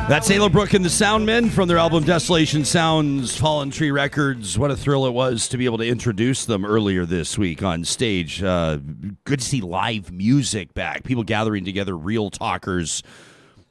That's Ayla Brooke and the Soundmen from their album Desolation Sounds, Fallen Tree Records. What a thrill it was to be able to introduce them earlier this week on stage. Good to see live music back, people gathering together, real talkers.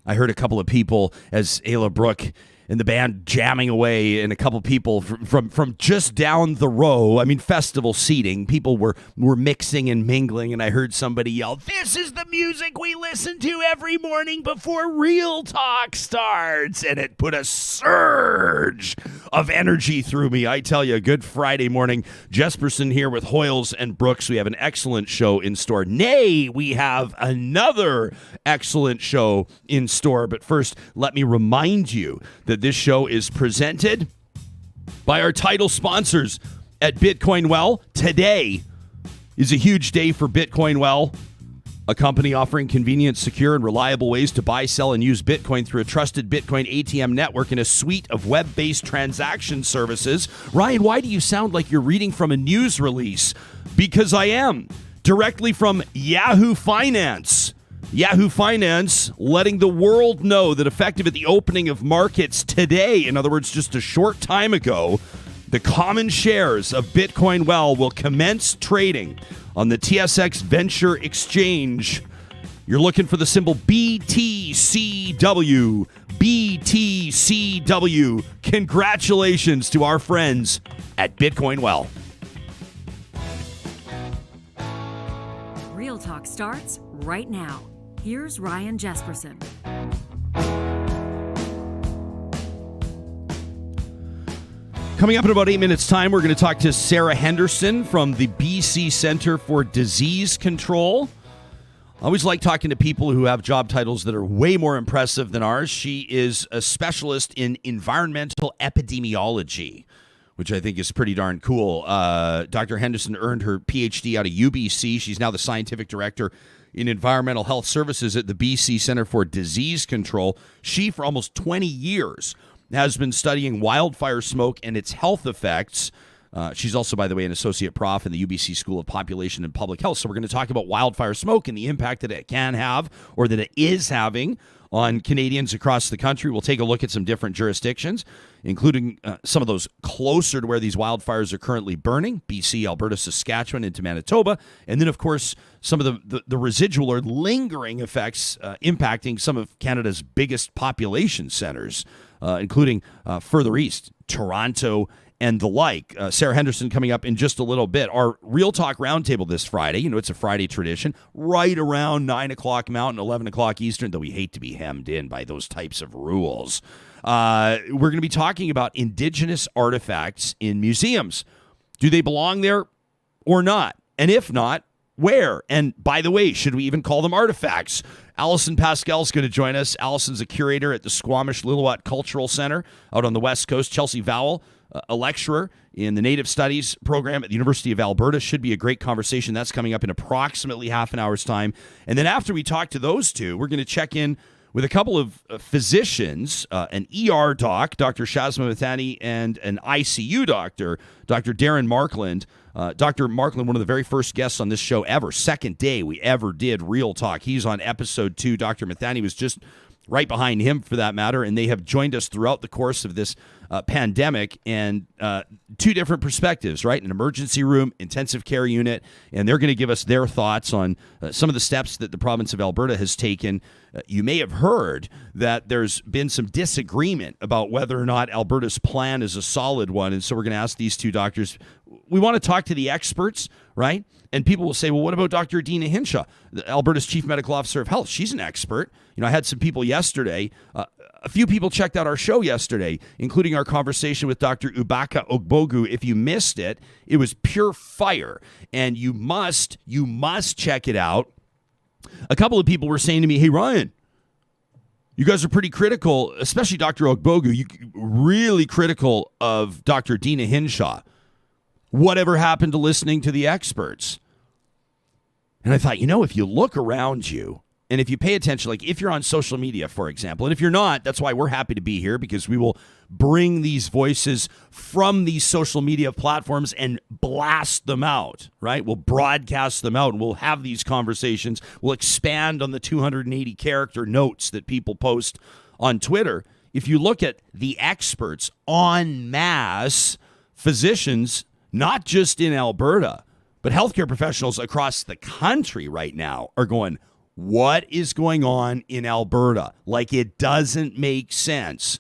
I heard a couple of people as Ayla Brooke and the band jamming away, and a couple people from just down the row. I mean, festival seating. People were mixing and mingling, and I heard somebody yell, "This is the music we listen to every morning before Real Talk starts." And it put a surge of energy through me. I tell you, good Friday morning. Jesperson here with Hoyles and Brooks. We have an excellent show in store. Nay, we have another excellent show in store. But first, let me remind you that this show is presented by our title sponsors at Bitcoin Well. Today is a huge day for Bitcoin Well, a company offering convenient, secure, and reliable ways to buy, sell, and use Bitcoin through a trusted Bitcoin ATM network and a suite of web-based transaction services. Ryan, why do you sound like you're reading from a news release? Because I am. Directly from Yahoo Finance. Yahoo Finance letting the world know that effective at the opening of markets today, in other words, just a short time ago, the common shares of Bitcoin Well will commence trading on the TSX Venture Exchange. You're looking for the symbol BTCW. BTCW. Congratulations to our friends at Bitcoin Well. Real Talk starts right now. Here's Ryan Jesperson. Coming up in about 8 minutes' time, we're going to talk to Sarah Henderson from the BC Centre for Disease Control. I always like talking to people who have job titles that are way more impressive than ours. She is a specialist in environmental epidemiology, which I think is pretty darn cool. Dr. Henderson earned her PhD out of UBC. She's now the scientific director in environmental health services at the BC Centre for Disease Control. She, for almost 20 years, has been studying wildfire smoke and its health effects. She's also, by the way, an associate prof in the UBC School of Population and Public Health. So we're going to talk about wildfire smoke and the impact that it can have, or that it is having, on Canadians across the country. We'll take a look at some different jurisdictions, including some of those closer to where these wildfires are currently burning, BC, Alberta, Saskatchewan, into Manitoba. And then, of course, some of the residual or lingering effects impacting some of Canada's biggest population centers, including further east, Toronto, and the like. Sarah Henderson coming up in just a little bit. Our Real Talk Roundtable this Friday, you know, it's a Friday tradition, right around 9 o'clock Mountain, 11 o'clock Eastern, though we hate to be hemmed in by those types of rules. We're going to be talking about Indigenous artifacts in museums. Do they belong there or not? And if not, where? And by the way, should we even call them artifacts? Allison Pascal's going to join us. Allison's a curator at the Squamish-Lillooet Cultural Center out on the West Coast. Chelsea Vowel, a lecturer in the Native Studies program at the University of Alberta. Should be a great conversation. That's coming up in approximately half an hour's time. And then after we talk to those two, we're going to check in with a couple of physicians, an ER doc, Dr. Shazma Mithani, and an ICU doctor, Dr. Darren Markland. Dr. Markland, one of the very first guests on this show ever, second day we ever did Real Talk. He's on episode 2. Dr. Mithani was just right behind him, for that matter, and they have joined us throughout the course of this pandemic, and two different perspectives, right? An emergency room, intensive care unit, and they're going to give us their thoughts on some of the steps that the province of Alberta has taken. You may have heard that there's been some disagreement about whether or not Alberta's plan is a solid one, and so we're going to ask these two doctors. We want to talk to the experts, right? And people will say, well, what about Dr. Adina Hinshaw, Alberta's Chief Medical Officer of Health? She's an expert. You know, I had some people yesterday, a few people checked out our show yesterday, including our conversation with Dr. Ubaka Ogbogu. If you missed it, it was pure fire, and you must check it out. A couple of people were saying to me, hey, Ryan, you guys are pretty critical, especially Dr. Ogbogu, you really critical of Dr. Dina Hinshaw. Whatever happened to listening to the experts? And I thought, you know, if you look around you and if you pay attention, like if you're on social media, for example, and if you're not, that's why we're happy to be here, because we will bring these voices from these social media platforms and blast them out, right? We'll broadcast them out and we'll have these conversations. We'll expand on the 280 character notes that people post on Twitter, if you look at the experts en masse, physicians, not just in Alberta, but healthcare professionals across the country right now are going, what is going on in Alberta? Like, it doesn't make sense.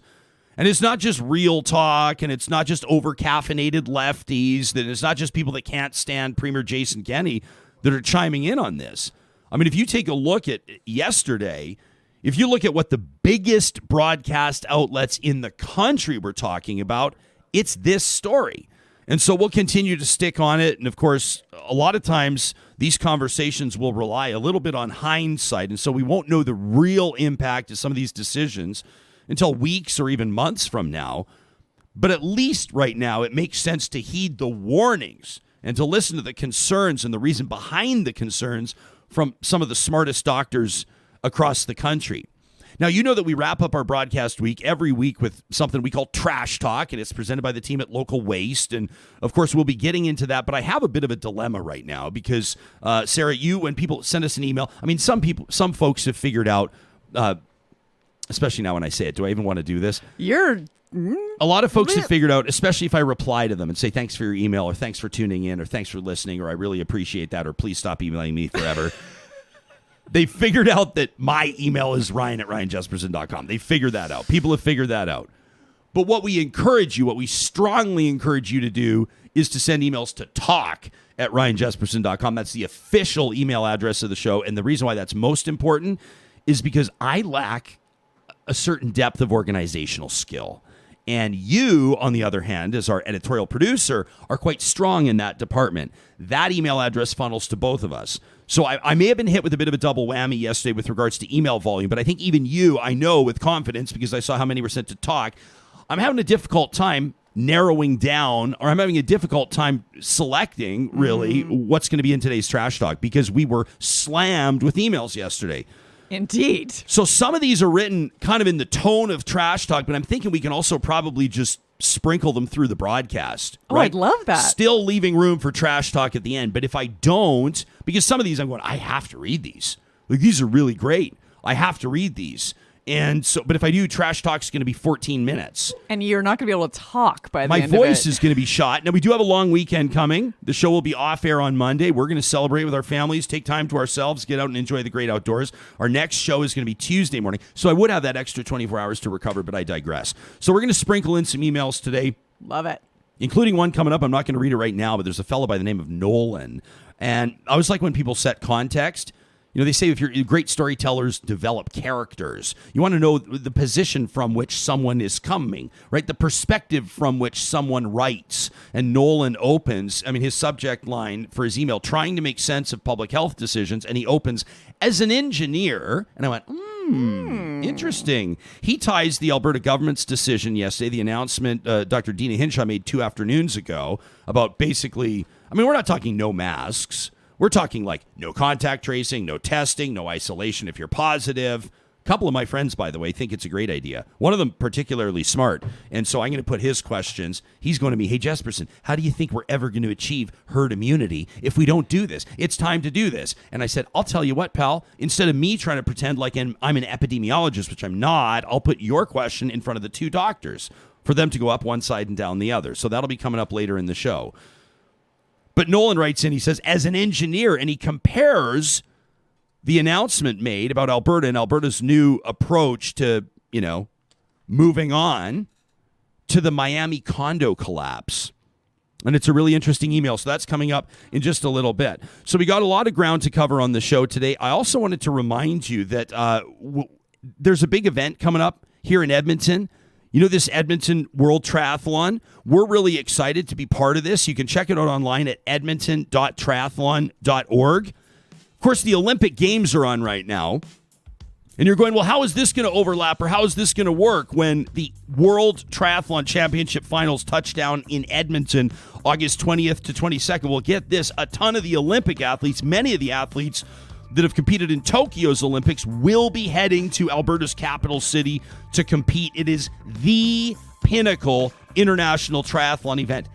And it's not just real talk, and it's not just over-caffeinated lefties, that it's not just people that can't stand Premier Jason Kenney that are chiming in on this. I mean, if you take a look at yesterday, if you look at what the biggest broadcast outlets in the country were talking about, it's this story. And so we'll continue to stick on it. And, of course, a lot of times these conversations will rely a little bit on hindsight. And so we won't know the real impact of some of these decisions until weeks or even months from now. But at least right now, it makes sense to heed the warnings and to listen to the concerns and the reason behind the concerns from some of the smartest doctors across the country. Now, you know that we wrap up our broadcast week every week with something we call Trash Talk, and it's presented by the team at Local Waste. And, of course, we'll be getting into that. But I have a bit of a dilemma right now because, Sarah, when people send us an email, I mean, some folks have figured out, especially now when I say it, do I even want to do this? A lot of folks have figured out, especially if I reply to them and say, thanks for your email, or thanks for tuning in, or thanks for listening, or I really appreciate that, or please stop emailing me forever. They figured out that my email is ryan@ryanjesperson.com. They figured that out. People have figured that out. But what we strongly encourage you to do is to send emails to talk@ryanjesperson.com. That's the official email address of the show. And the reason why that's most important is because I lack a certain depth of organizational skill. And you, on the other hand, as our editorial producer, are quite strong in that department. That email address funnels to both of us. So I may have been hit with a bit of a double whammy yesterday with regards to email volume, but I think even you, I know with confidence, because I saw how many were sent to talk, I'm having a difficult time narrowing down, or I'm having a difficult time selecting, really, what's going to be in today's Trash Talk, because we were slammed with emails yesterday. Indeed. So some of these are written kind of in the tone of Trash Talk, but I'm thinking we can also probably just sprinkle them through the broadcast. Oh, right? I'd love that. Still leaving room for Trash Talk at the end. But if I don't, because some of these I'm going, I have to read these. Like, these are really great. I have to read these. And so, but if I do, Trash Talk's going to be 14 minutes. And you're not going to be able to talk by the My end of it. My voice is going to be shot. Now, we do have a long weekend coming. The show will be off air on Monday. We're going to celebrate with our families, take time to ourselves, get out and enjoy the great outdoors. Our next show is going to be Tuesday morning. So I would have that extra 24 hours to recover, but I digress. So we're going to sprinkle in some emails today. Love it. Including one coming up. I'm not going to read it right now, but there's a fellow by the name of Nolan. And I always like when people set context. You know, they say if you're great storytellers develop characters. You want to know the position from which someone is coming, right? The perspective from which someone writes. And Nolan opens, his subject line for his email, trying to make sense of public health decisions. And he opens, as an engineer. And I went, interesting. He ties the Alberta government's decision yesterday, the announcement Dr. Dina Hinshaw made 2 afternoons ago about basically, we're not talking no masks. We're talking like no contact tracing, no testing, no isolation if you're positive. A couple of my friends, by the way, think it's a great idea. One of them particularly smart. And so I'm going to put his questions. He's going to me, hey, Jesperson, how do you think we're ever going to achieve herd immunity if we don't do this? It's time to do this. And I said, I'll tell you what, pal, instead of me trying to pretend like I'm an epidemiologist, which I'm not, I'll put your question in front of the 2 doctors for them to go up one side and down the other. So that'll be coming up later in the show. But Nolan writes in, he says, as an engineer, and he compares the announcement made about Alberta and Alberta's new approach to, moving on to the Miami condo collapse. And it's a really interesting email. So that's coming up in just a little bit. So we got a lot of ground to cover on the show today. I also wanted to remind you that there's a big event coming up here in Edmonton. You know, this Edmonton World Triathlon, we're really excited to be part of this. You can check it out online at edmonton.triathlon.org. Of course, the Olympic Games are on right now. And you're going, well, how is this going to overlap, or how is this going to work when the World Triathlon Championship Finals touch down in Edmonton August 20th to 22nd? Well, get this, a ton of the Olympic athletes, many of the athletes that have competed in Tokyo's Olympics will be heading to Alberta's capital city to compete. It is the pinnacle international triathlon event.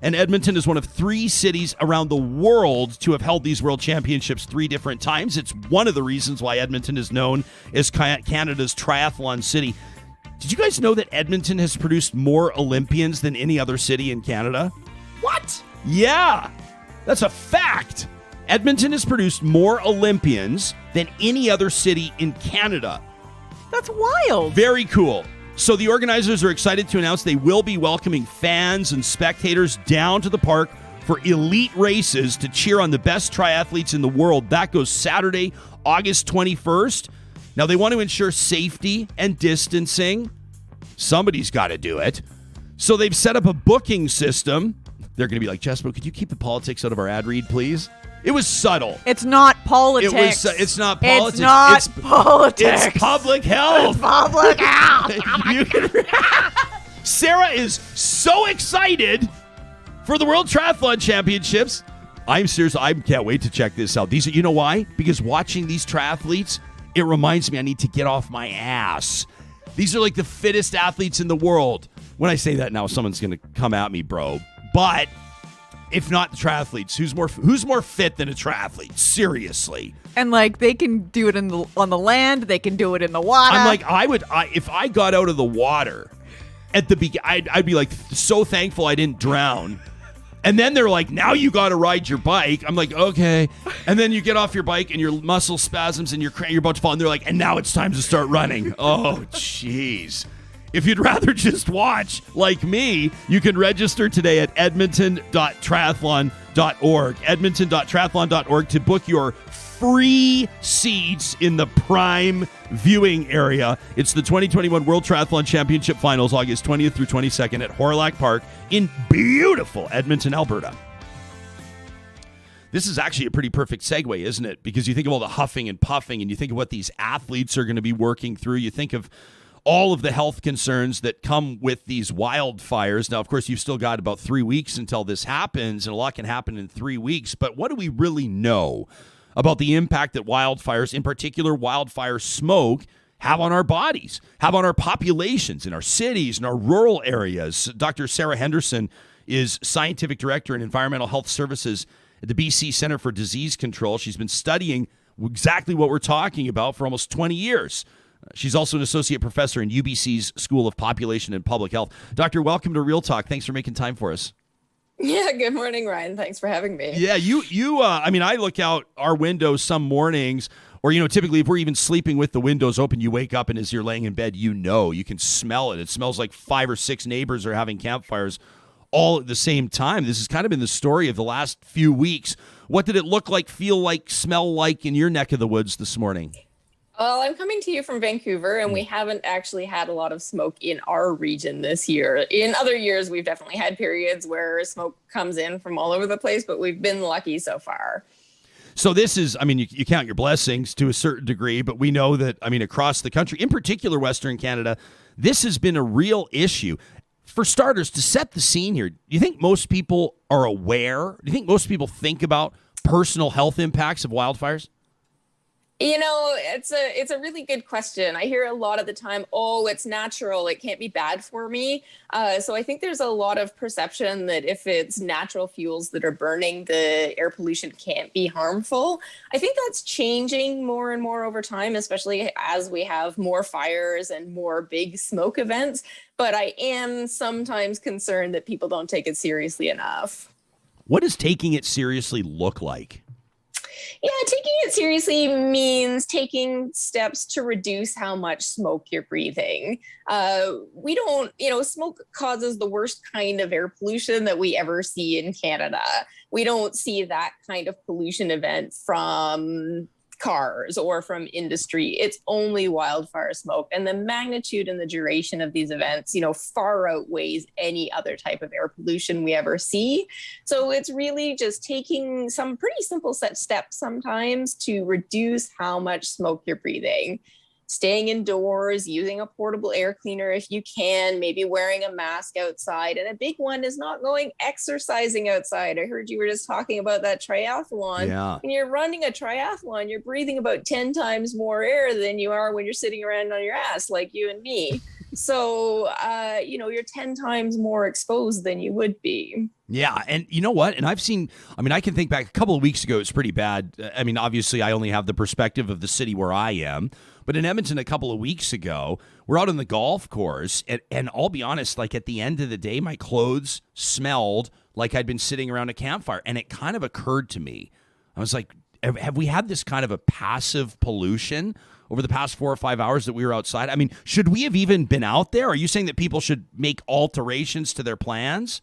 And Edmonton is one of 3 cities around the world to have held these world championships 3 different times. It's one of the reasons why Edmonton is known as Canada's triathlon city. Did you guys know that Edmonton has produced more Olympians than any other city in Canada? What? Yeah, that's a fact. Edmonton has produced more Olympians than any other city in Canada. That's wild. Very cool. So the organizers are excited to announce they will be welcoming fans and spectators down to the park for elite races to cheer on the best triathletes in the world. That goes Saturday, August 21st. Now, they want to ensure safety and distancing. Somebody's got to do it. So they've set up a booking system. They're going to be like, Shazma, could you keep the politics out of our ad read, please? It was subtle. It's not politics. It's not politics. It's not politics. It's public health. It's public health. Sarah is so excited for the World Triathlon Championships. I'm serious. I can't wait to check this out. You know why? Because watching these triathletes, it reminds me I need to get off my ass. These are like the fittest athletes in the world. When I say that now, someone's going to come at me, bro. But if not the triathletes, who's more fit than a triathlete? Seriously. And like they can do it on the land, they can do it in the water. I'm like, if I got out of the water at the beginning, I'd be like so thankful I didn't drown. And then they're like, now you got to ride your bike. I'm like, okay. And then you get off your bike and your muscle spasms and you're about to fall. And they're like, and now it's time to start running. Oh, jeez. If you'd rather just watch, like me, you can register today at edmonton.triathlon.org. Edmonton.triathlon.org to book your free seats in the prime viewing area. It's the 2021 World Triathlon Championship Finals, August 20th through 22nd at Horlack Park in beautiful Edmonton, Alberta. This is actually a pretty perfect segue, isn't it? Because you think of all the huffing and puffing, and you think of what these athletes are going to be working through. You think of all of the health concerns that come with these wildfires. Now, of course, you've still got about 3 weeks until this happens, and a lot can happen in 3 weeks. But what do we really know about the impact that wildfires, in particular wildfire smoke, have on our bodies, have on our populations in our cities and our rural areas? Dr. Sarah Henderson is Scientific Director in Environmental Health Services at the BC Centre for Disease Control. She's been studying exactly what we're talking about for almost 20 years. She's also an associate professor in UBC's School of Population and Public Health. Doctor, welcome to Real Talk. Thanks for making time for us. Yeah, good morning, Ryan. Thanks for having me. Yeah, I look out our windows some mornings, or, typically if we're even sleeping with the windows open, you wake up and as you're laying in bed, you can smell it. It smells like 5 or 6 neighbors are having campfires all at the same time. This has kind of been the story of the last few weeks. What did it look like, feel like, smell like in your neck of the woods this morning? Well, I'm coming to you from Vancouver, and we haven't actually had a lot of smoke in our region this year. In other years, we've definitely had periods where smoke comes in from all over the place, but we've been lucky so far. So this is, you count your blessings to a certain degree, but we know that, across the country, in particular Western Canada, this has been a real issue. For starters, to set the scene here, do you think most people are aware? Do you think most people think about personal health impacts of wildfires? It's a really good question. I hear a lot of the time, oh, it's natural, it can't be bad for me. So I think there's a lot of perception that if it's natural fuels that are burning, the air pollution can't be harmful. I think that's changing more and more over time, especially as we have more fires and more big smoke events. But I am sometimes concerned that people don't take it seriously enough. What does taking it seriously look like? Yeah, taking it seriously means taking steps to reduce how much smoke you're breathing. Smoke causes the worst kind of air pollution that we ever see in Canada. We don't see that kind of pollution event from cars or from industry. It's only wildfire smoke, and the magnitude and the duration of these events, far outweighs any other type of air pollution we ever see. So it's really just taking some pretty simple set steps sometimes to reduce how much smoke you're breathing. Staying indoors, using a portable air cleaner if you can, maybe wearing a mask outside. And a big one is not going exercising outside. I heard you were just talking about that triathlon. Yeah. When you're running a triathlon, you're breathing about 10 times more air than you are when you're sitting around on your ass like you and me. So, you're 10 times more exposed than you would be. Yeah. And you know what? And I can think back a couple of weeks ago, it's pretty bad. I mean, obviously, I only have the perspective of the city where I am. But in Edmonton a couple of weeks ago, we're out on the golf course. And I'll be honest, like at the end of the day, my clothes smelled like I'd been sitting around a campfire. And it kind of occurred to me. I was like, have we had this kind of a passive pollution over the past 4 or 5 hours that we were outside? I mean, should we have even been out there? Are you saying that people should make alterations to their plans?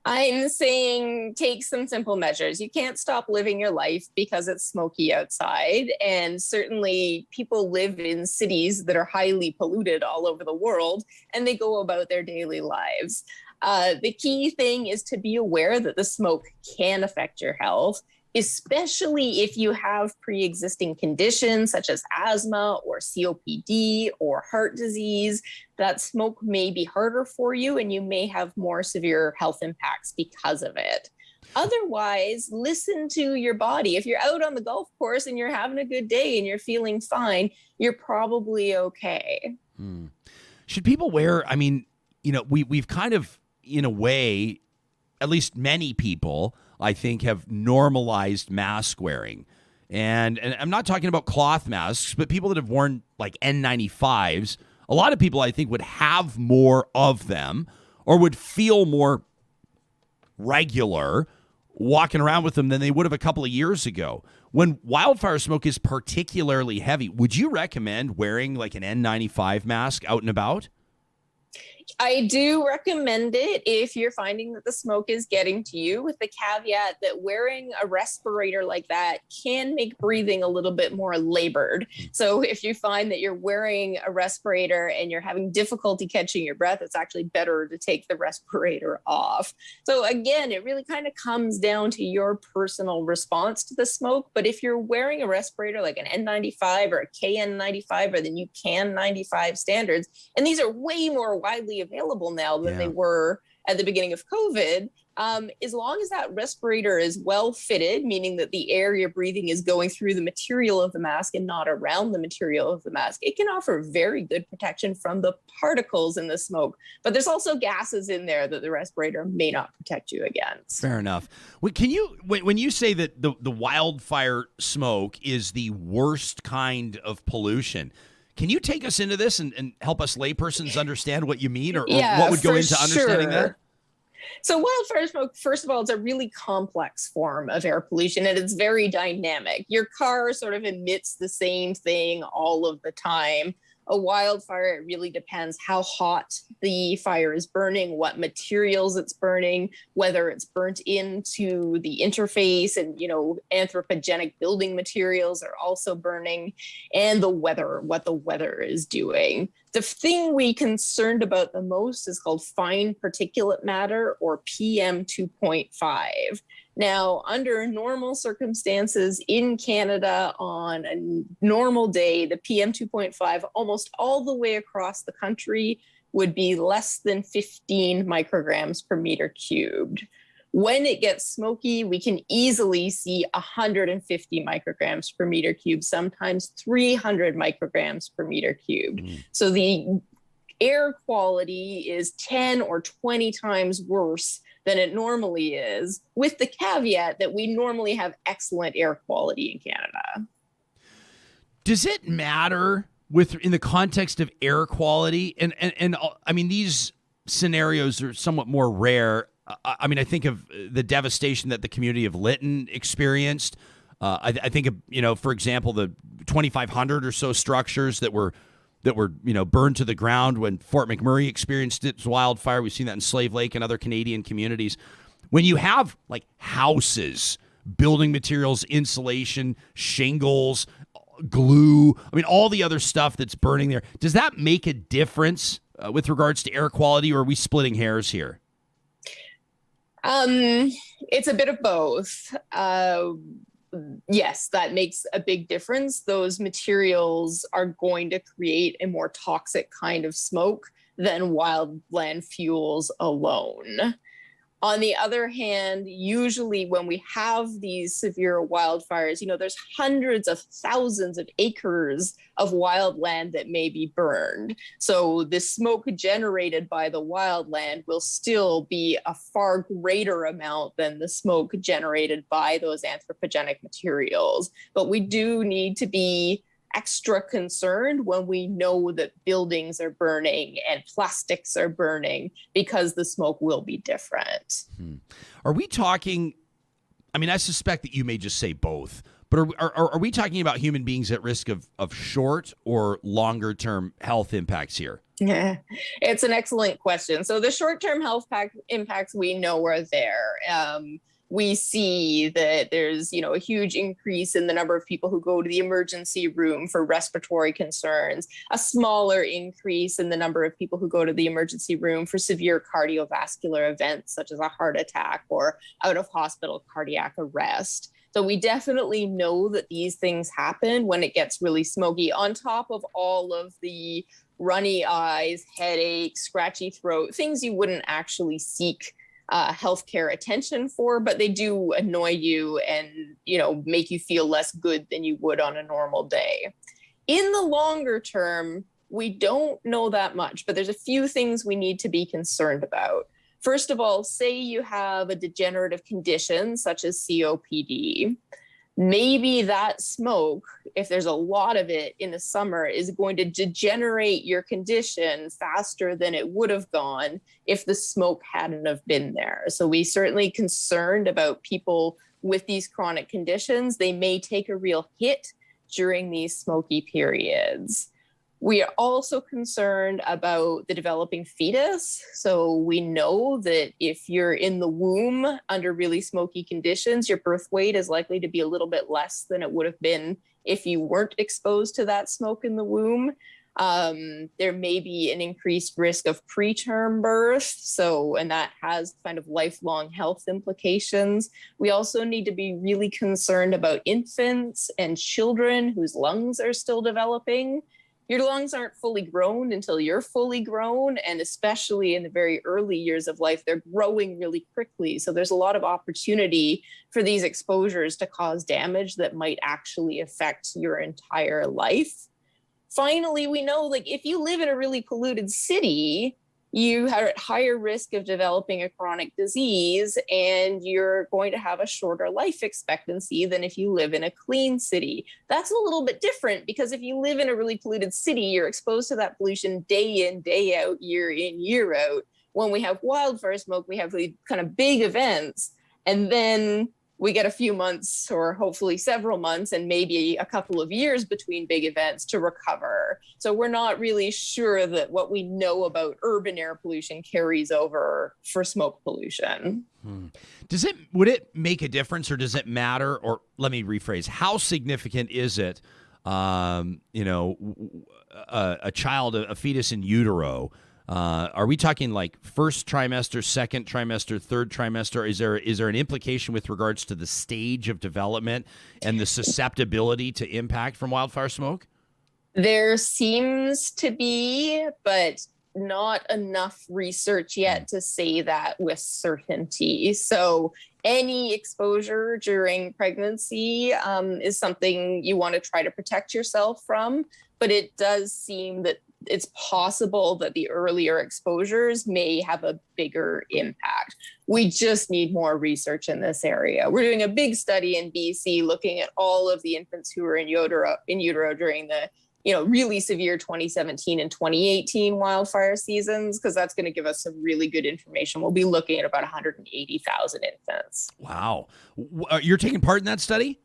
I'm saying take some simple measures. You can't stop living your life because it's smoky outside. And certainly people live in cities that are highly polluted all over the world, and they go about their daily lives. The key thing is to be aware that the smoke can affect your health, especially if you have pre-existing conditions such as asthma or COPD or heart disease. That smoke may be harder for you and you may have more severe health impacts because of it. Otherwise, listen to your body. If you're out on the golf course and you're having a good day and you're feeling fine, you're probably okay. Should people wear, I mean, we've kind of, in a way, at least many people, I think, have normalized mask wearing. And I'm not talking about cloth masks, but people that have worn like N95s, a lot of people, I think, would have more of them or would feel more regular walking around with them than they would have a couple of years ago. When wildfire smoke is particularly heavy, would you recommend wearing like an N95 mask out and about? I do recommend it if you're finding that the smoke is getting to you, with the caveat that wearing a respirator like that can make breathing a little bit more labored. So if you find that you're wearing a respirator and you're having difficulty catching your breath, it's actually better to take the respirator off. So again, it really kind of comes down to your personal response to the smoke. But if you're wearing a respirator like an N95 or a KN95 or the new CAN95 standards, and these are way more widely available now than they were at the beginning of COVID, as long as that respirator is well fitted, meaning that the air you're breathing is going through the material of the mask and not around the material of the mask, it can offer very good protection from the particles in the smoke. But there's also gases in there that the respirator may not protect you against. Fair enough. Can you, when you say that the wildfire smoke is the worst kind of pollution, can you take us into this and help us laypersons understand what you mean, or what would go into understanding that? So wildfire smoke, first of all, it's a really complex form of air pollution, and it's very dynamic. Your car sort of emits the same thing all of the time. A wildfire, it really depends how hot the fire is burning, what materials it's burning, whether it's burnt into the interface, and, anthropogenic building materials are also burning, and the weather, what the weather is doing. The thing we concerned about the most is called fine particulate matter, or PM 2.5. Now, under normal circumstances in Canada on a normal day, the PM 2.5 almost all the way across the country would be less than 15 micrograms per meter cubed. When it gets smoky, we can easily see 150 micrograms per meter cubed, sometimes 300 micrograms per meter cubed. So the air quality is 10 or 20 times worse than it normally is, with the caveat that we normally have excellent air quality in Canada. Does it matter in the context of air quality? And I mean, these scenarios are somewhat more rare. I mean, I think of the devastation that the community of Lytton experienced. I think of, for example, the 2,500 or so structures that were burned to the ground when Fort McMurray experienced its wildfire. We've seen that in Slave Lake and other Canadian communities. When you have like houses, building materials, insulation, shingles, glue, I mean, all the other stuff that's burning there, does that make a difference with regards to air quality, or are we splitting hairs here? It's a bit of both. Yes, that makes a big difference. Those materials are going to create a more toxic kind of smoke than wildland fuels alone. On the other hand, usually when we have these severe wildfires, there's hundreds of thousands of acres of wildland that may be burned. So the smoke generated by the wildland will still be a far greater amount than the smoke generated by those anthropogenic materials. But we do need to be extra concerned when we know that buildings are burning and plastics are burning, because the smoke will be different. Are we talking, I suspect that you may just say both, but are we talking about human beings at risk of short or longer term health impacts here? Yeah, it's an excellent question. So the short-term health impacts we know are there. We see that there's, a huge increase in the number of people who go to the emergency room for respiratory concerns, a smaller increase in the number of people who go to the emergency room for severe cardiovascular events, such as a heart attack or out-of-hospital cardiac arrest. So we definitely know that these things happen when it gets really smoky, on top of all of the runny eyes, headache, scratchy throat, things you wouldn't actually seek healthcare attention for, but they do annoy you and, make you feel less good than you would on a normal day. In the longer term, we don't know that much, but there's a few things we need to be concerned about. First of all, say you have a degenerative condition such as COPD. Maybe that smoke, if there's a lot of it in the summer, is going to degenerate your condition faster than it would have gone if the smoke hadn't have been there. So we certainly concerned about people with these chronic conditions. They may take a real hit during these smoky periods. We are also concerned about the developing fetus. So we know that if you're in the womb under really smoky conditions, your birth weight is likely to be a little bit less than it would have been if you weren't exposed to that smoke in the womb. There may be an increased risk of preterm birth. And that has kind of lifelong health implications. We also need to be really concerned about infants and children whose lungs are still developing. Your lungs aren't fully grown until you're fully grown. And especially in the very early years of life, they're growing really quickly. So there's a lot of opportunity for these exposures to cause damage that might actually affect your entire life. Finally, we know, if you live in a really polluted city, you are at higher risk of developing a chronic disease, and you're going to have a shorter life expectancy than if you live in a clean city. That's a little bit different, because if you live in a really polluted city, you're exposed to that pollution day in, day out, year in, year out. When we have wildfire smoke, we have the kind of big events, and then we get a few months, or hopefully several months, and maybe a couple of years between big events to recover. So we're not really sure that what we know about urban air pollution carries over for smoke pollution. Would it make a difference, or does it matter? Or let me rephrase, how significant is it, a child, a fetus in utero? Are we talking first trimester, second trimester, third trimester? Is there an implication with regards to the stage of development and the susceptibility to impact from wildfire smoke? There seems to be, but not enough research yet to say that with certainty. So any exposure during pregnancy is something you want to try to protect yourself from, but it does seem that it's possible that the earlier exposures may have a bigger impact. We just need more research in this area. We're doing a big study in BC looking at all of the infants who were in utero during the really severe 2017 and 2018 wildfire seasons, because that's going to give us some really good information. We'll be looking at about 180,000 infants. Wow. You're taking part in that study?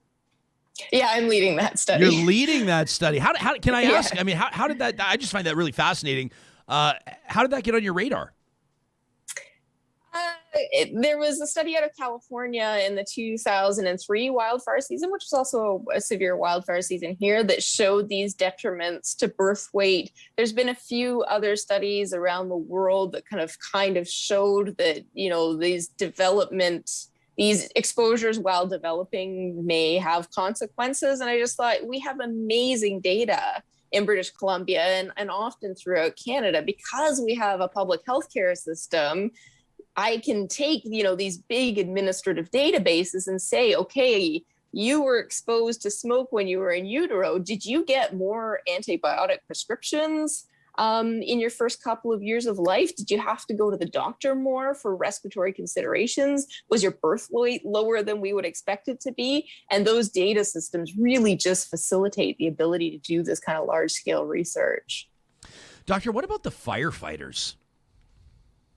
Yeah, I'm leading that study. You're leading that study. How can I ask? Yeah. How did that? I just find that really fascinating. How did that get on your radar? There was a study out of California in the 2003 wildfire season, which was also a severe wildfire season here, that showed these detriments to birth weight. There's been a few other studies around the world that kind of showed that, these exposures while developing may have consequences. And I just thought, we have amazing data in British Columbia and often throughout Canada, because we have a public healthcare system. I can take, these big administrative databases and say, okay, you were exposed to smoke when you were in utero. Did you get more antibiotic prescriptions in your first couple of years of life? Did you have to go to the doctor more for respiratory considerations? Was your birth weight lower than we would expect it to be? And those data systems really just facilitate the ability to do this kind of large scale research. Doctor, what about the firefighters?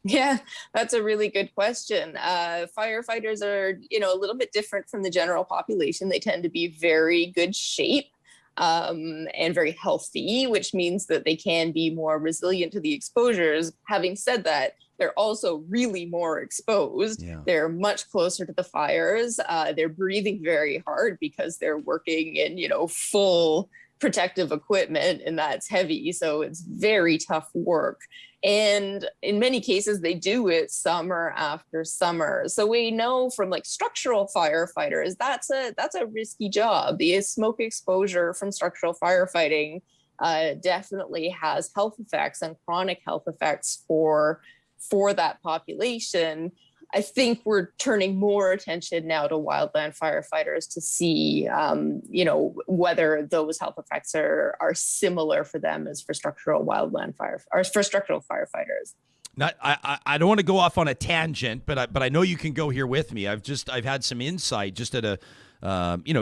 Yeah, that's a really good question. Firefighters are, a little bit different from the general population. They tend to be very good shape and very healthy, which means that they can be more resilient to the exposures. Having said that, they're also really more exposed. Yeah. They're much closer to the fires. They're breathing very hard because they're working in, full protective equipment, and that's heavy. So it's very tough work. And in many cases, they do it summer after summer. So we know from like structural firefighters, that's a risky job. The smoke exposure from structural firefighting definitely has health effects and chronic health effects for that population. I think we're turning more attention now to wildland firefighters to see, whether those health effects are similar for them as for structural firefighters. I don't want to go off on a tangent, but I know you can go here with me. I've had some insight just at a,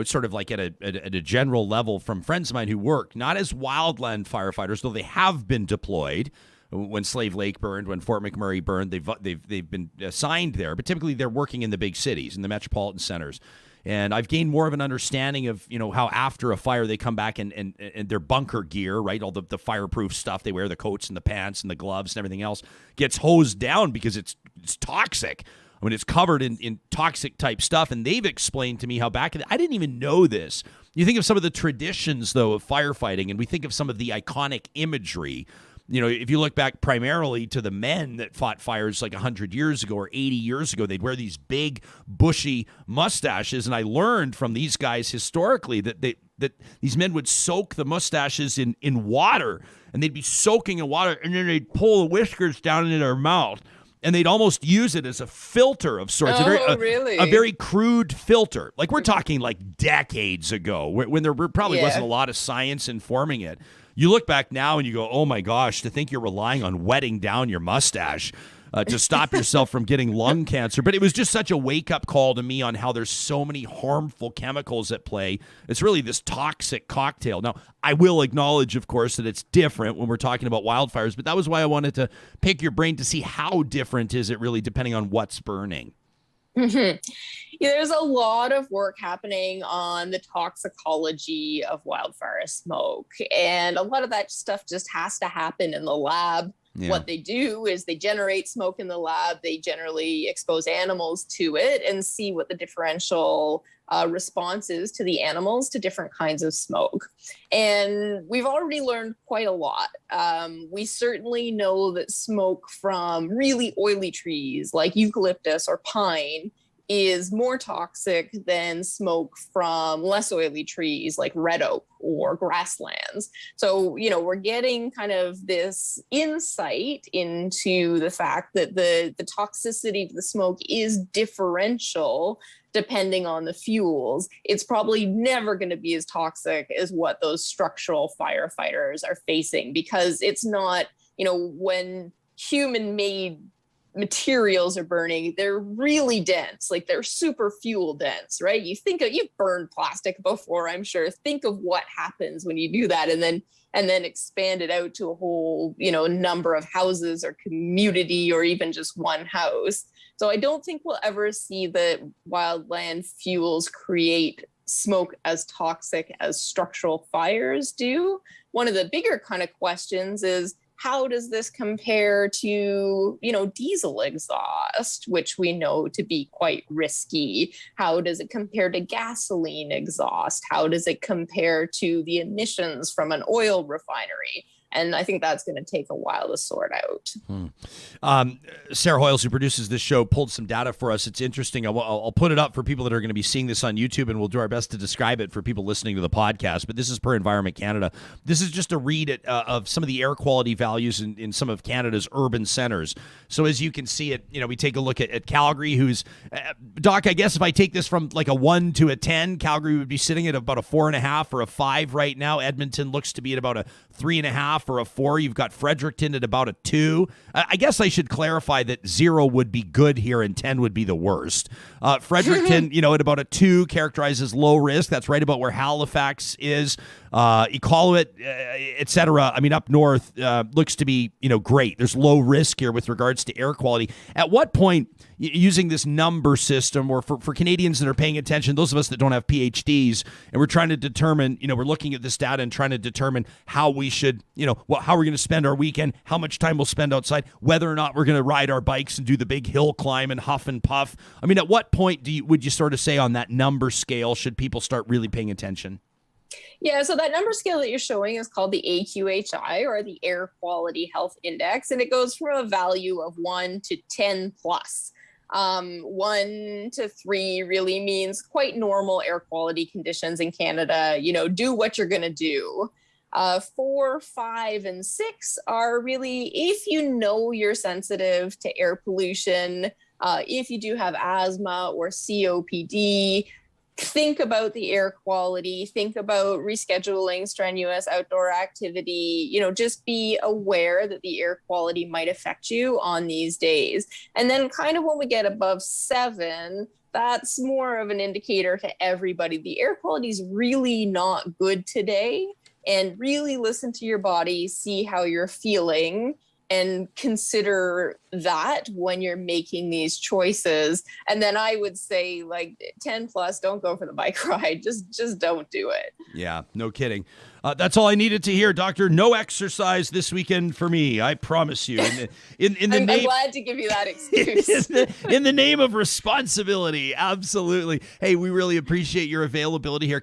sort of like at a general level from friends of mine who work not as wildland firefighters, though they have been deployed. When Slave Lake burned, when Fort McMurray burned, they've been assigned there, but typically they're working in the big cities, in the metropolitan centers. And I've gained more of an understanding of, how after a fire they come back and their bunker gear, right, all the fireproof stuff they wear, the coats and the pants and the gloves and everything else, gets hosed down because it's toxic. I mean, it's covered in toxic type stuff. And they've explained to me how I didn't even know this. You think of some of the traditions, though, of firefighting, and we think of some of the iconic imagery. If you look back primarily to the men that fought fires like 100 years ago or 80 years ago, they'd wear these big, bushy mustaches. And I learned from these guys historically that these men would soak the mustaches in water, and they'd be soaking in water, and then they'd pull the whiskers down into their mouth, and they'd almost use it as a filter of sorts. Really? A very crude filter. Like we're talking like decades ago when there probably wasn't a lot of science informing it. You look back now and you go, oh my gosh, to think you're relying on wetting down your mustache to stop yourself from getting lung cancer. But it was just such a wake-up call to me on how there's so many harmful chemicals at play. It's really this toxic cocktail. Now, I will acknowledge, of course, that it's different when we're talking about wildfires, but that was why I wanted to pick your brain to see how different is it really depending on what's burning. Mm-hmm. Yeah, there's a lot of work happening on the toxicology of wildfire smoke. And a lot of that stuff just has to happen in the lab. Yeah. What they do is they generate smoke in the lab. They generally expose animals to it and see what the differential response is to the animals to different kinds of smoke. And we've already learned quite a lot. We certainly know that smoke from really oily trees like eucalyptus or pine is more toxic than smoke from less oily trees like red oak or grasslands. So, we're getting kind of this insight into the fact that the toxicity of the smoke is differential depending on the fuels. It's probably never going to be as toxic as what those structural firefighters are facing, because it's not, when human-made materials are burning, they're really dense, like they're super fuel dense, right? You've burned plastic before, I'm sure. Think of what happens when you do that and then expand it out to a whole, number of houses or community or even just one house. So I don't think we'll ever see that wildland fuels create smoke as toxic as structural fires do. One of the bigger kind of questions is, how does this compare to, diesel exhaust, which we know to be quite risky? How does it compare to gasoline exhaust? How does it compare to the emissions from an oil refinery? And I think that's going to take a while to sort out. Sarah Hoyles, who produces this show, pulled some data for us. It's interesting. I'll put it up for people that are going to be seeing this on YouTube, and we'll do our best to describe it for people listening to the podcast. But this is per Environment Canada. This is just a read of some of the air quality values in some of Canada's urban centers. So as you can see it, we take a look at Calgary, who's, Doc, I guess if I take this from like a 1 to a 10, Calgary would be sitting at about a 4.5 or a 5 right now. Edmonton looks to be at about a 3.5 or a 4. You've got Fredericton at about a 2. I guess I should clarify that 0 would be good here and 10 would be the worst. Fredericton, at about a 2, characterizes low risk. That's right about where Halifax is. Iqaluit, et cetera. I mean, up north looks to be, great. There's low risk here with regards to air quality. At what point, using this number system, or for Canadians that are paying attention, those of us that don't have PhDs, and we're trying to determine, we're looking at this data and trying to determine how we should, how we're going to spend our weekend, how much time we'll spend outside, whether or not we're going to ride our bikes and do the big hill climb and huff and puff. I mean, at what point would you sort of say on that number scale should people start really paying attention? Yeah, so that number scale that you're showing is called the AQHI, or the Air Quality Health Index, and it goes from a value of 1 to 10 plus. 1 to 3 really means quite normal air quality conditions in Canada. Do what you're going to do. 4, 5, and 6 are really, if you're sensitive to air pollution, if you do have asthma or COPD, think about the air quality, think about rescheduling strenuous outdoor activity, just be aware that the air quality might affect you on these days. And then kind of when we get above 7, that's more of an indicator to everybody. The air quality is really not good today, and really listen to your body, see how you're feeling, and consider that when you're making these choices. And then I would say, like, 10 plus, don't go for the bike ride. Just don't do it. Yeah, no kidding. That's all I needed to hear, Doctor. No exercise this weekend for me, I promise you. I'm glad to give you that excuse. in the name of responsibility, absolutely. Hey, we really appreciate your availability here.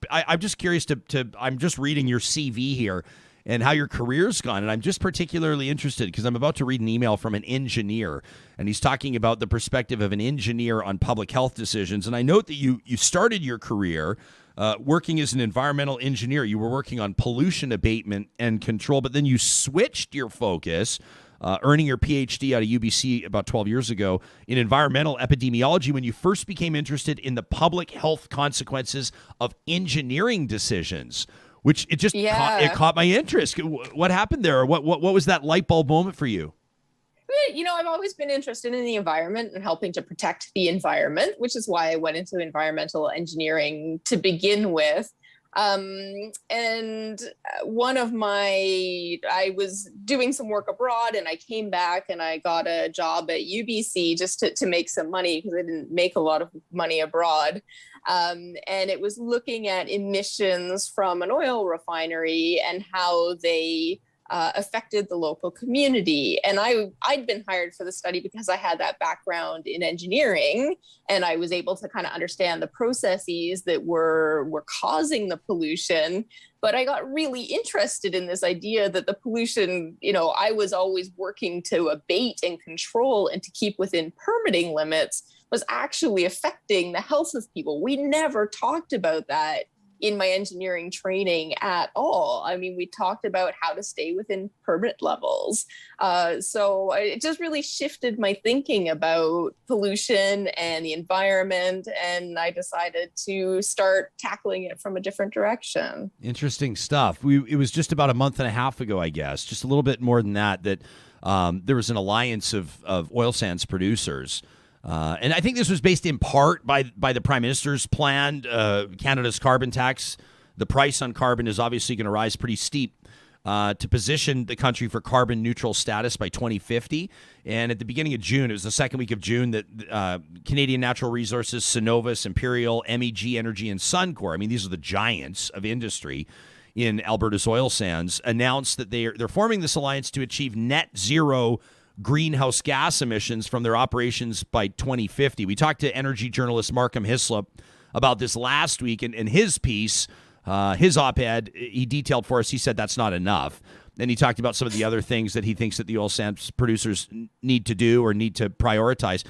I'm just curious I'm just reading your CV here and how your career's gone. And I'm just particularly interested because I'm about to read an email from an engineer, and he's talking about the perspective of an engineer on public health decisions. And I note that you started your career working as an environmental engineer. You were working on pollution abatement and control, but then you switched your focus, earning your PhD out of UBC about 12 years ago in environmental epidemiology when you first became interested in the public health consequences of engineering decisions, which it caught my interest. What happened there? What was that light bulb moment for you? I've always been interested in the environment and helping to protect the environment, which is why I went into environmental engineering to begin with. And I was doing some work abroad, and I came back and I got a job at UBC just to make some money because I didn't make a lot of money abroad. And it was looking at emissions from an oil refinery and how they affected the local community. And I'd been hired for the study because I had that background in engineering, and I was able to kind of understand the processes that were causing the pollution. But I got really interested in this idea that the pollution, I was always working to abate and control and to keep within permitting limits, was actually affecting the health of people. We never talked about that in my engineering training at all. I mean, we talked about how to stay within permit levels. So it just really shifted my thinking about pollution and the environment, and I decided to start tackling it from a different direction. Interesting stuff. It was just about a month and a half ago, I guess, just a little bit more than that there was an alliance of oil sands producers. And I think this was based in part by the Prime Minister's plan, Canada's carbon tax. The price on carbon is obviously going to rise pretty steep to position the country for carbon neutral status by 2050. And at the beginning of June, it was the second week of June, that Canadian Natural Resources, Cenovus, Imperial, MEG Energy, and Suncor, I mean, these are the giants of industry in Alberta's oil sands, announced that they're forming this alliance to achieve net zero greenhouse gas emissions from their operations by 2050. We talked to energy journalist Markham Hislop about this last week, and in his piece, his op-ed, he detailed for us, he said that's not enough. And he talked about some of the other things that he thinks that the oil sands producers need to do or need to prioritize.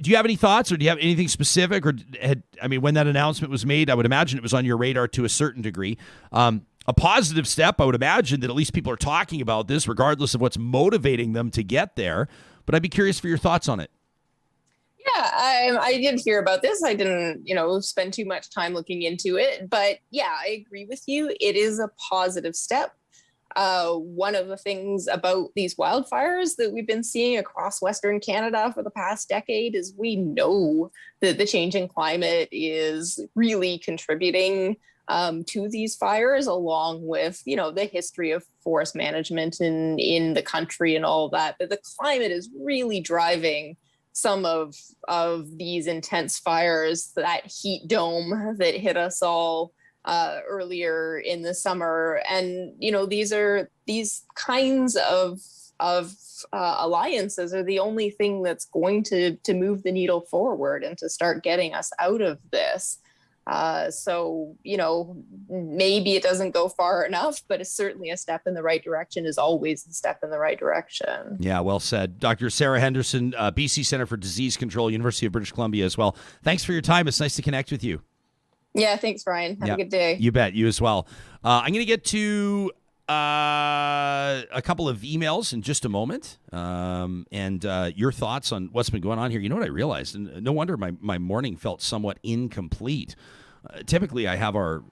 Do you have any thoughts, or do you have anything specific? Or when that announcement was made, I would imagine it was on your radar to a certain degree. A positive step, I would imagine that at least people are talking about this, regardless of what's motivating them to get there. But I'd be curious for your thoughts on it. Yeah, I did hear about this. I didn't, spend too much time looking into it. But yeah, I agree with you. It is a positive step. One of the things about these wildfires that we've been seeing across Western Canada for the past decade is we know that the changing climate is really contributing to these fires, along with, the history of forest management in the country and all that. But the climate is really driving some of these intense fires, that heat dome that hit us all earlier in the summer. And, these kinds of alliances are the only thing that's going to move the needle forward and to start getting us out of this. So, maybe it doesn't go far enough, but it's certainly a step in the right direction, is always a step in the right direction. Yeah, well said. Dr. Sarah Henderson, BC Centre for Disease Control, University of British Columbia as well. Thanks for your time. It's nice to connect with you. Yeah, thanks, Brian. Have a good day. You bet. You as well. I'm going to get to a couple of emails in just a moment, and your thoughts on what's been going on here. You know what I realized? And no wonder my morning felt somewhat incomplete. Typically, I have our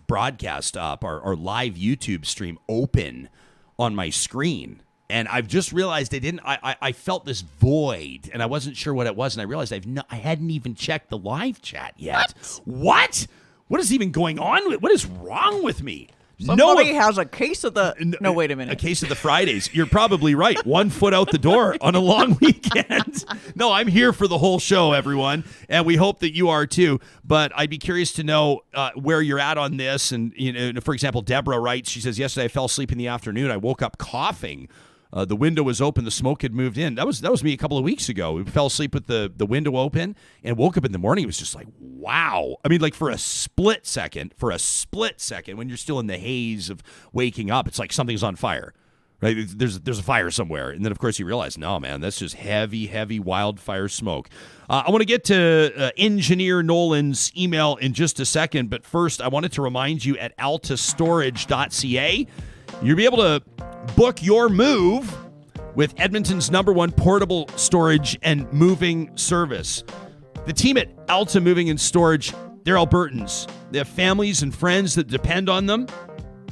broadcast up, our live YouTube stream open on my screen. And I've just realized I felt this void, and I wasn't sure what it was. And I realized I hadn't even checked the live chat yet. What? What is even going on? What is wrong with me? Somebody has a case of the... No, wait a minute. A case of the Fridays. You're probably right. 1 foot out the door on a long weekend. No, I'm here for the whole show, everyone, and we hope that you are too. But I'd be curious to know where you're at on this. And, for example, Deborah writes, she says, yesterday I fell asleep in the afternoon. I woke up coughing. The window was open. The smoke had moved in. That was me a couple of weeks ago. We fell asleep with the window open and woke up in the morning. It was just like, wow. I mean, like for a split second, when you're still in the haze of waking up, it's like something's on fire, right? There's a fire somewhere. And then, of course, you realize, no, man, that's just heavy wildfire smoke. I want to get to Engineer Nolan's email in just a second. But first, I wanted to remind you at altastorage.ca, you'll be able to book your move with Edmonton's #1 portable storage and moving service. The team at Alta Moving and Storage, they're Albertans. They have families and friends that depend on them.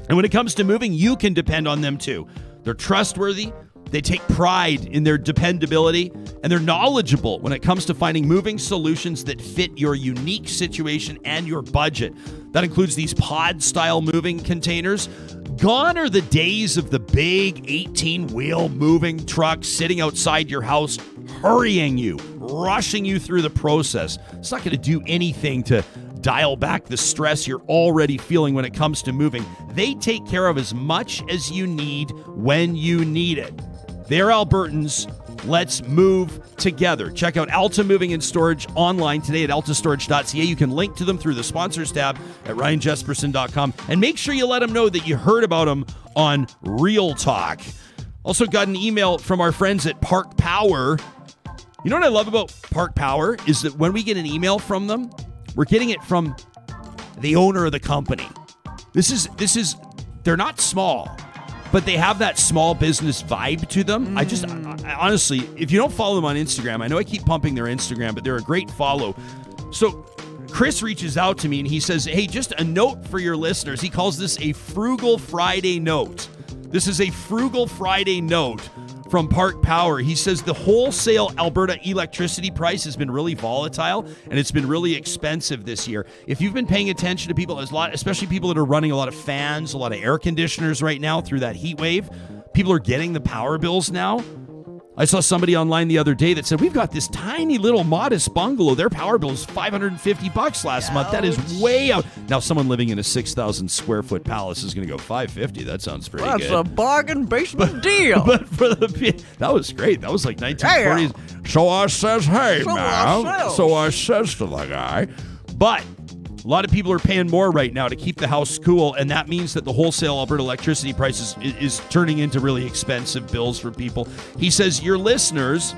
And when it comes to moving, you can depend on them too. They're trustworthy. They take pride in their dependability, and they're knowledgeable when it comes to finding moving solutions that fit your unique situation and your budget. That includes these pod-style moving containers. Gone are the days of the big 18-wheel moving truck sitting outside your house, hurrying you, rushing you through the process. It's not going to do anything to dial back the stress you're already feeling when it comes to moving. They take care of as much as you need when you need it. They're Albertans. Let's move together. Check out Alta Moving and Storage online today at altastorage.ca. You can link to them through the sponsors tab at ryanjesperson.com. And make sure you let them know that you heard about them on Real Talk. Also got an email from our friends at Park Power. You know what I love about Park Power is that when we get an email from them, we're getting it from the owner of the company. They're not small, but they have that small business vibe to them. I honestly, if you don't follow them on Instagram, I know I keep pumping their Instagram, but they're a great follow. So Chris reaches out to me and he says, hey, just a note for your listeners. He calls this a Frugal Friday note. This is a Frugal Friday note from Park Power. He says the wholesale Alberta electricity price has been really volatile and it's been really expensive this year. If you've been paying attention to people, especially people that are running a lot of fans, a lot of air conditioners right now through that heat wave, people are getting the power bills now. I saw somebody online the other day that said, we've got this tiny little modest bungalow. Their power bill is $550 last month. That is way out. Now, someone living in a 6,000 square foot palace is going to go $550. That sounds pretty good. That's a bargain basement deal. But for that was great. That was like 1940s. Yeah. So I says, hey, man. So I says to the guy. But A lot of people are paying more right now to keep the house cool, and that means that the wholesale Alberta electricity price is turning into really expensive bills for people. He says your listeners,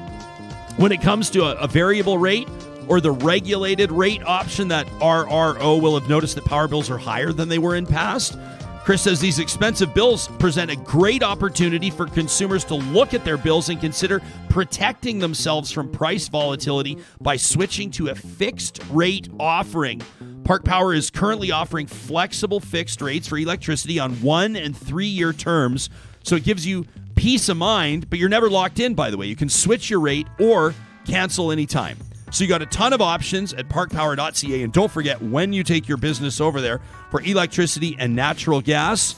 when it comes to a variable rate or the regulated rate option, that RRO, will have noticed that power bills are higher than they were in past. Chris says these expensive bills present a great opportunity for consumers to look at their bills and consider protecting themselves from price volatility by switching to a fixed rate offering. Park Power is currently offering flexible fixed rates for electricity on 1 and 3 year terms, so it gives you peace of mind, but you're never locked in, by the way. You can switch your rate or cancel anytime. So you got a ton of options at parkpower.ca, and don't forget, when you take your business over there for electricity and natural gas,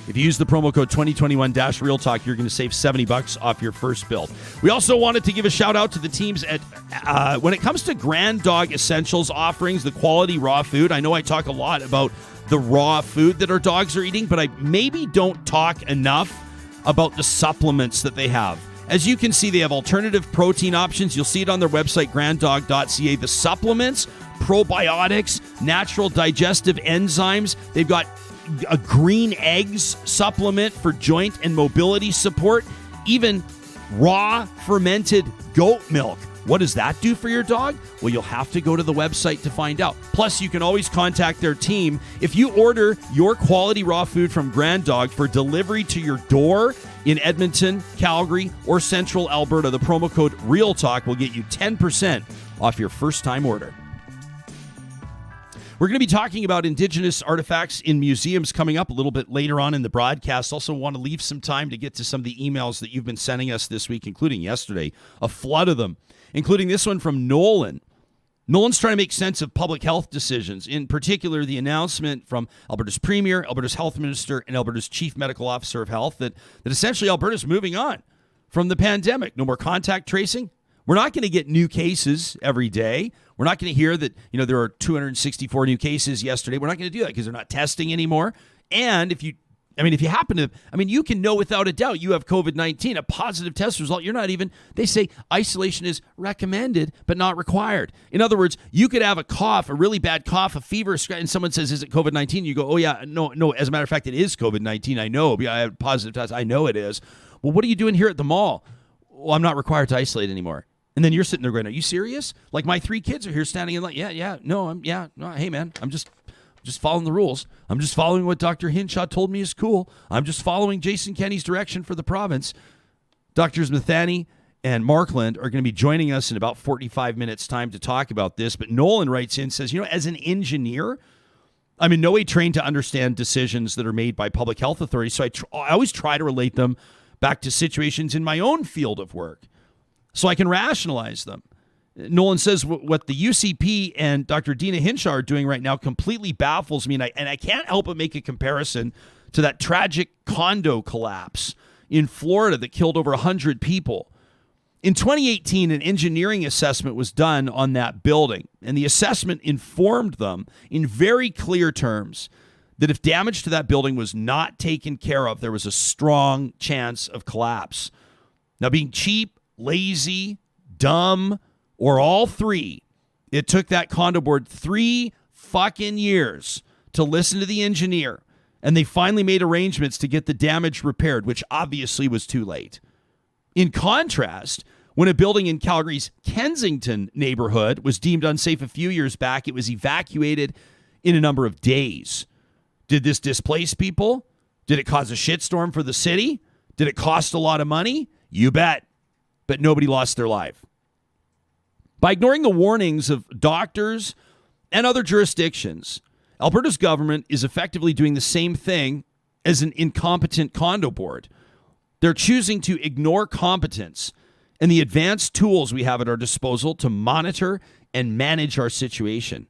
if you use the promo code 2021-Real Talk, you're going to save $70 off your first bill. We also wanted to give a shout out to the teams at when it comes to Grand Dog Essentials offerings, the quality raw food. I know I talk a lot about the raw food that our dogs are eating, but I maybe don't talk enough about the supplements that they have. As you can see, they have alternative protein options. You'll see it on their website, granddog.ca. The supplements, probiotics, natural digestive enzymes. They've got a green eggs supplement for joint and mobility support, even raw fermented goat milk. What does that do for your dog? Well, you'll have to go to the website to find out. Plus, you can always contact their team. If you order your quality raw food from Grand Dog for delivery to your door in Edmonton, Calgary, or Central Alberta, the promo code REALTALK will get you 10% off your first-time order. We're going to be talking about Indigenous artifacts in museums coming up a little bit later on in the broadcast. Also want to leave some time to get to some of the emails that you've been sending us this week, including yesterday, a flood of them, including this one from Nolan. Nolan's trying to make sense of public health decisions, in particular the announcement from Alberta's Premier, Alberta's Health Minister, and Alberta's Chief Medical Officer of Health that essentially Alberta's moving on from the pandemic. No more contact tracing. We're not going to get new cases every day. We're not going to hear that, there are 264 new cases yesterday. We're not going to do that because they're not testing anymore. And if you happen to, you can know without a doubt you have COVID-19, a positive test result. They say isolation is recommended, but not required. In other words, you could have a cough, a really bad cough, a fever, and someone says, is it COVID-19? You go, oh yeah, no. As a matter of fact, it is COVID-19. I know. I have a positive test. I know it is. Well, what are you doing here at the mall? Well, I'm not required to isolate anymore. And then you're sitting there going, are you serious? Like my 3 kids are here standing in line. Hey man, I'm just following the rules. I'm just following what Dr. Hinshaw told me is cool. I'm just following Jason Kenney's direction for the province. Drs. Mithani and Markland are going to be joining us in about 45 minutes time to talk about this. But Nolan writes in, says, as an engineer, I'm in no way trained to understand decisions that are made by public health authorities. So I always try to relate them back to situations in my own field of work so I can rationalize them. Nolan says what the UCP and Dr. Dina Hinshaw are doing right now completely baffles me, and I can't help but make a comparison to that tragic condo collapse in Florida that killed over 100 people. In 2018, an engineering assessment was done on that building, and the assessment informed them in very clear terms that if damage to that building was not taken care of, there was a strong chance of collapse. Now, being cheap, lazy, dumb, or all three, it took that condo board 3 fucking years to listen to the engineer, and they finally made arrangements to get the damage repaired, which obviously was too late. In contrast, when a building in Calgary's Kensington neighborhood was deemed unsafe a few years back, it was evacuated in a number of days. Did this displace people? Did it cause a shitstorm for the city? Did it cost a lot of money? You bet. But nobody lost their life. By ignoring the warnings of doctors and other jurisdictions, Alberta's government is effectively doing the same thing as an incompetent condo board. They're choosing to ignore competence and the advanced tools we have at our disposal to monitor and manage our situation.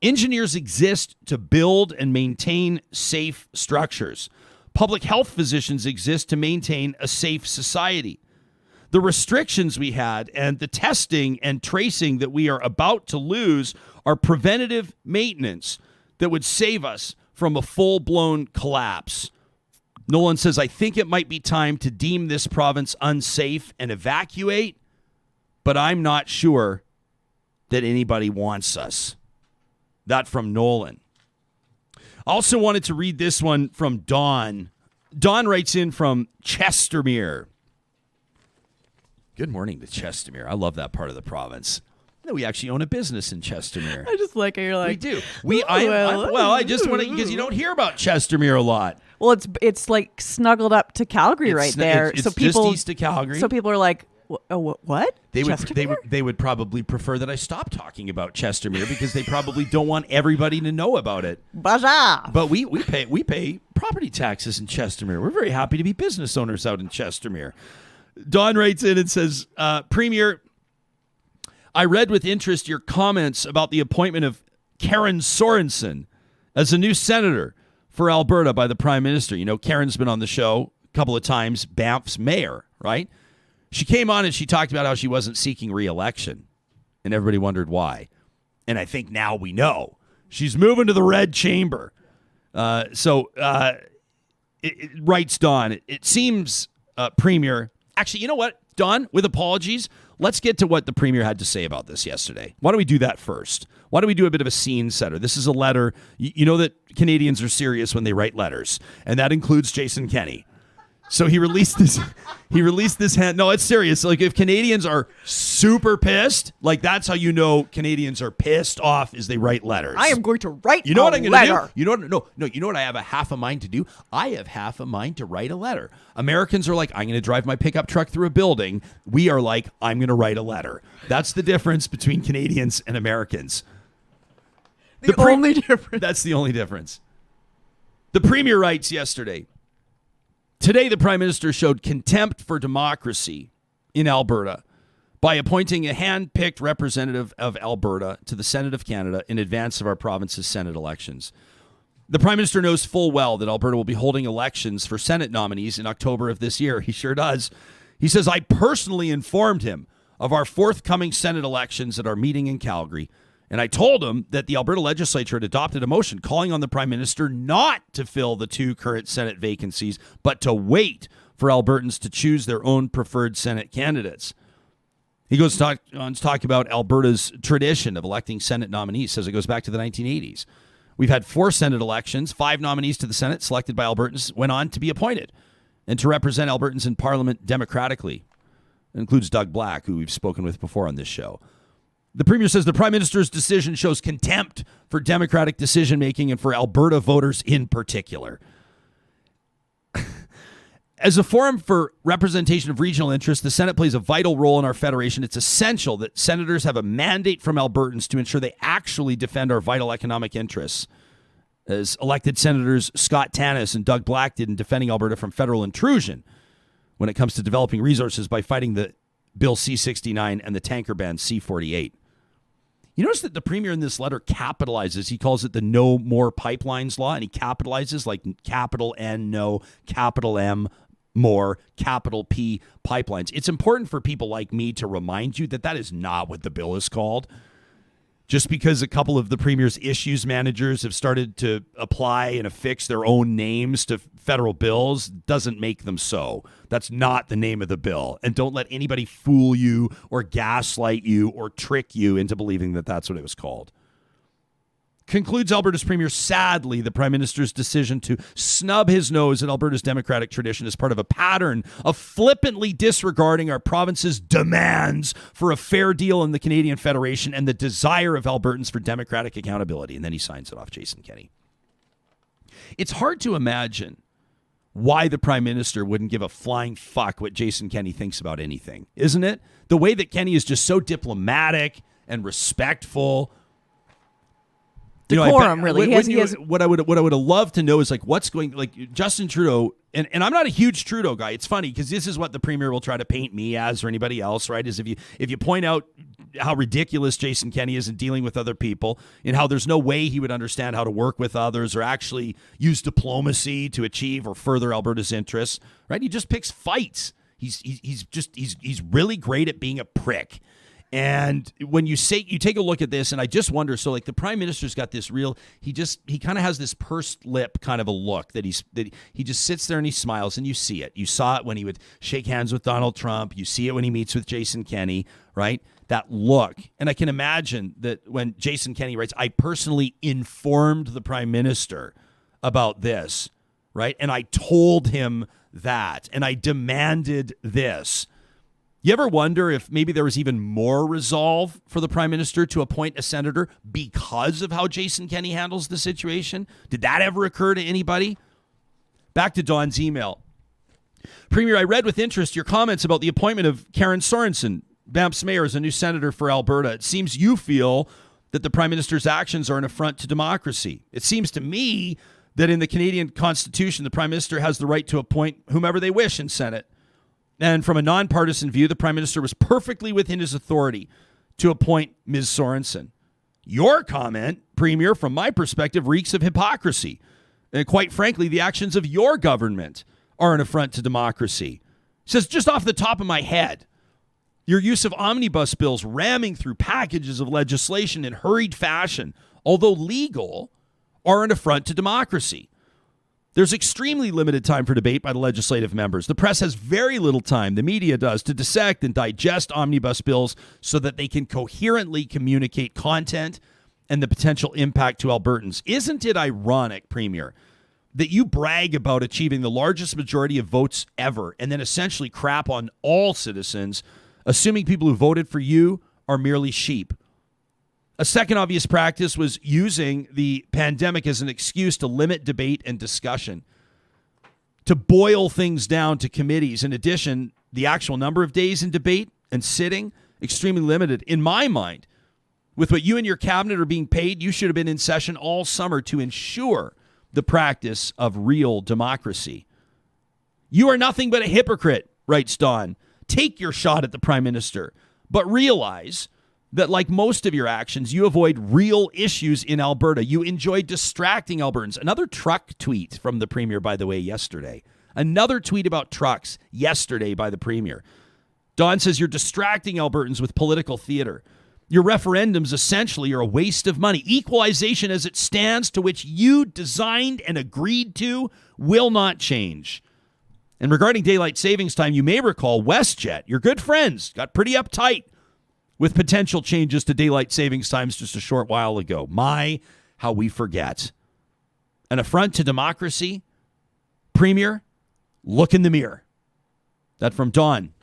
Engineers exist to build and maintain safe structures. Public health physicians exist to maintain a safe society. The restrictions we had and the testing and tracing that we are about to lose are preventative maintenance that would save us from a full-blown collapse. Nolan says, I think it might be time to deem this province unsafe and evacuate, but I'm not sure that anybody wants us. That from Nolan. Also wanted to read this one from Dawn. Dawn writes in from Chestermere. Good morning to Chestermere. I love that part of the province. No, we actually own a business in Chestermere. I just like it. You're like, we do. I just want to, because you don't hear about Chestermere a lot. Well, it's like snuggled up to Calgary right there. It's so people just east of Calgary. So people are like, what? They would probably prefer that I stop talking about Chestermere because they probably don't want everybody to know about it. Baja. But we pay property taxes in Chestermere. We're very happy to be business owners out in Chestermere. Don writes in and says, Premier, I read with interest your comments about the appointment of Karen Sorensen as a new senator for Alberta by the Prime Minister. You know, Karen's been on the show a couple of times, Banff's mayor, right? She came on and she talked about how she wasn't seeking re-election, and everybody wondered why. And I think now we know. She's moving to the red chamber. It writes Don, it seems, Premier, actually, you know what, Don, with apologies, let's get to what the Premier had to say about this yesterday. Why don't we do that first? Why don't we do a bit of a scene setter? This is a letter. You know that Canadians are serious when they write letters, and that includes Jason Kenney. So he released this. No, it's serious. Like, if Canadians are super pissed, like, that's how you know Canadians are pissed off, is they write letters. I am going to write You know what I'm going to letter. do? You know what? No. You know what I have a half a mind to do? I have half a mind to write a letter. Americans are like, I'm going to drive my pickup truck through a building. We are like, I'm going to write a letter. That's the difference between Canadians and Americans. The only difference. That's the only difference. The Premier writes yesterday, today, the Prime Minister showed contempt for democracy in Alberta by appointing a hand-picked representative of Alberta to the Senate of Canada in advance of our province's Senate elections. The Prime Minister knows full well that Alberta will be holding elections for Senate nominees in October of this year. He sure does. He says, I personally informed him of our forthcoming Senate elections at our meeting in Calgary, and I told him that the Alberta legislature had adopted a motion calling on the Prime Minister not to fill the 2 current Senate vacancies, but to wait for Albertans to choose their own preferred Senate candidates. He goes on to talk about Alberta's tradition of electing Senate nominees. Says it goes back to the 1980s. We've had 4 Senate elections. 5 nominees to the Senate selected by Albertans went on to be appointed and to represent Albertans in Parliament democratically. It includes Doug Black, who we've spoken with before on this show. The Premier says the Prime Minister's decision shows contempt for democratic decision-making and for Alberta voters in particular. As a forum for representation of regional interests, the Senate plays a vital role in our federation. It's essential that senators have a mandate from Albertans to ensure they actually defend our vital economic interests, as elected Senators Scott Tannis and Doug Black did in defending Alberta from federal intrusion when it comes to developing resources by fighting the Bill C-69 and the tanker ban C-48. You notice that the Premier in this letter capitalizes. He calls it the No More Pipelines Law, and he capitalizes like capital N, no, capital M, more, capital P, pipelines. It's important for people like me to remind you that that is not what the bill is called. Just because a couple of the Premier's issues managers have started to apply and affix their own names to federal bills doesn't make them so. That's not the name of the bill. And don't let anybody fool you or gaslight you or trick you into believing that that's what it was called. Concludes Alberta's Premier, sadly, the Prime Minister's decision to snub his nose at Alberta's democratic tradition is part of a pattern of flippantly disregarding our province's demands for a fair deal in the Canadian Federation and the desire of Albertans for democratic accountability. And then he signs it off, Jason Kenney. It's hard to imagine why the Prime Minister wouldn't give a flying fuck what Jason Kenney thinks about anything, isn't it? The way that Kenney is just so diplomatic and respectful. Decorum, really. What I would have loved to know is like what's going, like Justin Trudeau, and I'm not a huge Trudeau guy. It's funny because this is what the Premier will try to paint me as or anybody else, right? Is if you point out how ridiculous Jason Kenney is in dealing with other people and how there's no way he would understand how to work with others or actually use diplomacy to achieve or further Alberta's interests, right? He just picks fights. He's really great at being a prick. And when you take a look at this, and I just wonder, so like the prime minister's got this he kind of has this pursed lip kind of a look that he just sits there and he smiles, and you see it. You saw it when he would shake hands with Donald Trump. You see it when he meets with Jason Kenney, right? That look. And I can imagine that when Jason Kenney writes, I personally informed the prime minister about this, right? And I told him that, and I demanded this. You ever wonder if maybe there was even more resolve for the prime minister to appoint a senator because of how Jason Kenney handles the situation? Did that ever occur to anybody? Back to Don's email. Premier, I read with interest your comments about the appointment of Karen Sorensen, Banff's mayor, as a new senator for Alberta. It seems you feel that the prime minister's actions are an affront to democracy. It seems to me that in the Canadian Constitution, the prime minister has the right to appoint whomever they wish in Senate. And from a nonpartisan view, the prime minister was perfectly within his authority to appoint Ms. Sorensen. Your comment, Premier, from my perspective, reeks of hypocrisy. And quite frankly, the actions of your government are an affront to democracy. He says, just off the top of my head, your use of omnibus bills ramming through packages of legislation in hurried fashion, although legal, are an affront to democracy. There's extremely limited time for debate by the legislative members. The press has very little time, the media does, to dissect and digest omnibus bills so that they can coherently communicate content and the potential impact to Albertans. Isn't it ironic, Premier, that you brag about achieving the largest majority of votes ever and then essentially crap on all citizens, assuming people who voted for you are merely sheep? A second obvious practice was using the pandemic as an excuse to limit debate and discussion, to boil things down to committees. In addition, the actual number of days in debate and sitting, extremely limited. In my mind, with what you and your cabinet are being paid, you should have been in session all summer to ensure the practice of real democracy. You are nothing but a hypocrite, writes Don. Take your shot at the prime minister, but realize that like most of your actions, you avoid real issues in Alberta. You enjoy distracting Albertans. Another truck tweet from the Premier, by the way, yesterday. Another tweet about trucks yesterday by the Premier. Don says you're distracting Albertans with political theater. Your referendums essentially are a waste of money. Equalization as it stands, to which you designed and agreed to, will not change. And regarding daylight savings time, you may recall WestJet, your good friends, got pretty uptight with potential changes to daylight savings times just a short while ago. My, how we forget. An affront to democracy? Premier, look in the mirror. That from Don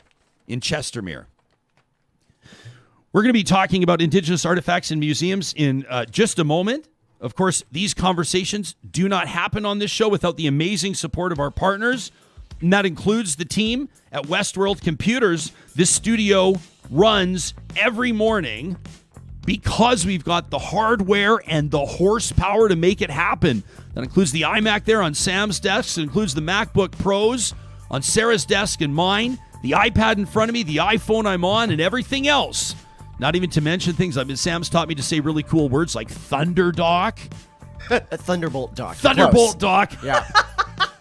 in Chestermere. We're going to be talking about Indigenous artifacts and museums in just a moment. Of course, these conversations do not happen on this show without the amazing support of our partners, and that includes the team at Westworld Computers. This studio runs every morning because we've got the hardware and the horsepower to make it happen. That includes the iMac there on Sam's desk. It includes the MacBook Pros on Sarah's desk and mine, the iPad in front of me, the iPhone I'm on, and everything else. Not even to mention things. Sam's taught me to say really cool words like Thunder Dock. Thunderbolt Dock. Thunderbolt Dock. Yeah.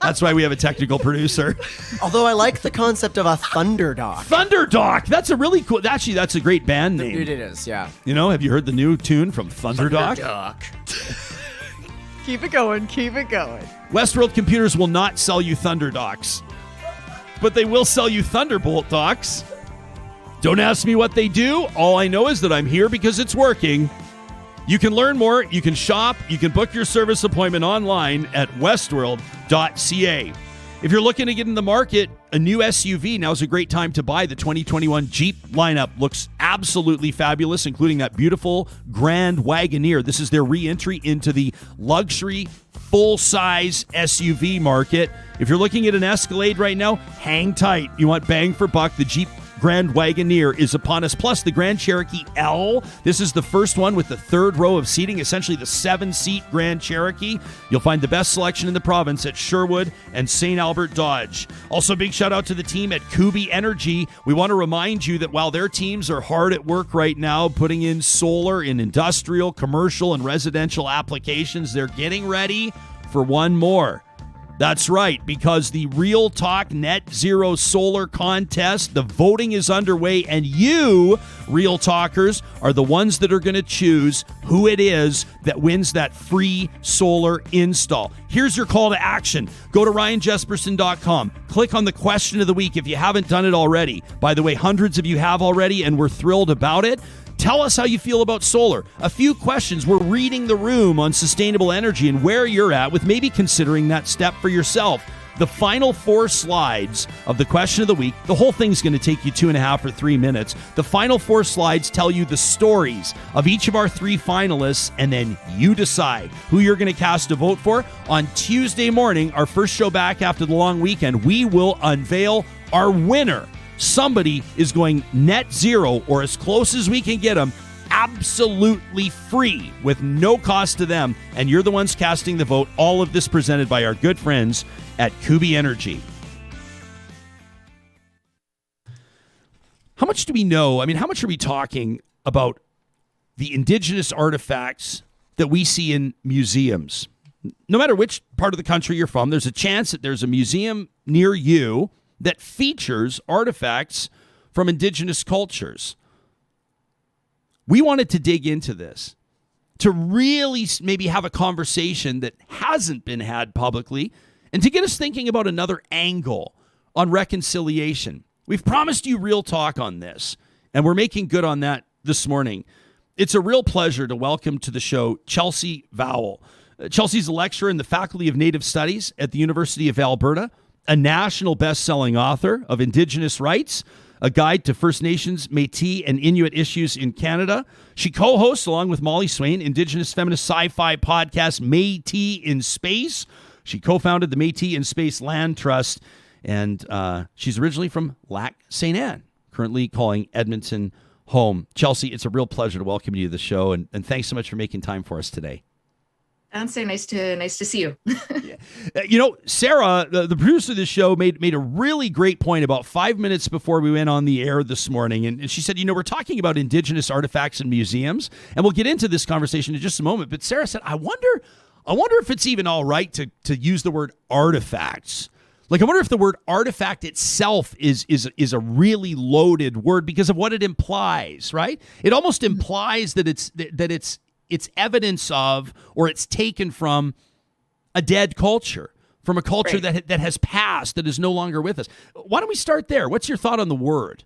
That's why we have a technical producer. Although I like the concept of a Thunder Dock. Thunder Dock. That's a really cool. Actually, that's a great band name. It is, yeah. You know, have you heard the new tune from Thunder Dock? Keep it going. Keep it going. Westworld Computers will not sell you Thunder Docks, but they will sell you Thunderbolt Docks. Don't ask me what they do. All I know is that I'm here because it's working. You can learn more, you can shop, you can book your service appointment online at westworld.ca. If you're looking to get in the market, a new SUV, now's a great time to buy. The 2021 Jeep lineup looks absolutely fabulous, including that beautiful Grand Wagoneer. This is their re-entry into the luxury, full-size SUV market. If you're looking at an Escalade right now, hang tight. You want bang for buck, the Jeep Grand Wagoneer is upon us, plus the Grand Cherokee L. This is the first one with the third row of seating, essentially the 7-seat Grand Cherokee. You'll find the best selection in the province at Sherwood and St. Albert Dodge. Also, big shout out to the team at Kubi Energy. We want to remind you that while their teams are hard at work right now, putting in solar in industrial, commercial, and residential applications, they're getting ready for one more. That's right, because the Real Talk Net Zero Solar Contest, the voting is underway, and you, Real Talkers, are the ones that are going to choose who it is that wins that free solar install. Here's your call to action. Go to ryanjesperson.com. Click on the question of the week if you haven't done it already. By the way, hundreds of you have already, and we're thrilled about it. Tell us how you feel about solar. A few questions. We're reading the room on sustainable energy and where you're at with maybe considering that step for yourself. The final 4 slides of the question of the week, the whole thing's going to take you 2.5 or 3 minutes. The final 4 slides tell you the stories of each of our 3 finalists, and then you decide who you're going to cast a vote for. On Tuesday morning, our first show back after the long weekend, we will unveil our winner. Somebody is going net zero, or as close as we can get them, absolutely free with no cost to them. And you're the ones casting the vote. All of this presented by our good friends at Kubi Energy. How much do we know? I mean, how much are we talking about the Indigenous artifacts that we see in museums? No matter which part of the country you're from, there's a chance that there's a museum near you that features artifacts from Indigenous cultures. We wanted to dig into this, to really maybe have a conversation that hasn't been had publicly, and to get us thinking about another angle on reconciliation. We've promised you real talk on this, and we're making good on that this morning. It's a real pleasure to welcome to the show Chelsea Vowel. Chelsea's a lecturer in the Faculty of Native Studies at the University of Alberta, a national best-selling author of Indigenous Rights, a guide to First Nations, Métis, and Inuit issues in Canada. She co-hosts, along with Molly Swain, Indigenous feminist sci-fi podcast Métis in Space. She co-founded the Métis in Space Land Trust, and she's originally from Lac St. Anne, currently calling Edmonton home. Chelsea, it's a real pleasure to welcome you to the show, and thanks so much for making time for us today. Sounds so nice to see you. Yeah. You know, Sarah, the producer of the show, made a really great point about 5 minutes before we went on the air this morning. And she said, we're talking about Indigenous artifacts in museums, and we'll get into this conversation in just a moment. But Sarah said, I wonder if it's even all right to use the word artifacts. Like, I wonder if the word artifact itself is a really loaded word because of what it implies, right? It almost implies that it's evidence of, or it's taken from a dead culture, from a culture right. that has passed, that is no longer with us. Why don't we start there? What's your thought on the word?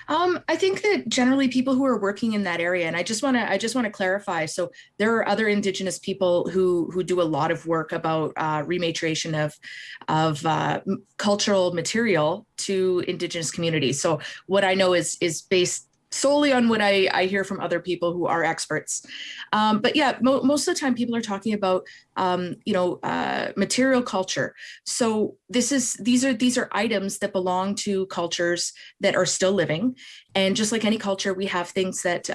I think that generally people who are working in that area, and I just want to clarify. So there are other Indigenous people who do a lot of work about rematriation of cultural material to Indigenous communities. So what I know is based solely on what I hear from other people who are experts. But yeah, most of the time people are talking about, material culture. So these are items that belong to cultures that are still living. And just like any culture, we have things that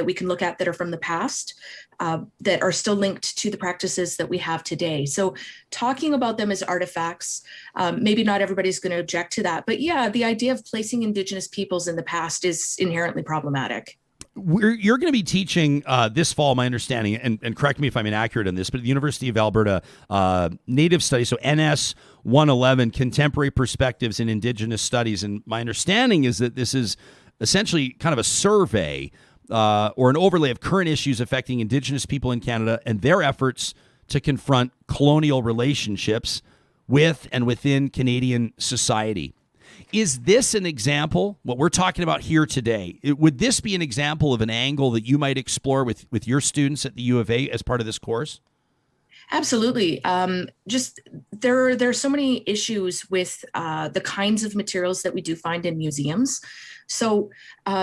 we can look at that are from the past, that are still linked to the practices that we have today. So talking about them as artifacts, maybe not everybody's going to object to that. But yeah, the idea of placing Indigenous peoples in the past is inherently problematic. You're going to be teaching this fall, my understanding, and correct me if I'm inaccurate on this, but at the University of Alberta Native Studies, so NS 111, Contemporary Perspectives in Indigenous Studies. And my understanding is that this is essentially kind of a survey or an overlay of current issues affecting Indigenous people in Canada and their efforts to confront colonial relationships with and within Canadian society. Is this an example, what we're talking about here today? Would this be an example of an angle that you might explore with your students at the U of A as part of this course? Absolutely. Just there are so many issues with the kinds of materials that we do find in museums. So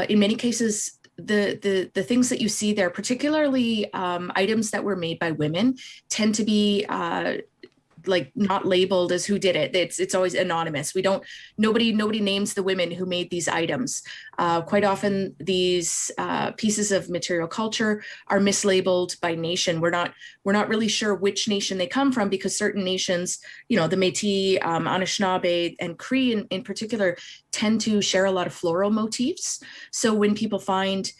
in many cases, the things that you see there, particularly items that were made by women, tend to be not labeled as who did it. It's always anonymous. Nobody names the women who made these items. Quite often these pieces of material culture are mislabeled by nation. We're not really sure which nation they come from, because certain nations, the Métis, Anishinaabe, and Cree in particular, tend to share a lot of floral motifs. So when people find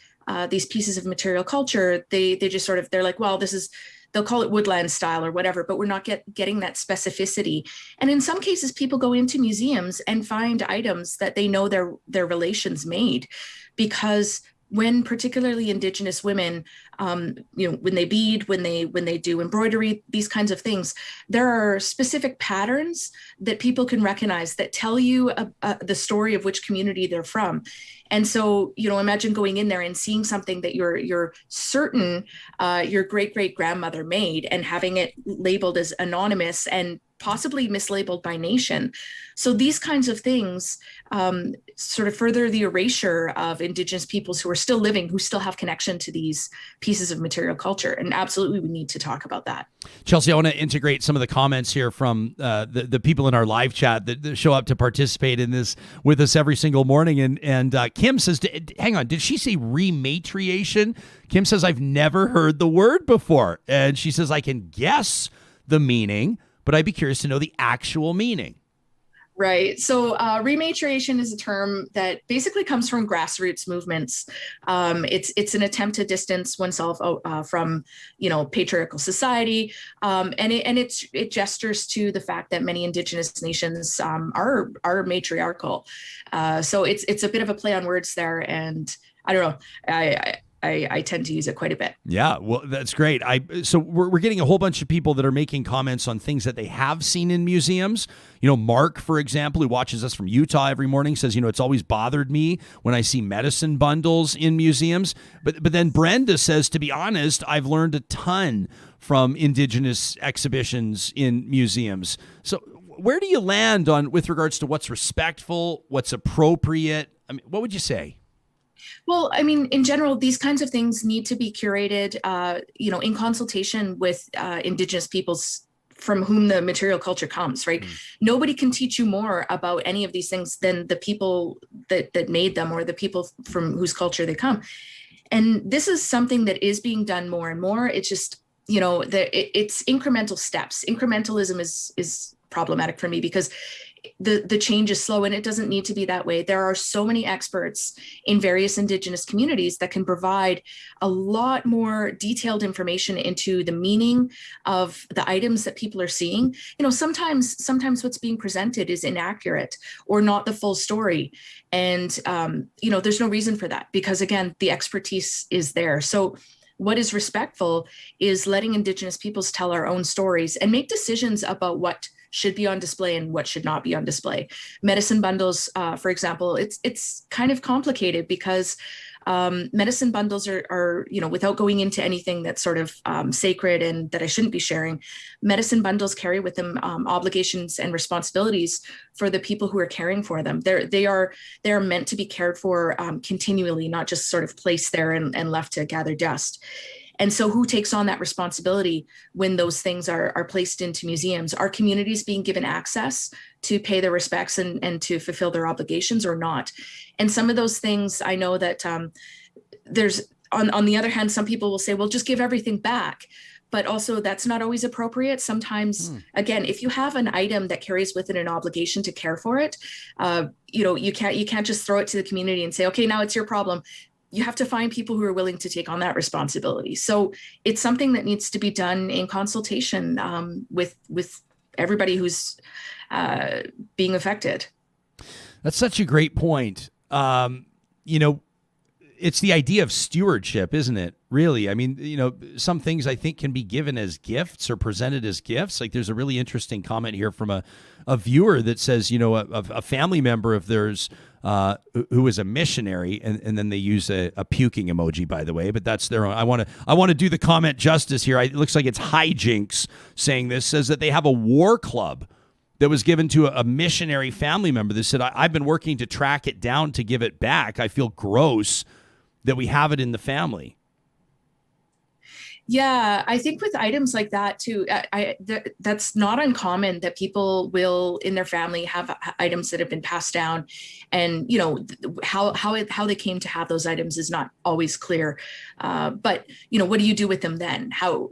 these pieces of material culture, they just they're like, well, this they'll call it woodland style or whatever, but we're not getting that specificity. And in some cases, people go into museums and find items that they know their relations made, because when particularly Indigenous women, when they bead, when they do embroidery, these kinds of things, there are specific patterns that people can recognize that tell you the story of which community they're from. And so, imagine going in there and seeing something that you're certain your great-great-grandmother made and having it labeled as anonymous and possibly mislabeled by nation. So these kinds of things sort of further the erasure of Indigenous peoples who are still living, who still have connection to these pieces of material culture. And absolutely, we need to talk about that. Chelsea, I want to integrate some of the comments here from the people in our live chat that show up to participate in this with us every single morning. And Kim says, hang on, did she say rematriation? Kim says, I've never heard the word before. And she says, I can guess the meaning, but I'd be curious to know the actual meaning. Right. So rematriation is a term that basically comes from grassroots movements. It's an attempt to distance oneself from, patriarchal society, and it gestures to the fact that many Indigenous nations are matriarchal. So it's a bit of a play on words there, and I don't know. I tend to use it quite a bit. Yeah, well, that's great. So we're getting a whole bunch of people that are making comments on things that they have seen in museums. Mark, for example, who watches us from Utah every morning, says, it's always bothered me when I see medicine bundles in museums. But then Brenda says, to be honest, I've learned a ton from Indigenous exhibitions in museums. So where do you land with regards to what's respectful, what's appropriate? I mean, what would you say? Well, I mean, in general, these kinds of things need to be curated, in consultation with Indigenous peoples from whom the material culture comes, right? Nobody can teach you more about any of these things than the people that made them or the people from whose culture they come. And this is something that is being done more and more. It's just, it's incremental steps. Incrementalism is problematic for me because the change is slow, and it doesn't need to be that way. There are so many experts in various Indigenous communities that can provide a lot more detailed information into the meaning of the items that people are seeing. Sometimes what's being presented is inaccurate or not the full story. And, there's no reason for that because, again, the expertise is there. So what is respectful is letting Indigenous peoples tell our own stories and make decisions about what should be on display and what should not be on display. Medicine bundles, for example, it's kind of complicated because medicine bundles are, without going into anything that's sort of sacred and that I shouldn't be sharing, medicine bundles carry with them obligations and responsibilities for the people who are caring for them. They are meant to be cared for continually, not just sort of placed there and left to gather dust. And so who takes on that responsibility when those things are placed into museums? Are communities being given access to pay their respects and to fulfill their obligations or not? And some of those things, I know that there's, on the other hand, some people will say, well, just give everything back. But also that's not always appropriate. Sometimes, again, if you have an item that carries with it an obligation to care for it, you can't just throw it to the community and say, okay, now it's your problem. You have to find people who are willing to take on that responsibility. So it's something that needs to be done in consultation with everybody who's being affected. That's such a great point. It's the idea of stewardship, isn't it? Really? I mean, some things I think can be given as gifts or presented as gifts. Like there's a really interesting comment here from a viewer that says, a family member of theirs who is a missionary, and then they use a puking emoji, by the way, but that's their own. I want to do the comment justice here. It looks like it's Hijinks saying this, says that they have a war club that was given to a missionary family member that said, I've been working to track it down to give it back. I feel gross that we have it in the family. Yeah, I think with items like that too, that's not uncommon that people will in their family have items that have been passed down, and how they came to have those items is not always clear. But what do you do with them then? How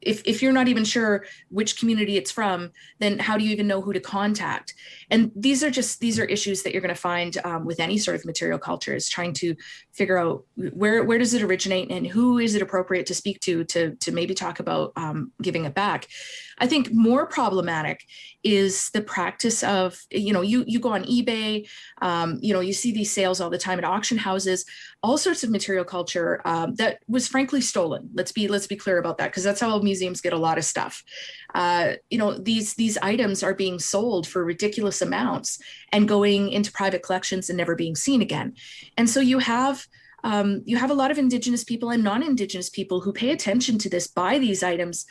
if you're not even sure which community it's from, then how do you even know who to contact? And these are issues that you're going to find with any sort of material culture, is trying to figure out where does it originate and who is it appropriate to speak to maybe talk about giving it back. I think more problematic is the practice of, you go on eBay, you see these sales all the time at auction houses, all sorts of material culture that was frankly stolen. Let's be clear about that, because that's how museums get a lot of stuff. These items are being sold for ridiculous amounts and going into private collections and never being seen again. And so you have a lot of Indigenous people and non-Indigenous people who pay attention to this, buy these items.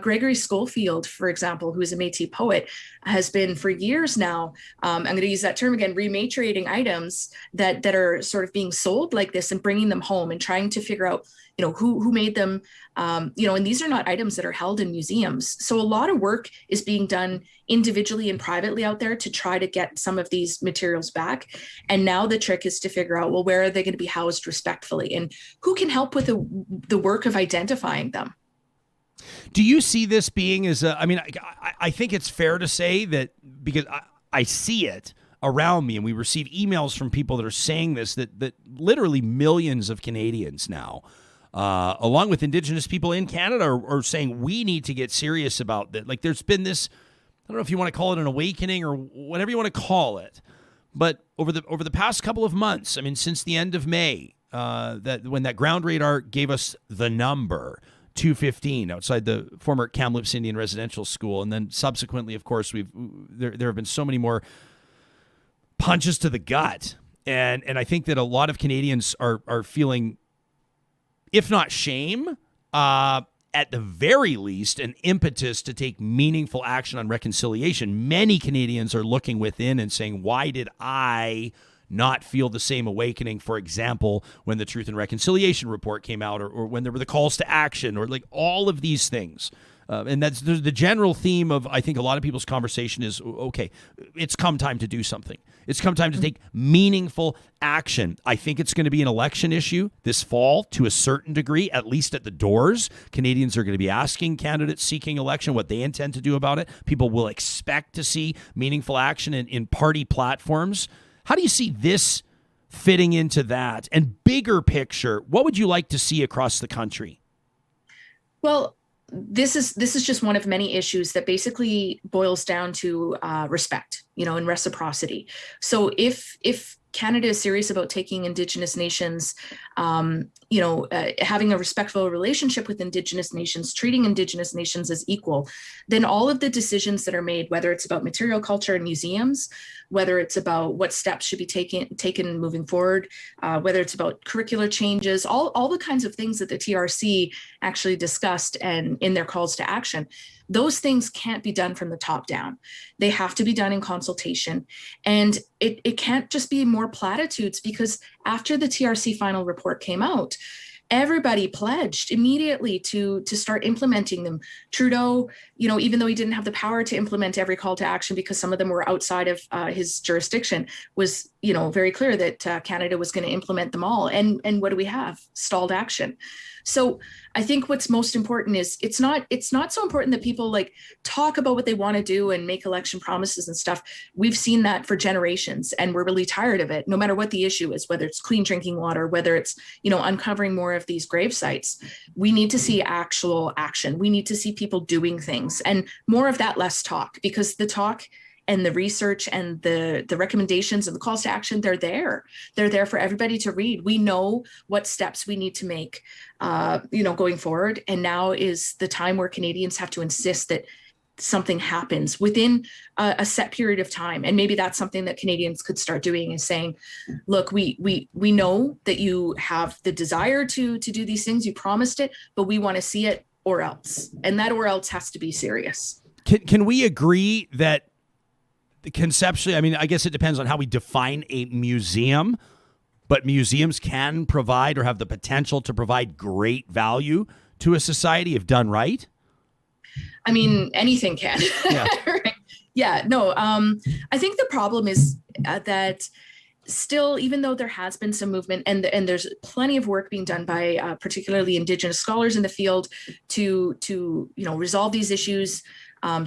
Gregory Schofield, for example, who is a Métis poet, has been for years now, I'm going to use that term again, rematriating items that are sort of being sold like this and bringing them home and trying to figure out, who made them, and these are not items that are held in museums. So a lot of work is being done individually and privately out there to try to get some of these materials back. And now the trick is to figure out, well, where are they going to be housed respectfully, and who can help with the work of identifying them? Do you see this being I think it's fair to say that, because I see it around me, and we receive emails from people that are saying this, that literally millions of Canadians now, along with Indigenous people in Canada, are saying we need to get serious about that. Like, there's been this, I don't know if you want to call it an awakening or whatever you want to call it, but over the past couple of months, since the end of May, that when that ground radar gave us the number 215 outside the former Kamloops Indian Residential School, and then subsequently, of course, there have been so many more punches to the gut, and I think that a lot of Canadians are feeling, if not shame, at the very least, an impetus to take meaningful action on reconciliation. Many Canadians are looking within and saying, why did I not feel the same awakening, for example, when the Truth and Reconciliation report came out, or when there were the calls to action, or like all of these things. And that's the general theme of, I think, a lot of people's conversation is, okay, it's come time to do something. It's come time to take meaningful action. I think it's going to be an election issue this fall to a certain degree, at least at the doors. Canadians are going to be asking candidates seeking election what they intend to do about it. People will expect to see meaningful action in party platforms. How do you see this fitting into that? And bigger picture, what would you like to see across the country? Well, this is just one of many issues that basically boils down to respect, and reciprocity. So if Canada is serious about taking Indigenous nations, having a respectful relationship with Indigenous nations, treating Indigenous nations as equal, then all of the decisions that are made, whether it's about material culture and museums, whether it's about what steps should be taken moving forward, whether it's about curricular changes, all the kinds of things that the TRC actually discussed and in their calls to action, those things can't be done from the top down. They have to be done in consultation. And it can't just be more platitudes, because after the TRC final report came out, everybody pledged immediately to start implementing them. Trudeau, even though he didn't have the power to implement every call to action because some of them were outside of his jurisdiction, was very clear that Canada was going to implement them all. And what do we have? Stalled action. So I think what's most important is it's not so important that people talk about what they want to do and make election promises and stuff. We've seen that for generations, and we're really tired of it, no matter what the issue is, whether it's clean drinking water, whether it's, uncovering more of these grave sites. We need to see actual action. We need to see people doing things, and more of that, less talk, because the talk and the research and the recommendations and the calls to action, they're there. They're there for everybody to read. We know what steps we need to make, going forward. And now is the time where Canadians have to insist that something happens within a set period of time. And maybe that's something that Canadians could start doing, is saying, look, we know that you have the desire to do these things. You promised it, but we want to see it, or else. And that or else has to be serious. Can we agree that conceptually, I guess it depends on how we define a museum, but museums can provide, or have the potential to provide, great value to a society if done right? Anything can. Yeah. Right. Yeah. No, I think the problem is that still, even though there has been some movement, and there's plenty of work being done by particularly Indigenous scholars in the field to resolve these issues,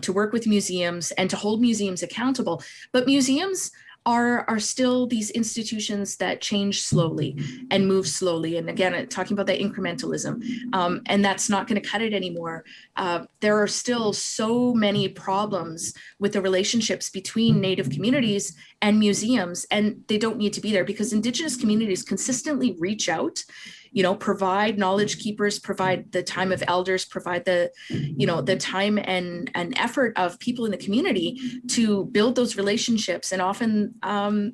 to work with museums and to hold museums accountable. But museums are still these institutions that change slowly and move slowly. And again, talking about that incrementalism, and that's not going to cut it anymore. There are still so many problems with the relationships between Native communities and museums, and they don't need to be there because Indigenous communities consistently reach out, provide knowledge keepers, provide the time of elders, provide the time and effort of people in the community to build those relationships. And often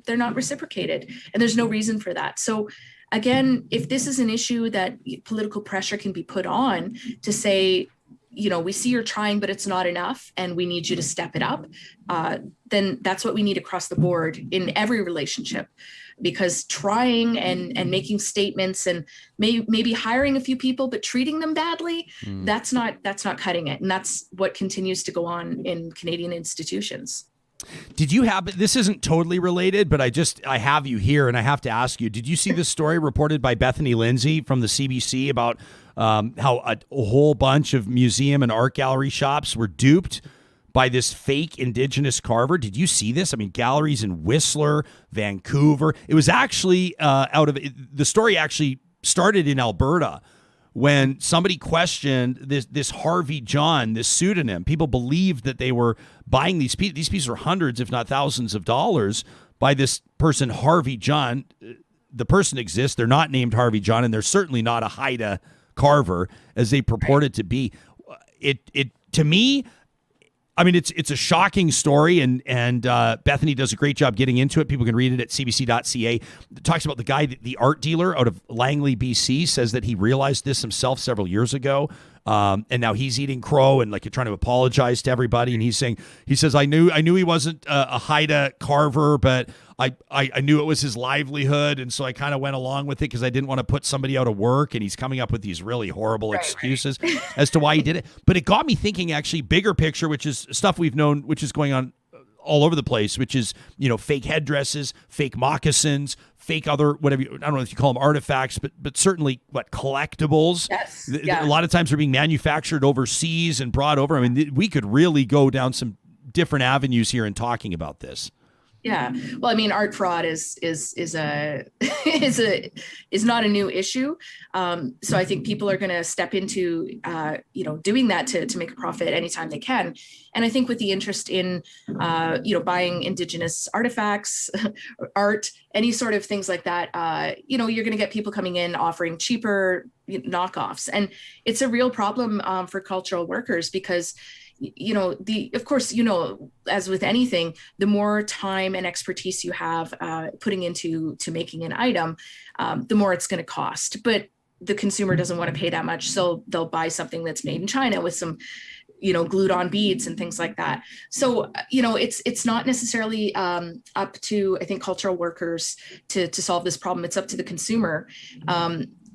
they're not reciprocated, and there's no reason for that. So again, if this is an issue that political pressure can be put on to say, we see you're trying, but it's not enough, and we need you to step it up, then that's what we need across the board in every relationship. Because trying and making statements and maybe hiring a few people but treating them badly, that's not cutting it. And that's what continues to go on in Canadian institutions. Did you have, this isn't totally related, but I have you here and I have to ask you, did you see this story reported by Bethany Lindsay from the CBC about how a whole bunch of museum and art gallery shops were duped by this fake Indigenous carver? Did you see this? I mean, galleries in Whistler, Vancouver. It was actually the story actually started in Alberta when somebody questioned this Harvey John, this pseudonym. People believed that they were buying these pieces. These pieces are hundreds, if not thousands of dollars by this person, Harvey John. The person exists. They're not named Harvey John, and they're certainly not a Haida carver as they purported to be. It to me, I mean, it's a shocking story, and Bethany does a great job getting into it. People can read it at cbc.ca. It talks about the guy, the art dealer out of Langley, BC, says that he realized this himself several years ago, and now he's eating crow and trying to apologize to everybody. And he says, I knew he wasn't a Haida carver, but I knew it was his livelihood, and so I kind of went along with it because I didn't want to put somebody out of work. And he's coming up with these really horrible excuses as to why he did it. But it got me thinking, actually, bigger picture, which is stuff we've known, which is going on all over the place, which is, fake headdresses, fake moccasins, fake other, whatever, I don't know if you call them artifacts, but certainly collectibles. Yes. A lot of times they're being manufactured overseas and brought over. I mean, we could really go down some different avenues here in talking about this. Yeah. Well, I mean, art fraud is not a new issue. So I think people are going to step into, doing that to make a profit anytime they can. And I think with the interest in, buying Indigenous artifacts, art, any sort of things like that, you're going to get people coming in offering cheaper knockoffs. And it's a real problem for cultural workers because of course, as with anything, the more time and expertise you have putting into making an item, the more it's going to cost. But the consumer doesn't want to pay that much, so they'll buy something that's made in China with some, glued on beads and things like that. So, it's not necessarily up to, I think, cultural workers to solve this problem. It's up to the consumer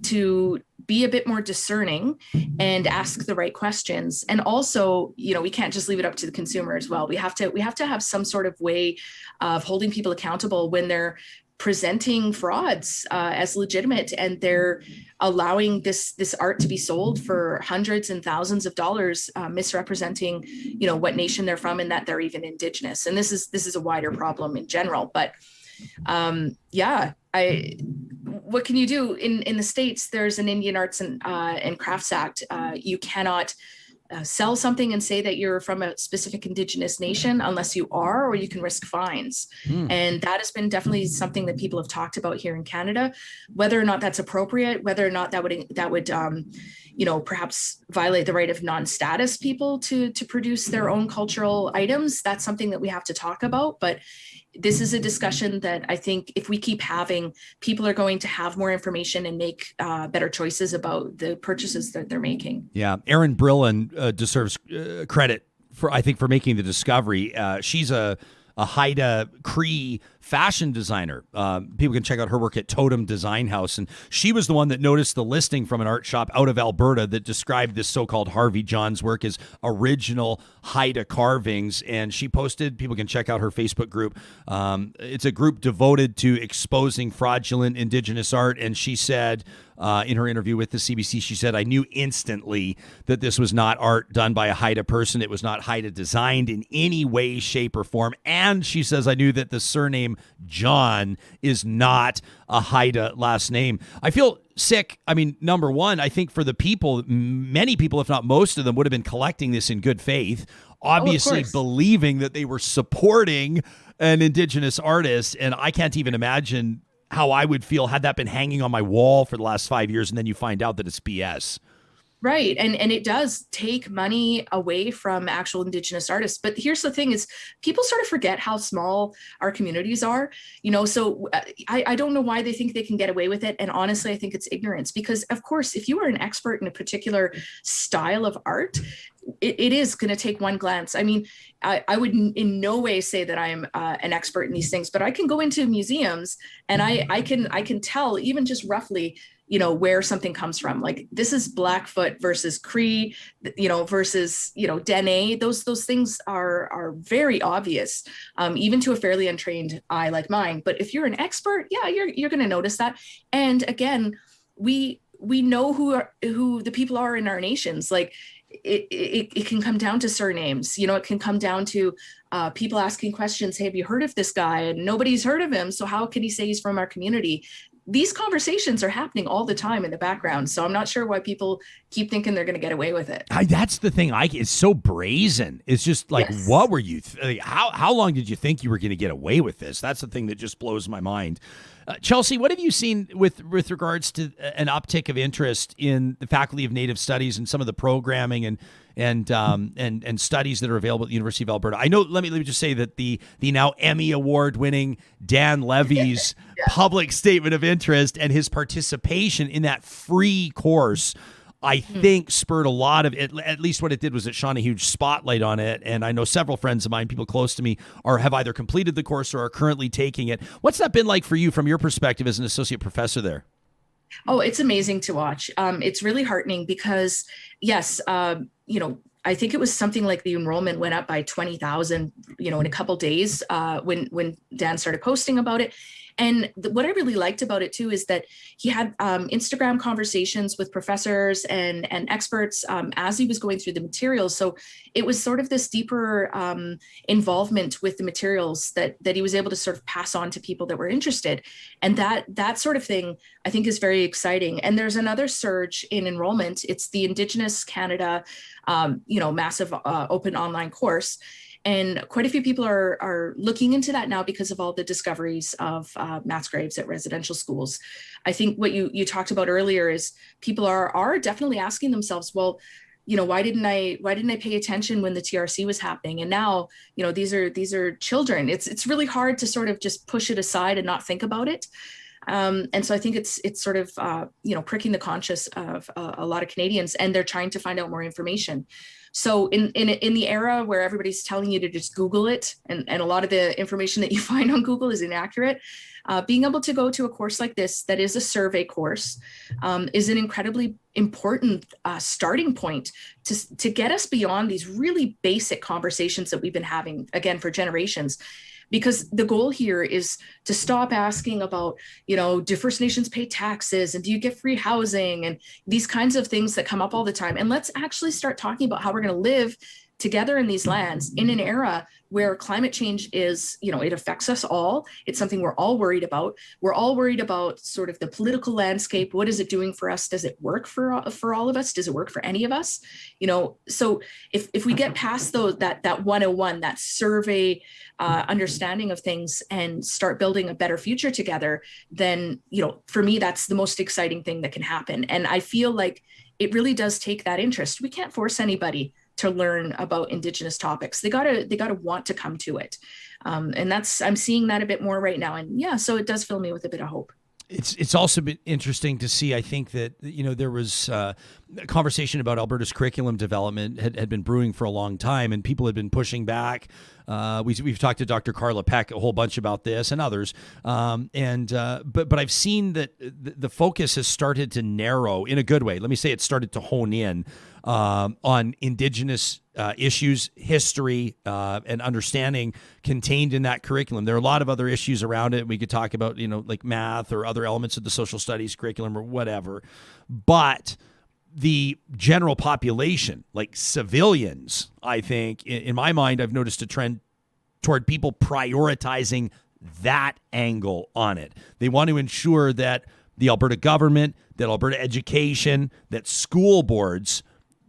to be a bit more discerning and ask the right questions. And also, we can't just leave it up to the consumer as well. We have to have some sort of way of holding people accountable when they're presenting frauds as legitimate, and they're allowing this art to be sold for hundreds and thousands of dollars, misrepresenting, what nation they're from and that they're even Indigenous. And this is a wider problem in general. But what can you do in the States? There's an Indian Arts and Crafts Act. You cannot sell something and say that you're from a specific Indigenous nation unless you are, or you can risk fines. And that has been definitely something that people have talked about here in Canada. Whether or not that's appropriate, whether or not that would perhaps violate the right of non-status people to produce their own cultural items, that's something that we have to talk about. But this is a discussion that I think if we keep having, people are going to have more information and make better choices about the purchases that they're making. Yeah. Erin Brillen deserves credit for making the discovery. She's a Haida Cree fashion designer. People can check out her work at Totem Design House. And she was the one that noticed the listing from an art shop out of Alberta that described this so-called Harvey John's work as original Haida carvings. And she posted, people can check out her Facebook group. It's a group devoted to exposing fraudulent Indigenous art. And she said, in her interview with the CBC, she said, I knew instantly that this was not art done by a Haida person. It was not Haida designed in any way, shape, or form. And she says, I knew that the surname John is not a Haida last name. I feel sick. I mean, number one, I think for the people, many people, if not most of them, would have been collecting this in good faith, obviously believing that they were supporting an Indigenous artist. And I can't even imagine how I would feel had that been hanging on my wall for the last 5 years, and then you find out that it's BS. Right. And it does take money away from actual Indigenous artists. But here's the thing is people sort of forget how small our communities are, so I don't know why they think they can get away with it. And honestly, I think it's ignorance because, of course, if you are an expert in a particular style of art, it is going to take one glance. I mean, I would in no way say that I'm an expert in these things, but I can go into museums and I can tell even just roughly, where something comes from. Like this is Blackfoot versus Cree, versus, Dene. Those things are very obvious, even to a fairly untrained eye like mine. But if you're an expert, yeah, you're going to notice that. And again, we know who the people are in our nations. Like it can come down to surnames, it can come down to people asking questions. Hey, have you heard of this guy? And nobody's heard of him. So how can he say he's from our community? These conversations are happening all the time in the background. So I'm not sure why people keep thinking they're going to get away with it. That's the thing. It's so brazen. It's just like, yes. What were you, how long did you think you were going to get away with this? That's the thing that just blows my mind. Chelsea, what have you seen with regards to an uptick of interest in the Faculty of Native Studies and some of the programming and studies that are available at the University of Alberta? I know. Let me just say that the now Emmy Award-winning Dan Levy's public statement of interest and his participation in that free course, I think spurred a lot of it. At least what it did was it shone a huge spotlight on it. And I know several friends of mine, people close to me, have either completed the course or are currently taking it. What's that been like for you from your perspective as an associate professor there? Oh, it's amazing to watch. It's really heartening because, yes, I think it was something like the enrollment went up by 20,000, in a couple days when Dan started posting about it. And what I really liked about it, too, is that he had Instagram conversations with professors and experts as he was going through the materials. So it was sort of this deeper involvement with the materials that he was able to sort of pass on to people that were interested. And that sort of thing, I think, is very exciting. And there's another surge in enrollment. It's the Indigenous Canada, massive open online course. And quite a few people are looking into that now because of all the discoveries of mass graves at residential schools. I think what you talked about earlier is people are definitely asking themselves, well, why didn't I pay attention when the TRC was happening? And now, these are children. It's really hard to sort of just push it aside and not think about it. And so I think it's sort of, pricking the conscience of a lot of Canadians, and they're trying to find out more information. So in the era where everybody's telling you to just Google it, and a lot of the information that you find on Google is inaccurate, being able to go to a course like this, that is a survey course, is an incredibly important starting point to get us beyond these really basic conversations that we've been having, again, for generations. Because the goal here is to stop asking about, do First Nations pay taxes and do you get free housing and these kinds of things that come up all the time. And let's actually start talking about how we're going to live together in these lands in an era where climate change is, it affects us all. It's something we're all worried about. We're all worried about sort of the political landscape. What is it doing for us? Does it work for all of us? Does it work for any of us? So if we get past that 101, that survey understanding of things, and start building a better future together, then, for me, that's the most exciting thing that can happen. And I feel like it really does take that interest. We can't force anybody to learn about Indigenous topics. They gotta want to come to it. And I'm seeing that a bit more right now. And yeah, so it does fill me with a bit of hope. It's also been interesting to see. I think that, there was a conversation about Alberta's curriculum development had been brewing for a long time, and people had been pushing back. We've talked to Dr. Carla Peck a whole bunch about this and others. But I've seen that the focus has started to narrow in a good way. Let me say it started to hone in on Indigenous issues, history, and understanding contained in that curriculum. There are a lot of other issues around it. We could talk about, like math or other elements of the social studies curriculum or whatever. But the general population, like civilians, I think, in my mind, I've noticed a trend toward people prioritizing that angle on it. They want to ensure that the Alberta government, that Alberta education, that school boards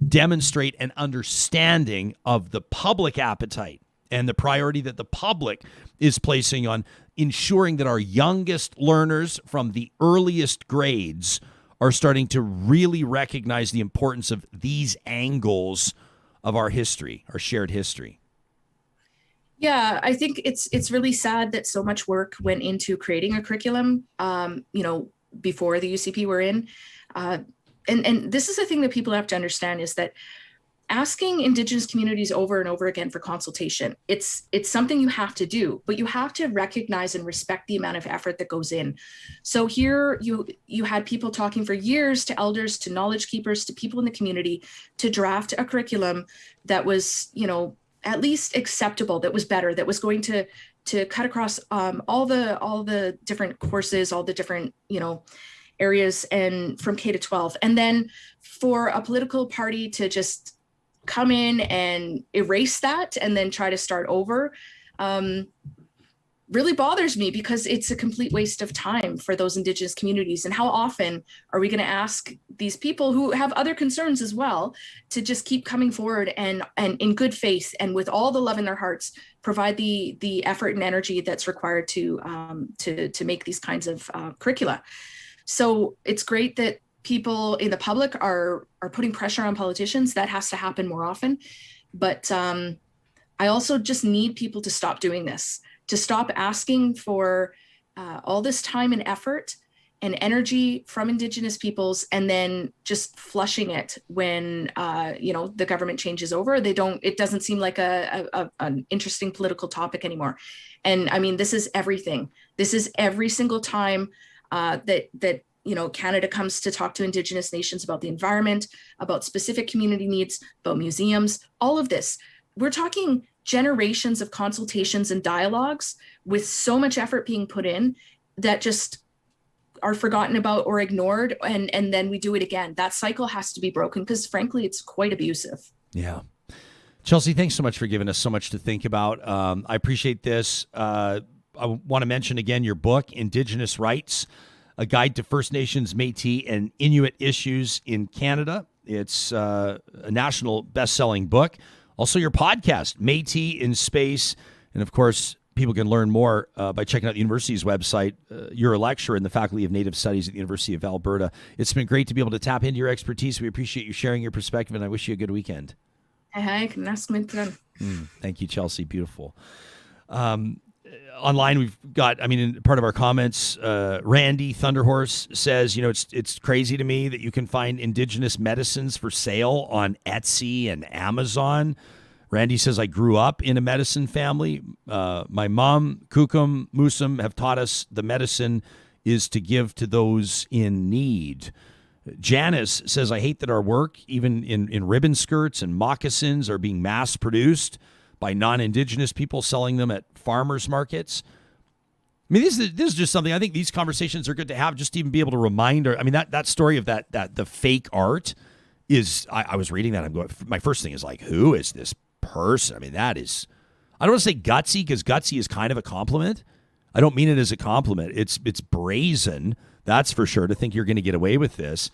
demonstrate an understanding of the public appetite and the priority that the public is placing on ensuring that our youngest learners from the earliest grades are starting to really recognize the importance of these angles of our history, our shared history. Yeah, I think it's really sad that so much work went into creating a curriculum, before the UCP were in. And this is the thing that people have to understand, is that asking Indigenous communities over and over again for consultation, it's something you have to do, but you have to recognize and respect the amount of effort that goes in. So here you had people talking for years to elders, to knowledge keepers, to people in the community to draft a curriculum that was, at least acceptable, that was better, that was going to cut across all the different courses, all the different, areas, and from K to 12. And then for a political party to just come in and erase that and then try to start over really bothers me, because it's a complete waste of time for those Indigenous communities. And how often are we going to ask these people who have other concerns as well to just keep coming forward and in good faith and with all the love in their hearts provide the effort and energy that's required to make these kinds of curricula. So it's great that people in the public are putting pressure on politicians. That has to happen more often. But I also just need people to stop doing this, to stop asking for all this time and effort and energy from Indigenous peoples, and then just flushing it when the government changes over. It doesn't seem like an interesting political topic anymore. And I mean, this is everything. This is every single time that Canada comes to talk to Indigenous nations about the environment, about specific community needs, about museums, all of this. We're talking generations of consultations and dialogues with so much effort being put in that just are forgotten about or ignored, and then we do it again. That cycle has to be broken, because frankly, it's quite abusive. Yeah. Chelsea, thanks so much for giving us so much to think about. I appreciate this. I want to mention again your book, Indigenous Rights, A Guide to First Nations, Métis, and Inuit Issues in Canada. It's a national best-selling book. Also, your podcast, Métis in Space. And, of course, people can learn more by checking out the university's website. You're a lecturer in the Faculty of Native Studies at the University of Alberta. It's been great to be able to tap into your expertise. We appreciate you sharing your perspective, and I wish you a good weekend. Thank you, Chelsea. Beautiful. Online, we've got, in part of our comments, Randy Thunderhorse says, it's crazy to me that you can find Indigenous medicines for sale on Etsy and Amazon. Randy says, I grew up in a medicine family. My mom, Kukum, Musum have taught us the medicine is to give to those in need. Janice says, I hate that our work, even in ribbon skirts and moccasins, are being mass produced by non-Indigenous people selling them at farmers markets. This is just something, I think these conversations are good to have, just to even be able to remind her. That story of that the fake art is, I was reading that, I'm going, my first thing is like, who is this person? That is, I don't want to say gutsy, because gutsy is kind of a compliment. I don't mean it as a compliment. It's brazen, that's for sure, to think you're going to get away with this.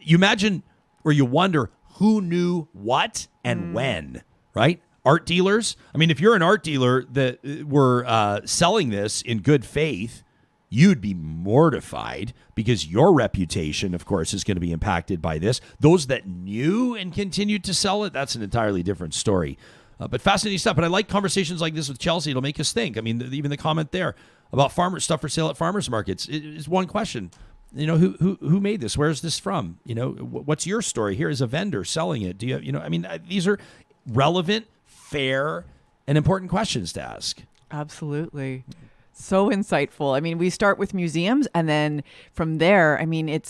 You imagine, or you wonder, who knew what and when, right? Art dealers. If you're an art dealer that were selling this in good faith, you'd be mortified, because your reputation, of course, is going to be impacted by this. Those that knew and continued to sell it, that's an entirely different story. But fascinating stuff. But I like conversations like this with Chelsea. It'll make us think. Even the comment there, about stuff for sale at farmers markets. It's one question. You know, who made this? Where's this from? You know, what's your story? Here is a vendor selling it. Do you know, I mean, these are relevant, fair, and important questions to ask. Absolutely. So insightful. I mean, we start with museums, and then from there, I mean,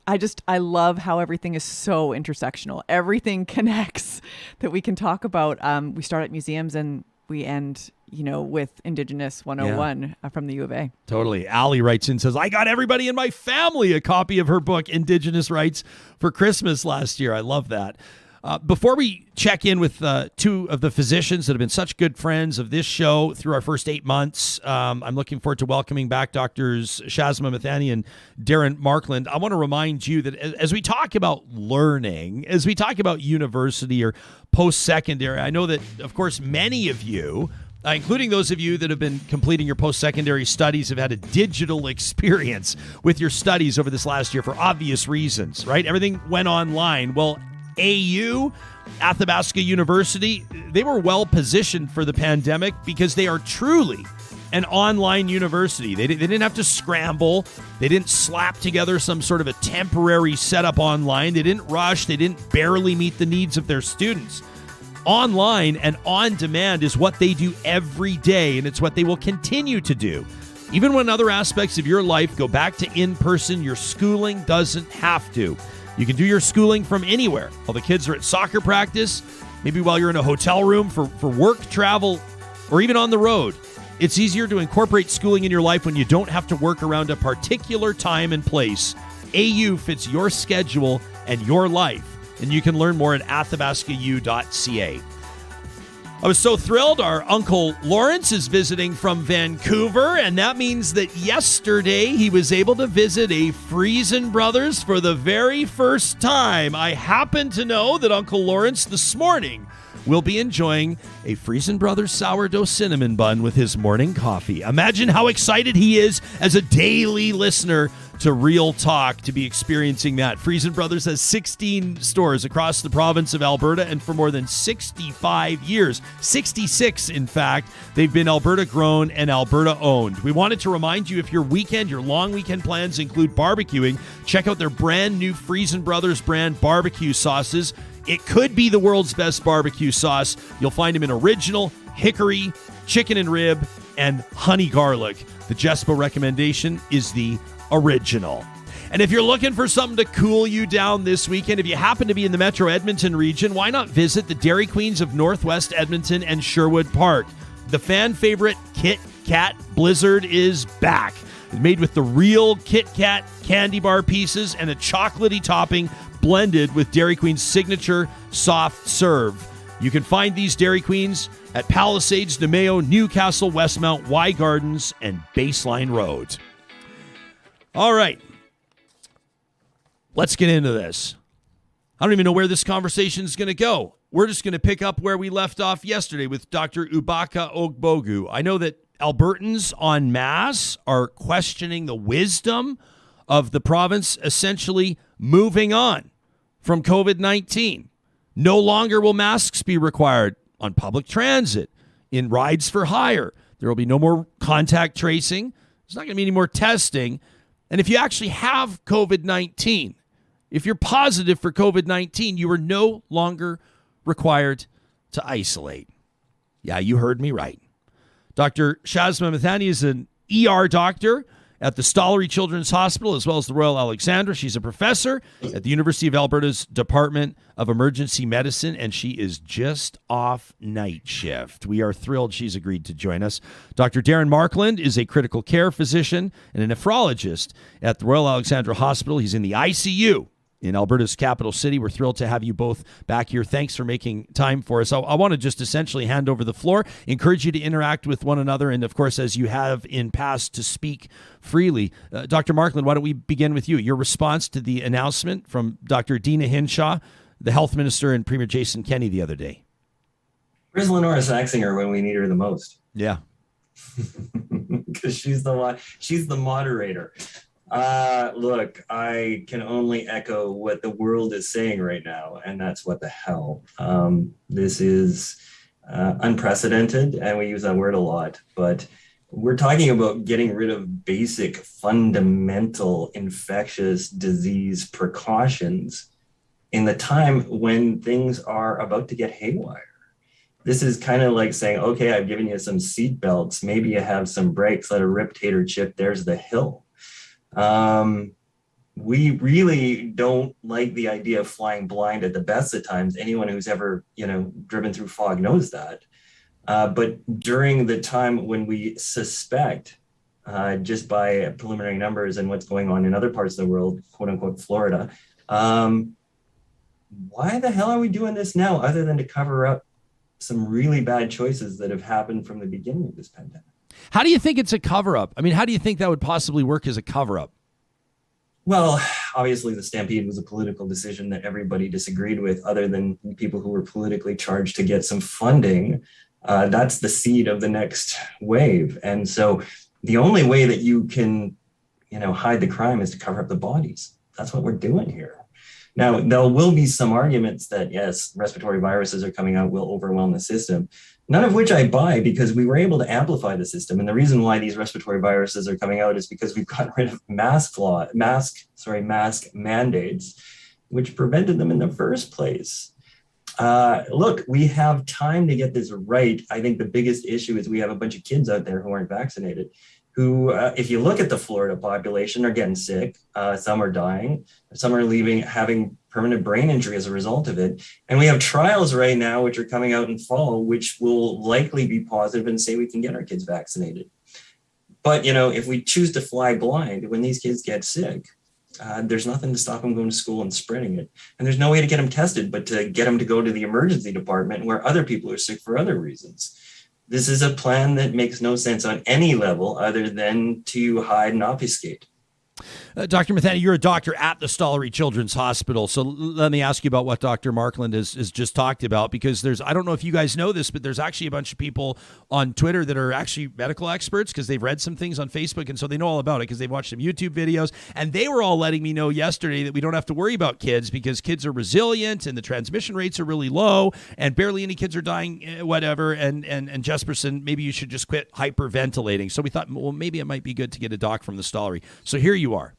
I love how everything is so intersectional. Everything connects that we can talk about. We start at museums and we end, you know, with Indigenous 101 from the U of A. Totally. Allie writes in and says, I got everybody in my family a copy of her book, Indigenous Rights, for Christmas last year. I love that. Before we check in with two of the physicians that have been such good friends of this show through our first 8 months, I'm looking forward to welcoming back Doctors Shazma Mithani and Darren Markland. I want to remind you that as we talk about learning, as we talk about university or post-secondary, I know that, of course, many of you, including those of you that have been completing your post-secondary studies, have had a digital experience with your studies over this last year for obvious reasons, right? Everything went online. Well, AU, Athabasca University, they were well positioned for the pandemic because they are truly an online university. They didn't have to scramble. They didn't slap together some sort of a temporary setup online. They didn't rush. They didn't barely meet the needs of their students. Online and on demand is what they do every day, and it's what they will continue to do. Even when other aspects of your life go back to in-person, your schooling doesn't have to. You can do your schooling from anywhere. While the kids are at soccer practice, maybe while you're in a hotel room for work, travel, or even on the road. It's easier to incorporate schooling in your life when you don't have to work around a particular time and place. AU fits your schedule and your life, and you can learn more at athabascau.ca. I was so thrilled. Our Uncle Lawrence is visiting from Vancouver, and that means that yesterday he was able to visit a Friesen Brothers for the very first time. I happen to know that Uncle Lawrence this morning will be enjoying a Friesen Brothers sourdough cinnamon bun with his morning coffee. Imagine how excited he is as a daily listener to Real Talk to be experiencing that. Friesen Brothers has 16 stores across the province of Alberta, and for more than 65 years, 66 in fact, they've been Alberta grown and Alberta owned. We wanted to remind you, if your long weekend plans include barbecuing, check out their brand new Friesen Brothers brand barbecue sauces. It could be the world's best barbecue sauce. You'll find them in original, hickory, chicken and rib, and honey garlic. The Jespo recommendation is the original. And if you're looking for something to cool you down this weekend, if you happen to be in the Metro Edmonton region, why not visit the Dairy Queens of Northwest Edmonton and Sherwood Park? The fan favorite Kit Kat Blizzard is back. Made with the real Kit Kat candy bar pieces and a chocolatey topping blended with Dairy Queen's signature soft serve. You can find these Dairy Queens at Palisades, Nemeo, Newcastle, Westmount, Y Gardens, and Baseline Road. All right. Let's get into this. I don't even know where this conversation is going to go. We're just going to pick up where we left off yesterday with Dr. Ubaka Ogbogu. I know that Albertans en masse are questioning the wisdom of the province essentially moving on from COVID-19. No longer will masks be required on public transit, in rides for hire. There will be no more contact tracing. There's not going to be any more testing. And if you actually have COVID-19, if you're positive for COVID-19, you are no longer required to isolate. Yeah, you heard me right. Dr. Shazma Mithani is an ER doctor at the Stollery Children's Hospital, as well as the Royal Alexandra. She's a professor at the University of Alberta's Department of Emergency Medicine, and she is just off night shift. We are thrilled she's agreed to join us. Dr. Darren Markland is a critical care physician and a nephrologist at the Royal Alexandra Hospital. He's in the ICU in Alberta's capital city. We're thrilled to have you both back here. Thanks for making time for us. I want to just essentially hand over the floor, encourage you to interact with one another, and of course, as you have in past, to speak freely. Dr. Markland, why don't we begin with you? Your response to the announcement from Dr. Dina Hinshaw, the health minister, and Premier Jason Kenney the other day. Where's Lenora Saxinger when we need her the most? Yeah. Because she's the moderator. Look, I can only echo what the world is saying right now, and that's what the hell. This is unprecedented, and we use that word a lot, but We're talking about getting rid of basic fundamental infectious disease precautions in the time when things are about to get haywire. This is kind of like saying, okay, I've given you some seat belts. Maybe you have some brakes, let a rip tater chip. There's the hill. We really don't like the idea of flying blind at the best of times. Anyone who's ever, driven through fog knows that. But during the time when we suspect, just by preliminary numbers and what's going on in other parts of the world, quote unquote, Florida, why the hell are we doing this now other than to cover up some really bad choices that have happened from the beginning of this pandemic? How do you think it's a cover-up? I mean, how do you think that would possibly work as a cover-up? Well, obviously the stampede was a political decision that everybody disagreed with, other than people who were politically charged to get some funding. That's the seed of the next wave. And so the only way that you can, hide the crime is to cover up the bodies. That's what we're doing here. Now, there will be some arguments that, yes, respiratory viruses are coming out, will overwhelm the system, none of which I buy, because we were able to amplify the system. And the reason why these respiratory viruses are coming out is because we've gotten rid of mask mandates, which prevented them in the first place. Look, we have time to get this right. I think the biggest issue is we have a bunch of kids out there who aren't vaccinated, who, if you look at the Florida population, are getting sick. Some are dying. Some are having permanent brain injury as a result of it. And we have trials right now, which are coming out in fall, which will likely be positive and say we can get our kids vaccinated. But, if we choose to fly blind when these kids get sick, there's nothing to stop them going to school and spreading it. And there's no way to get them tested, but to get them to go to the emergency department where other people are sick for other reasons. This is a plan that makes no sense on any level other than to hide and obfuscate. Dr. Mithani, you're a doctor at the Stollery Children's Hospital. So let me ask you about what Dr. Markland has just talked about, because I don't know if you guys know this, but there's actually a bunch of people on Twitter that are actually medical experts, because they've read some things on Facebook. And so they know all about it because they've watched some YouTube videos. And they were all letting me know yesterday that we don't have to worry about kids because kids are resilient and the transmission rates are really low and barely any kids are dying, whatever. And Jesperson, maybe you should just quit hyperventilating. So we thought, well, maybe it might be good to get a doc from the Stollery. So here you are.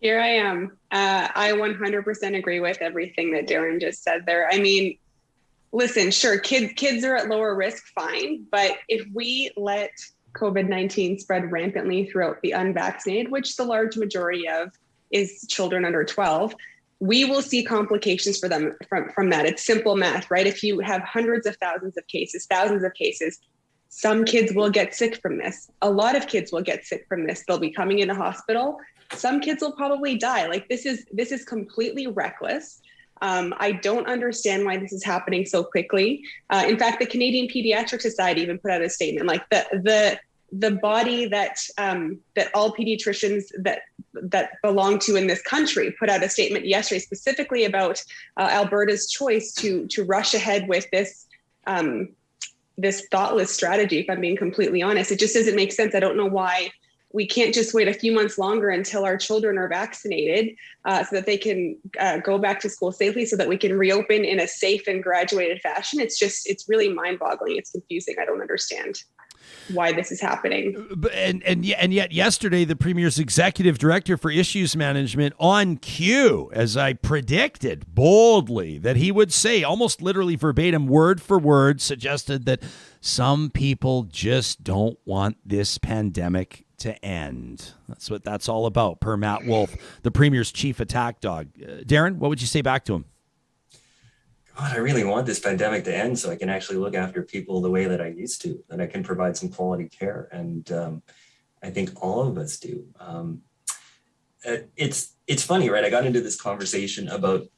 Here I am. I 100% agree with everything that Darren just said there. I mean, listen, sure, kids are at lower risk, fine. But if we let COVID-19 spread rampantly throughout the unvaccinated, which the large majority of is children under 12, we will see complications for them from that. It's simple math, right? If you have hundreds of thousands of cases, some kids will get sick from this. A lot of kids will get sick from this. They'll be coming into hospital. Some kids will probably die. Like, this is completely reckless. I don't understand why this is happening so quickly. In fact, the Canadian Pediatric Society even put out a statement, like the body that all pediatricians that belong to in this country put out a statement yesterday specifically about Alberta's choice to rush ahead with this thoughtless strategy. If I'm being completely honest, it just doesn't make sense. I don't know why we can't just wait a few months longer until our children are vaccinated so that they can go back to school safely, so that we can reopen in a safe and graduated fashion. It's really mind-boggling. It's confusing. I don't understand why this is happening. And yet yesterday, the Premier's executive director for issues management, on cue, as I predicted boldly that he would say, almost literally verbatim, word for word, suggested that some people just don't want this pandemic to end. That's what that's all about, per Matt Wolf, the Premier's chief attack dog. Darren, what would you say back to him? God, I really want this pandemic to end so I can actually look after people the way that I used to, that I can provide some quality care. And I think all of us do. It's funny, right? I got into this conversation about,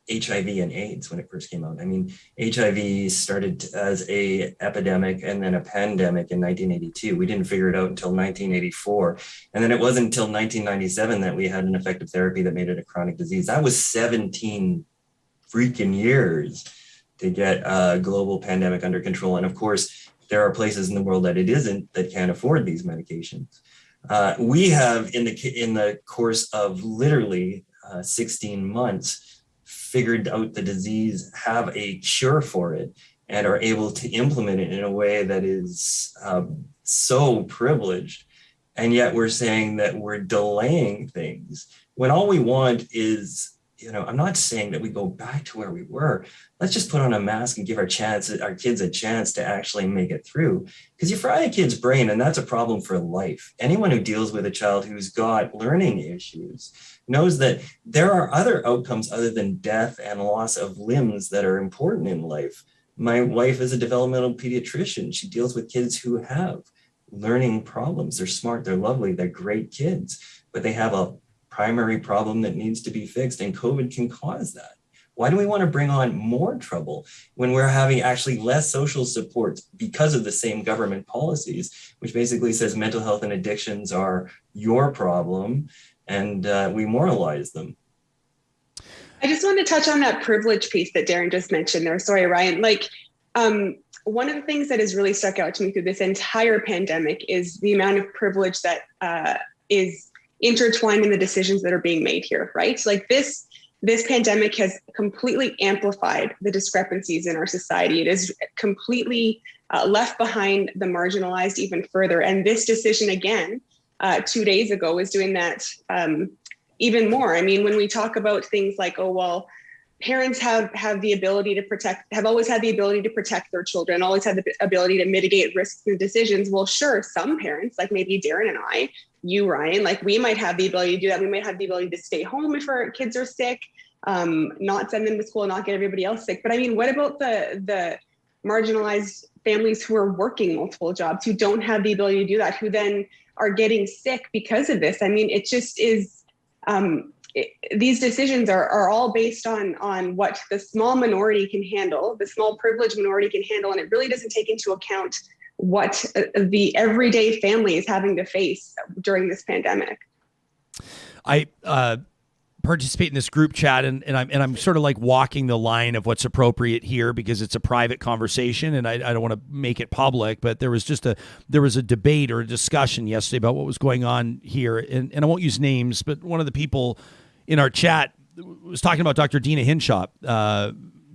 HIV and AIDS when it first came out. I mean, HIV started as a epidemic and then a pandemic in 1982. We didn't figure it out until 1984. And then it wasn't until 1997 that we had an effective therapy that made it a chronic disease. That was 17 freaking years to get a global pandemic under control. And of course, there are places in the world that it isn't, that can't afford these medications. We have, in the course of literally 16 months, figured out the disease, have a cure for it, and are able to implement it in a way that is so privileged. And yet we're saying that we're delaying things when all we want is, I'm not saying that we go back to where we were. Let's just put on a mask and give our kids a chance to actually make it through. Because you fry a kid's brain, and that's a problem for life. Anyone who deals with a child who's got learning issues knows that there are other outcomes other than death and loss of limbs that are important in life. My wife is a developmental pediatrician. She deals with kids who have learning problems. They're smart, they're lovely, they're great kids, but they have a primary problem that needs to be fixed, and COVID can cause that. Why do we want to bring on more trouble when we're having actually less social support because of the same government policies, which basically says mental health and addictions are your problem, and we moralize them? I just want to touch on that privilege piece that Darren just mentioned there. Sorry, Ryan. One of the things that has really stuck out to me through this entire pandemic is the amount of privilege that is intertwined in the decisions that are being made here, right? This pandemic has completely amplified the discrepancies in our society. It has completely left behind the marginalized even further. And this decision, again, 2 days ago, is doing that even more. I mean, when we talk about things like, parents have the ability to have always had the ability to protect their children, always had the ability to mitigate risks through decisions. Well, sure, some parents, like maybe Darren and I, you, Ryan, we might have the ability to do that. We might have the ability to stay home if our kids are sick, not send them to school, not get everybody else sick. But I mean, what about the marginalized families who are working multiple jobs, who don't have the ability to do that, who then are getting sick because of this? I mean, it just is... these decisions are all based on what the small minority can handle, the small privileged minority can handle, and it really doesn't take into account what the everyday family is having to face during this pandemic. I participate in this group chat, and I'm sort of like walking the line of what's appropriate here because it's a private conversation, and I don't want to make it public. But there was a debate or a discussion yesterday about what was going on here, and I won't use names, but one of the people in our chat was talking about Dr. Dina Hinshaw.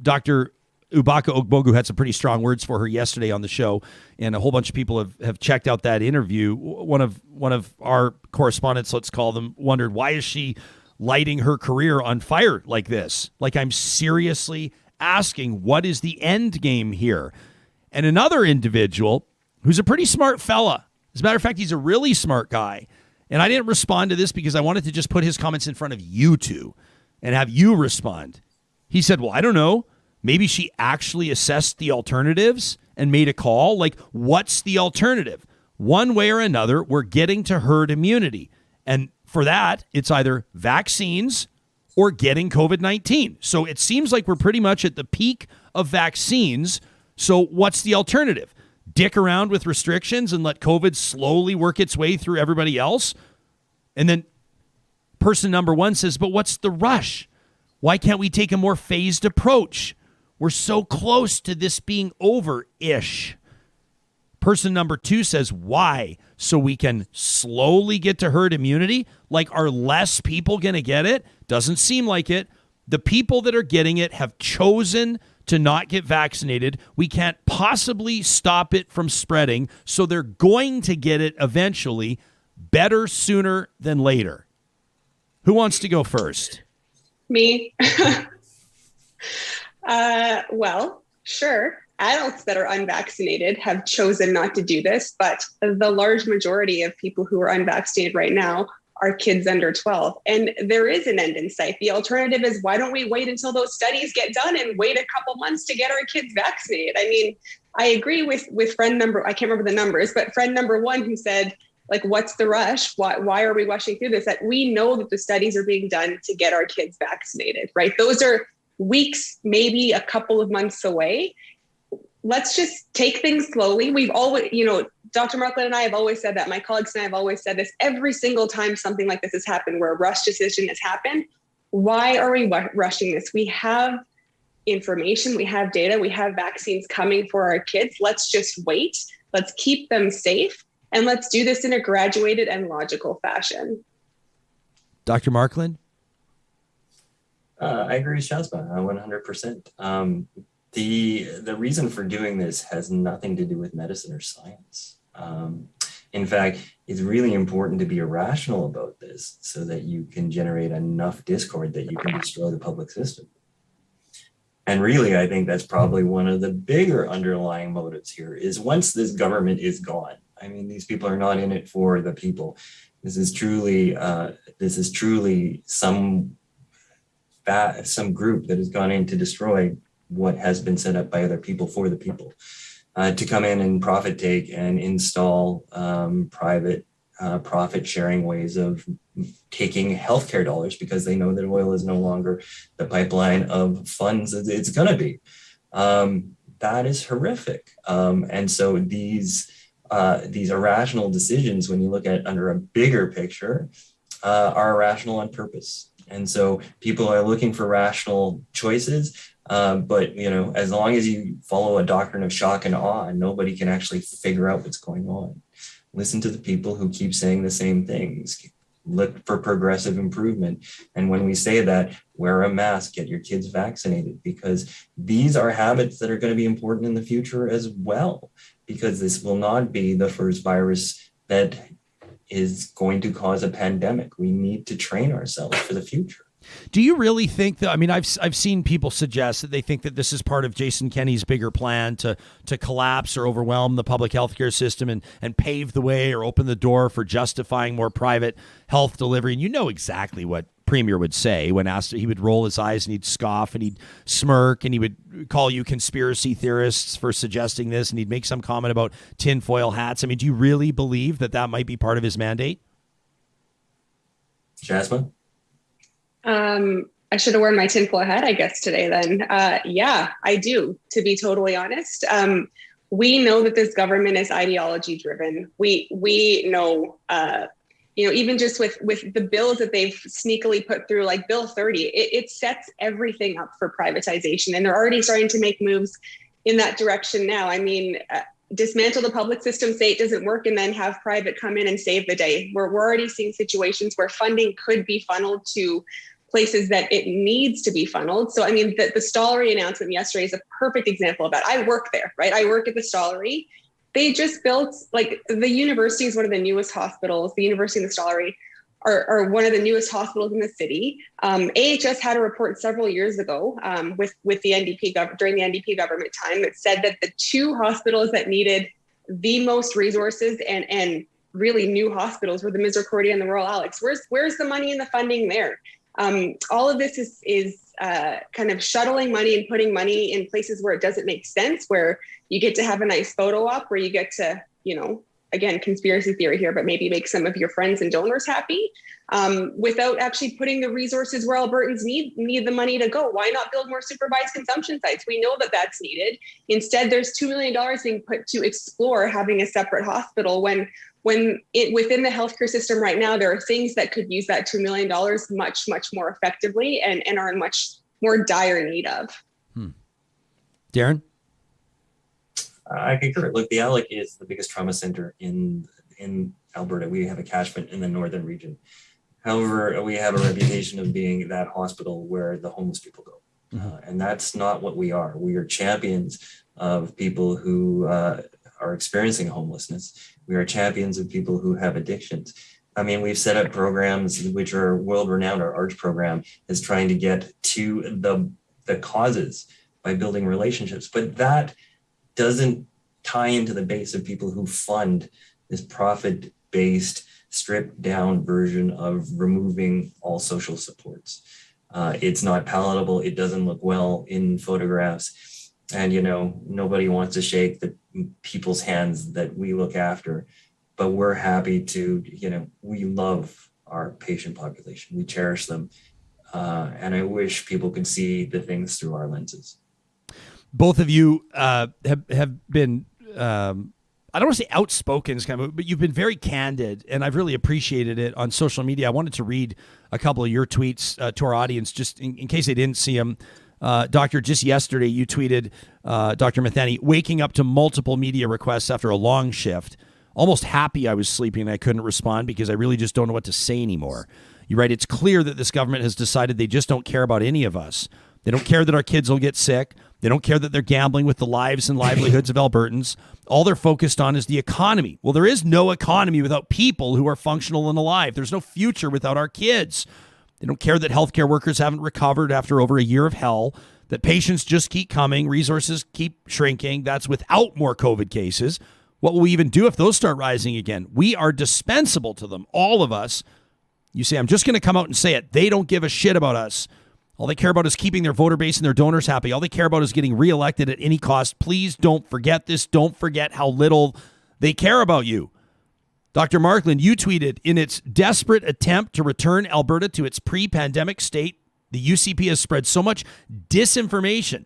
Dr. Ubaka Ogbogu had some pretty strong words for her yesterday on the show, and a whole bunch of people have checked out that interview. One of our correspondents, let's call them, wondered, why is she lighting her career on fire like this? I'm seriously asking, what is the end game here? And another individual who's a pretty smart fella, as a matter of fact, he's a really smart guy, and I didn't respond to this because I wanted to just put his comments in front of you two and have you respond. He said, well, I don't know. Maybe she actually assessed the alternatives and made a call. What's the alternative? One way or another, we're getting to herd immunity. And for that, it's either vaccines or getting COVID-19. So it seems like we're pretty much at the peak of vaccines. So what's the alternative? Dick around with restrictions and let COVID slowly work its way through everybody else? And then person number one says, but what's the rush? Why can't we take a more phased approach? We're so close to this being over-ish. Person number two says, why? So we can slowly get to herd immunity? Are less people going to get it? Doesn't seem like it. The people that are getting it have chosen to not get vaccinated. We can't possibly stop it from spreading, so they're going to get it eventually. Better sooner than later. Who wants to go first? Me. Well, sure. Adults that are unvaccinated have chosen not to do this, but the large majority of people who are unvaccinated right now are kids under 12. And there is an end in sight. The alternative is, why don't we wait until those studies get done and wait a couple months to get our kids vaccinated? I mean, I agree with friend number, I can't remember the numbers, but friend number one who said, what's the rush? Why are we rushing through this? That we know that the studies are being done to get our kids vaccinated, right? Those are weeks, maybe a couple of months away. Let's just take things slowly. We've always, Dr. Markland and I have always said that. My colleagues and I have always said this. Every single time something like this has happened, where a rush decision has happened, why are we rushing this? We have information, we have data, we have vaccines coming for our kids. Let's just wait. Let's keep them safe. And let's do this in a graduated and logical fashion. Dr. Markland? I agree with Shazma 100%. The reason for doing this has nothing to do with medicine or science. In fact, it's really important to be irrational about this so that you can generate enough discord that you can destroy the public system. And really, I think that's probably one of the bigger underlying motives here is once this government is gone, I mean, these people are not in it for the people. This is truly some group that has gone in to destroy what has been set up by other people for the people, to come in and profit take and install private profit sharing ways of taking healthcare dollars because they know that oil is no longer the pipeline of funds it's going to be. That is horrific. And so these irrational decisions, when you look at under a bigger picture, are irrational on purpose. And so people are looking for rational choices. But, as long as you follow a doctrine of shock and awe, nobody can actually figure out what's going on. Listen to the people who keep saying the same things. Look for progressive improvement. And when we say that, wear a mask, get your kids vaccinated, because these are habits that are going to be important in the future as well, because this will not be the first virus that is going to cause a pandemic. We need to train ourselves for the future. Do you really think that, I mean, I've seen people suggest that they think that this is part of Jason Kenney's bigger plan to collapse or overwhelm the public healthcare system and pave the way or open the door for justifying more private health delivery. And you know exactly what Premier would say when asked. He would roll his eyes and he'd scoff and he'd smirk and he would call you conspiracy theorists for suggesting this, and he'd make some comment about tinfoil hats. I mean, do you really believe that might be part of his mandate? Shazma? I should have worn my tinfoil hat, I guess, today then. Yeah, I do, to be totally honest. We know that this government is ideology driven. We know, even just with the bills that they've sneakily put through, like Bill 30, it sets everything up for privatization. And they're already starting to make moves in that direction now. I mean, dismantle the public system, say it doesn't work, and then have private come in and save the day. We're already seeing situations where funding could be funneled to places that it needs to be funneled. So, I mean, the Stollery announcement yesterday is a perfect example of that. I work there, right? I work at the Stollery. They just built, like, the university is one of the newest hospitals. The University and the Stollery are one of the newest hospitals in the city. AHS had a report several years ago with the NDP during the NDP government time that said that the two hospitals that needed the most resources and really new hospitals were the Misericordia and the Royal Alex. Where's the money and the funding there? All of this is kind of shuttling money and putting money in places where it doesn't make sense, where you get to have a nice photo op, where you get to, again, conspiracy theory here, but maybe make some of your friends and donors happy, without actually putting the resources where Albertans need the money to go. Why not build more supervised consumption sites? We know that that's needed. Instead, there's $2 million being put to explore having a separate hospital when within the healthcare system right now, there are things that could use that $2 million much, much more effectively and are in much more dire need of. Darren? I concur. Look, the ALEC is the biggest trauma center in Alberta. We have a catchment in the northern region. However, we have a reputation of being that hospital where the homeless people go. And that's not what we are. We are champions of people who are experiencing homelessness. We are champions of people who have addictions. I mean, we've set up programs which are world-renowned. Our ARCH program is trying to get to the causes by building relationships. But that doesn't tie into the base of people who fund this profit-based, stripped-down version of removing all social supports. It's not palatable. It doesn't look well in photographs. And, nobody wants to shake the people's hands that we look after. But we're happy to, we love our patient population. We cherish them. And I wish people could see the things through our lenses. Both of you have been, I don't want to say outspoken, but you've been very candid, and I've really appreciated it on social media. I wanted to read a couple of your tweets to our audience, just in case they didn't see them. Doctor, just yesterday you tweeted, Dr. Mithani, waking up to multiple media requests after a long shift. Almost happy I was sleeping and I couldn't respond because I really just don't know what to say anymore. You write, it's clear that this government has decided they just don't care about any of us. They don't care that our kids will get sick. They don't care that they're gambling with the lives and livelihoods of Albertans. All they're focused on is the economy. Well, there is no economy without people who are functional and alive. There's no future without our kids. They don't care that healthcare workers haven't recovered after over a year of hell, that patients just keep coming, resources keep shrinking. That's without more COVID cases. What will we even do if those start rising again? We are dispensable to them, all of us. You say, I'm just going to come out and say it. They don't give a shit about us. All they care about is keeping their voter base and their donors happy. All they care about is getting reelected at any cost. Please don't forget this. Don't forget how little they care about you. Dr. Markland, you tweeted, in its desperate attempt to return Alberta to its pre-pandemic state, the UCP has spread so much disinformation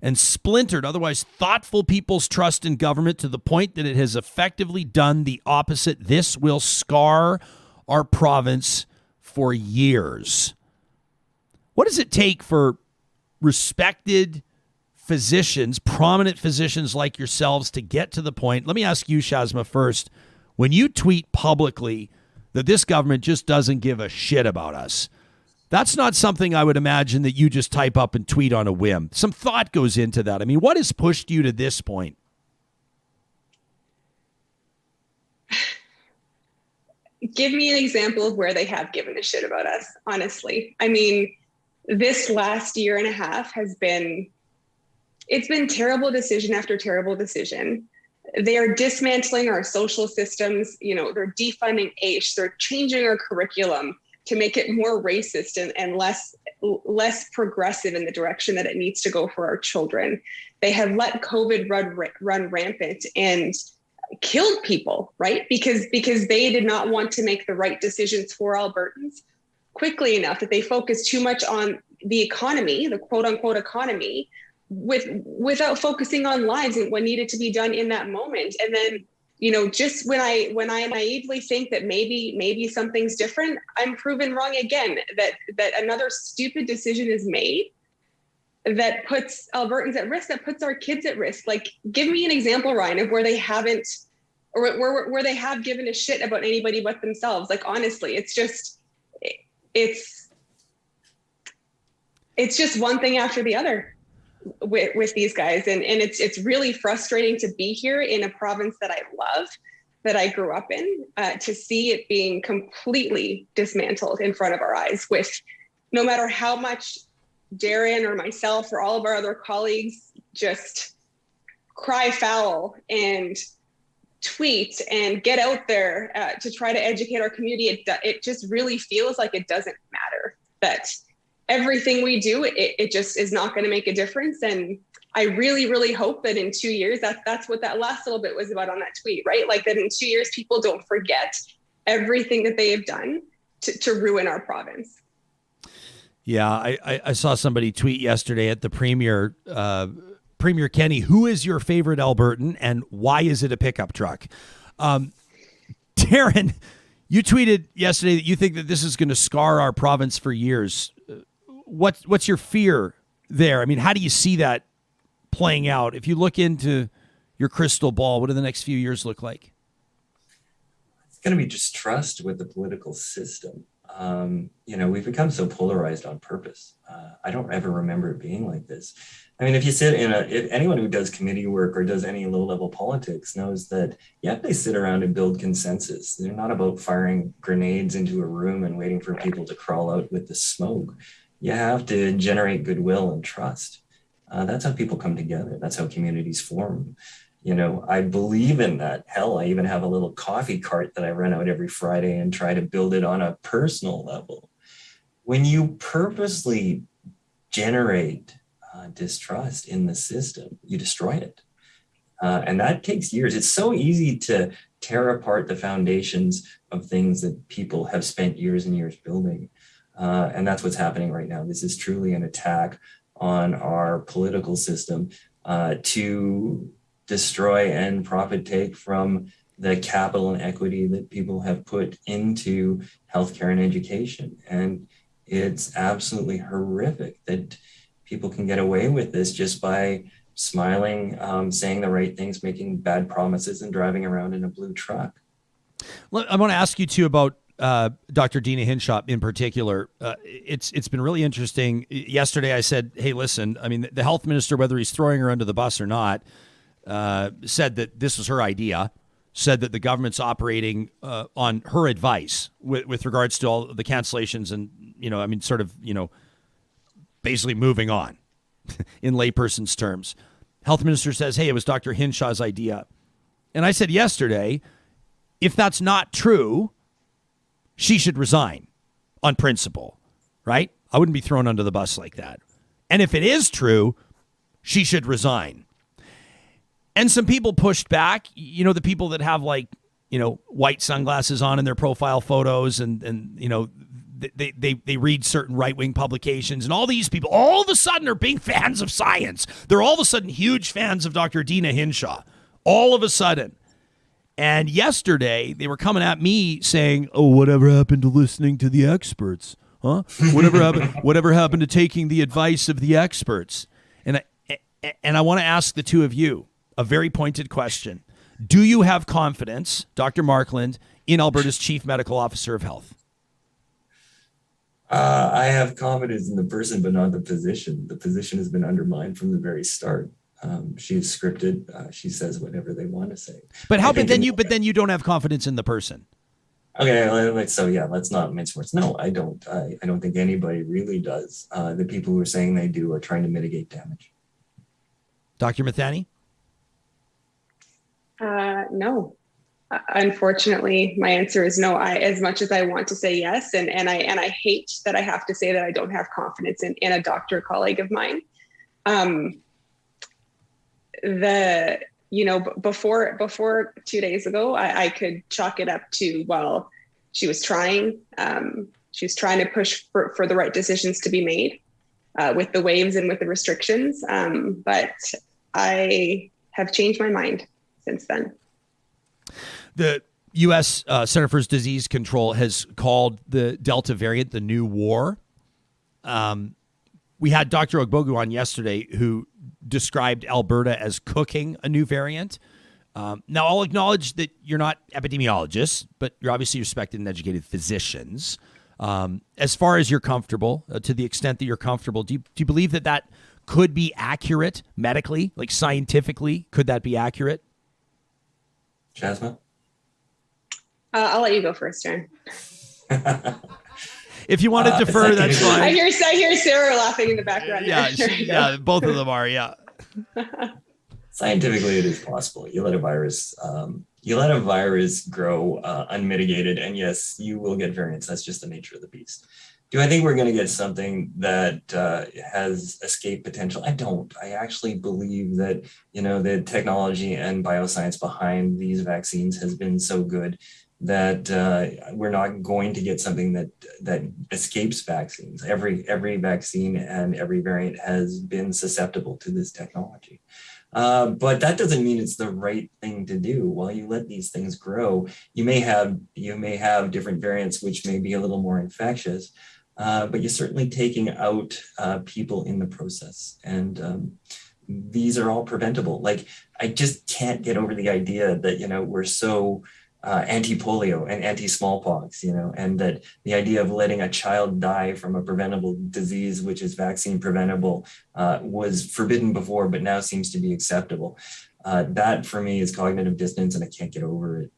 and splintered otherwise thoughtful people's trust in government to the point that it has effectively done the opposite. This will scar our province for years. What does it take for respected physicians, prominent physicians like yourselves, to get to the point? Let me ask you, Shazma, first. When you tweet publicly that this government just doesn't give a shit about us, that's not something I would imagine that you just type up and tweet on a whim. Some thought goes into that. I mean, what has pushed you to this point? Give me an example of where they have given a shit about us, honestly. I mean, this last year and a half it's been terrible decision after terrible decision. They are dismantling our social systems. They're defunding AISH. They're changing our curriculum to make it more racist and less progressive in the direction that it needs to go for our children. They have let COVID run rampant and killed people, right? Because they did not want to make the right decisions for Albertans quickly enough, that they focused too much on the economy, the quote unquote economy, without focusing on lives and what needed to be done in that moment. And then, just when I naively think that maybe something's different, I'm proven wrong again, that another stupid decision is made that puts Albertans at risk, that puts our kids at risk. Like, give me an example, Ryan, of where they haven't, or where they have given a shit about anybody but themselves. Like, honestly, it's just one thing after the other with these guys. And it's really frustrating to be here in a province that I love, that I grew up in, to see it being completely dismantled in front of our eyes, with no matter how much Darren or myself or all of our other colleagues just cry foul and tweet and get out there to try to educate our community. It just really feels like it doesn't matter, that everything we do, it just is not going to make a difference. And I really, really hope that in 2 years, that's what that last little bit was about on that tweet, right? Like, that in 2 years, people don't forget everything that they have done to ruin our province. Yeah, I saw somebody tweet yesterday at the Premier, Premier Kenny, who is your favorite Albertan and why is it a pickup truck? Darren, you tweeted yesterday that you think that this is going to scar our province for years. What's your fear there? I mean, how do you see that playing out? If you look into your crystal ball, what do the next few years look like? It's going to be distrust with the political system. We've become so polarized on purpose. I don't ever remember it being like this. I mean, if anyone who does committee work or does any low-level politics knows that, they sit around and build consensus. They're not about firing grenades into a room and waiting for people to crawl out with the smoke. You have to generate goodwill and trust. That's how people come together. That's how communities form. I believe in that. Hell, I even have a little coffee cart that I run out every Friday and try to build it on a personal level. When you purposely generate distrust in the system, you destroy it. And that takes years. It's so easy to tear apart the foundations of things that people have spent years and years building. And that's what's happening right now. This is truly an attack on our political system to destroy and profit take from the capital and equity that people have put into healthcare and education. And it's absolutely horrific that people can get away with this just by smiling, saying the right things, making bad promises, and driving around in a blue truck. I want to ask you too about Dr. Dina Hinshaw in particular, it's been really interesting. Yesterday I said, hey, listen, I mean, the health minister, whether he's throwing her under the bus or not, said that this was her idea, said that the government's operating on her advice with regards to all the cancellations and, basically moving on in layperson's terms. Health minister says, hey, it was Dr. Hinshaw's idea. And I said yesterday, if that's not true, she should resign on principle, right? I wouldn't be thrown under the bus like that. And if it is true, she should resign. And some people pushed back, the people that have white sunglasses on in their profile photos and they read certain right-wing publications, and all these people all of a sudden are big fans of science. They're all of a sudden huge fans of Dr. Dina Hinshaw, all of a sudden. And yesterday they were coming at me saying, oh, whatever happened to listening to the experts? Huh? Whatever happened to taking the advice of the experts? And I want to ask the two of you a very pointed question. Do you have confidence, Dr. Markland, in Alberta's Chief Medical Officer of Health? I have confidence in the person, but not the position. The position has been undermined from the very start. She's scripted. She says whatever they want to say. But then you don't have confidence in the person. Okay, let's not mince words. No, I don't. I don't think anybody really does. The people who are saying they do are trying to mitigate damage. Dr. Mithani? No. Unfortunately, my answer is no. As much as I want to say yes, and I hate that I have to say that I don't have confidence in a doctor colleague of mine. Before 2 days ago, I could chalk it up to, well, she was trying. She was trying to push for the right decisions to be made with the waves and with the restrictions. But I have changed my mind since then. The U.S. Center for Disease Control has called the Delta variant the new war. We had Dr. Ogbogu on yesterday who described Alberta as cooking a new variant. Now, I'll acknowledge that you're not epidemiologists, but you're obviously respected and educated physicians. As far as you're comfortable, to the extent that you're comfortable, do you believe that could be accurate medically, like scientifically? Could that be accurate? Shazma? I'll let you go first, Darren. If you want to defer, that's fine. I hear Sarah laughing in the background. Yeah, both of them are, yeah. Scientifically, it is possible. You let a virus grow unmitigated, and yes, you will get variants. That's just the nature of the beast. Do I think we're going to get something that has escape potential? I don't. I actually believe that, the technology and bioscience behind these vaccines has been so good that we're not going to get something that escapes vaccines. Every vaccine and every variant has been susceptible to this technology. But that doesn't mean it's the right thing to do. While you let these things grow, you may have different variants which may be a little more infectious, but you're certainly taking out people in the process. And these are all preventable. Like, I just can't get over the idea that, we're so anti-polio and anti-smallpox, and that the idea of letting a child die from a preventable disease, which is vaccine preventable, was forbidden before, but now seems to be acceptable. That for me is cognitive dissonance, and I can't get over it.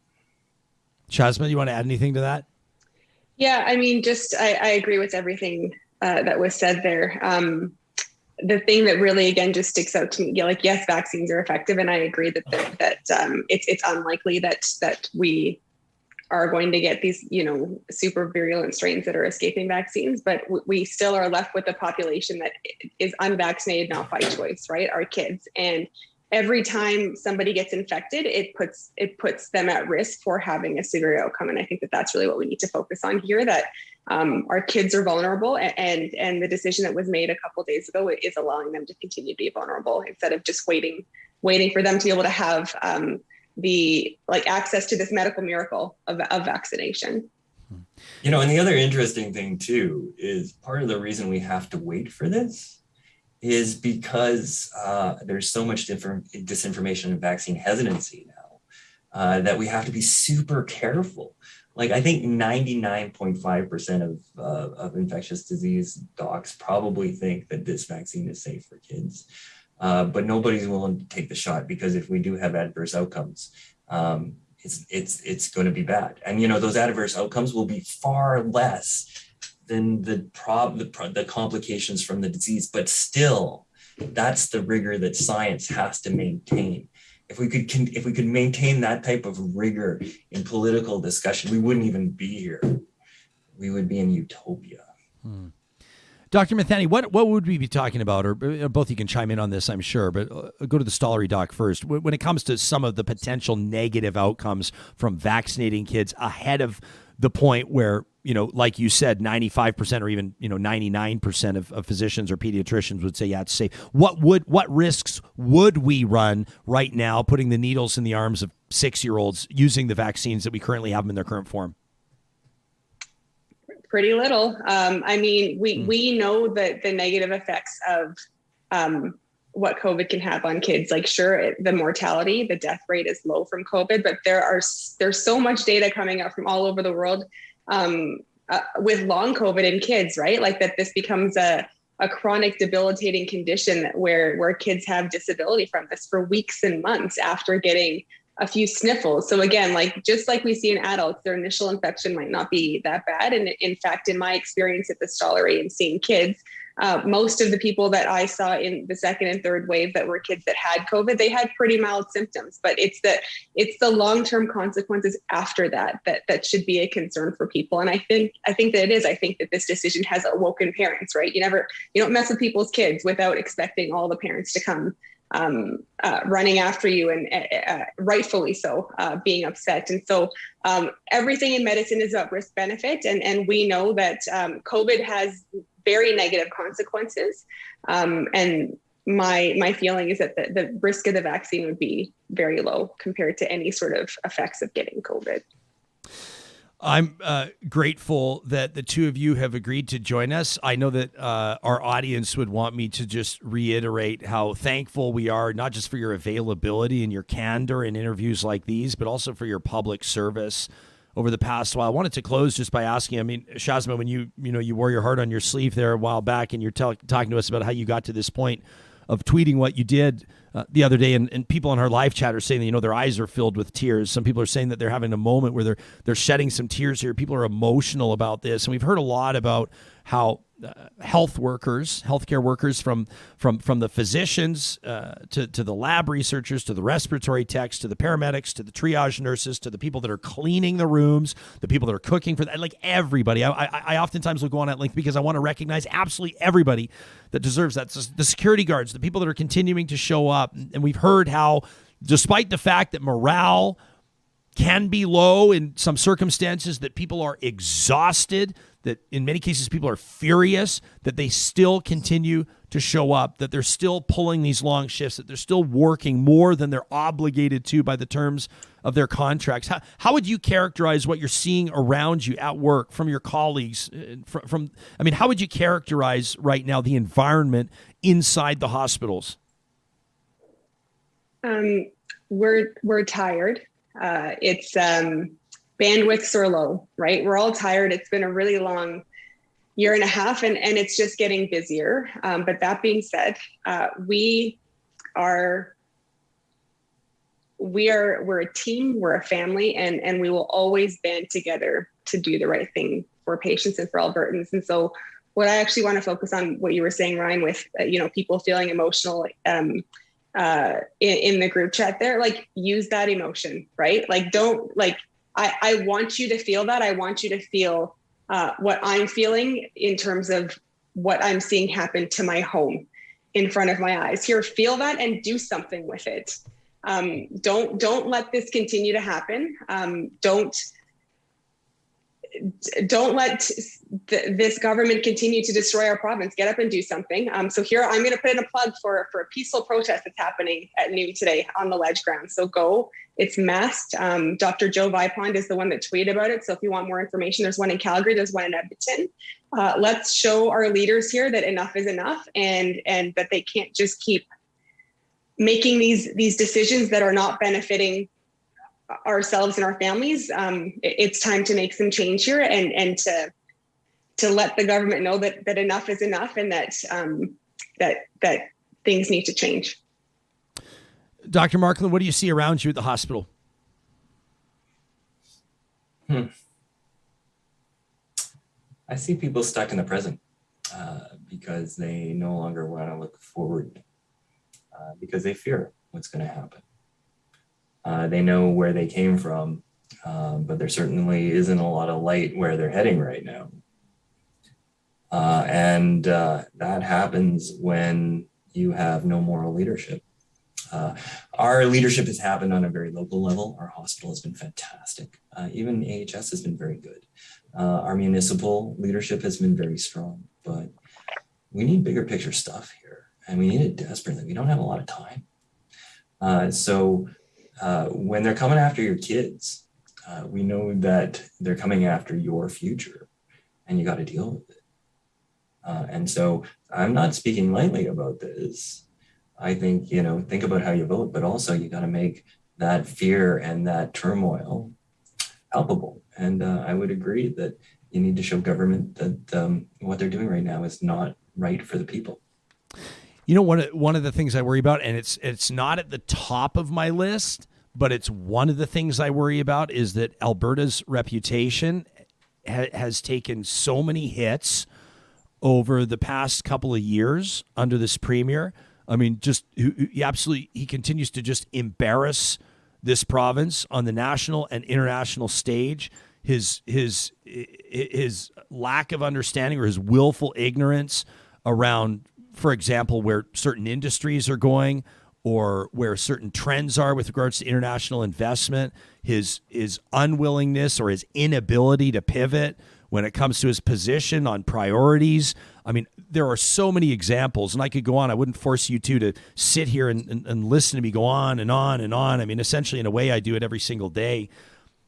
Shazma, you want to add anything to that? Yeah, I mean, I agree with everything that was said there. The thing that really, again, just sticks out to me, yes, vaccines are effective, and I agree that it's unlikely that we are going to get these, super virulent strains that are escaping vaccines, but we still are left with a population that is unvaccinated, not by choice, right? Our kids. And every time somebody gets infected, it puts them at risk for having a severe outcome. And I think that that's really what we need to focus on here, that our kids are vulnerable, and the decision that was made a couple of days ago is allowing them to continue to be vulnerable instead of just waiting for them to be able to have access to this medical miracle of vaccination. And the other interesting thing too is part of the reason we have to wait for this is because there's so much disinformation and vaccine hesitancy now that we have to be super careful. Like, I think 99.5% of infectious disease docs probably think that this vaccine is safe for kids. But nobody's willing to take the shot, because if we do have adverse outcomes, it's going to be bad. And, those adverse outcomes will be far less than the complications from the disease. But still, that's the rigor that science has to maintain. If we could maintain that type of rigor in political discussion, we wouldn't even be here. We would be in utopia. Dr. Mithani, what would we be talking about? Or both you can chime in on this, I'm sure, but go to the Stollery doc first. When it comes to some of the potential negative outcomes from vaccinating kids ahead of the point where, like you said, 95% or even, 99% of physicians or pediatricians would say, yeah, it's safe. What risks would we run right now putting the needles in the arms of 6-year-olds using the vaccines that we currently have them in their current form? Pretty little. We know that the negative effects of what COVID can have on kids. Like, sure, the mortality, the death rate is low from COVID, but there's so much data coming out from all over the world with long COVID in kids, right? Like that this becomes a chronic debilitating condition where kids have disability from this for weeks and months after getting a few sniffles. So again, just like we see in adults, their initial infection might not be that bad. And in fact, in my experience at the Stollery and seeing kids, most of the people that I saw in the second and third wave that were kids that had COVID, they had pretty mild symptoms, but it's the long-term consequences after that should be a concern for people. And I think that it is. I think that this decision has awoken parents, right? You don't mess with people's kids without expecting all the parents to come running after you, and rightfully so, being upset. And so everything in medicine is about risk benefit. And we know that COVID has very negative consequences. And my feeling is that the risk of the vaccine would be very low compared to any sort of effects of getting COVID. I'm grateful that the two of you have agreed to join us. I know that our audience would want me to just reiterate how thankful we are, not just for your availability and your candor in interviews like these, but also for your public service over the past while. I wanted to close just by asking, Shazma, when you wore your heart on your sleeve there a while back, and you're talking to us about how you got to this point of tweeting what you did the other day, and people on our live chat are saying that, their eyes are filled with tears. Some people are saying that they're having a moment where they're shedding some tears here. People are emotional about this. And we've heard a lot about how healthcare workers from the physicians to the lab researchers, to the respiratory techs, to the paramedics, to the triage nurses, to the people that are cleaning the rooms, the people that are cooking for that, like everybody. I oftentimes will go on at length because I want to recognize absolutely everybody that deserves that. So the security guards, the people that are continuing to show up. And we've heard how, despite the fact that morale can be low in some circumstances, that people are exhausted, that in many cases people are furious, that they still continue to show up, that they're still pulling these long shifts, that they're still working more than they're obligated to by the terms of their contracts. How would you characterize what you're seeing around you at work from your colleagues? How would you characterize right now the environment inside the hospitals? We're tired. It's bandwidths are low, right? We're all tired. It's been a really long year and a half, and it's just getting busier. But that being said, we're a team, we're a family, and we will always band together to do the right thing for patients and for Albertans. And so what I actually want to focus on, what you were saying, Ryan, with, people feeling emotional, in the group chat there, use that emotion, right? I want you to feel that. I want you to feel what I'm feeling in terms of what I'm seeing happen to my home in front of my eyes. Here, feel that and do something with it. Don't let this continue to happen. Don't let this government continue to destroy our province. Get up and do something. So here, I'm going to put in a plug for a peaceful protest that's happening at noon today on the Ledge ground. So go. It's masked. Dr. Joe Vipond is the one that tweeted about it. So if you want more information, there's one in Calgary, there's one in Edmonton. Let's show our leaders here that enough is enough, and that they can't just keep making these decisions that are not benefiting ourselves and our families, it's time to make some change here and to let the government know that enough is enough and that things need to change. Dr. Markland, what do you see around you at the hospital? I see people stuck in the present because they no longer want to look forward because they fear what's going to happen. They know where they came from, but there certainly isn't a lot of light where they're heading right now. And that happens when you have no moral leadership. Our leadership has happened on a very local level. Our hospital has been fantastic. Even AHS has been very good. Our municipal leadership has been very strong, but we need bigger picture stuff here, and we need it desperately. We don't have a lot of time. So when they're coming after your kids, we know that they're coming after your future, and you got to deal with it. And so I'm not speaking lightly about this. I think, think about how you vote, but also you got to make that fear and that turmoil palpable. And I would agree that you need to show government that what they're doing right now is not right for the people. One of the things I worry about, and it's not at the top of my list, but it's one of the things I worry about, is that Alberta's reputation has taken so many hits over the past couple of years under this premier. I mean, he continues to just embarrass this province on the national and international stage. His lack of understanding or his willful ignorance around, for example, where certain industries are going or where certain trends are with regards to international investment, his unwillingness or his inability to pivot when it comes to his position on priorities. I mean, there are so many examples, and I could go on. I wouldn't force you to sit here and listen to me go on and on and on. I mean, essentially, in a way, I do it every single day.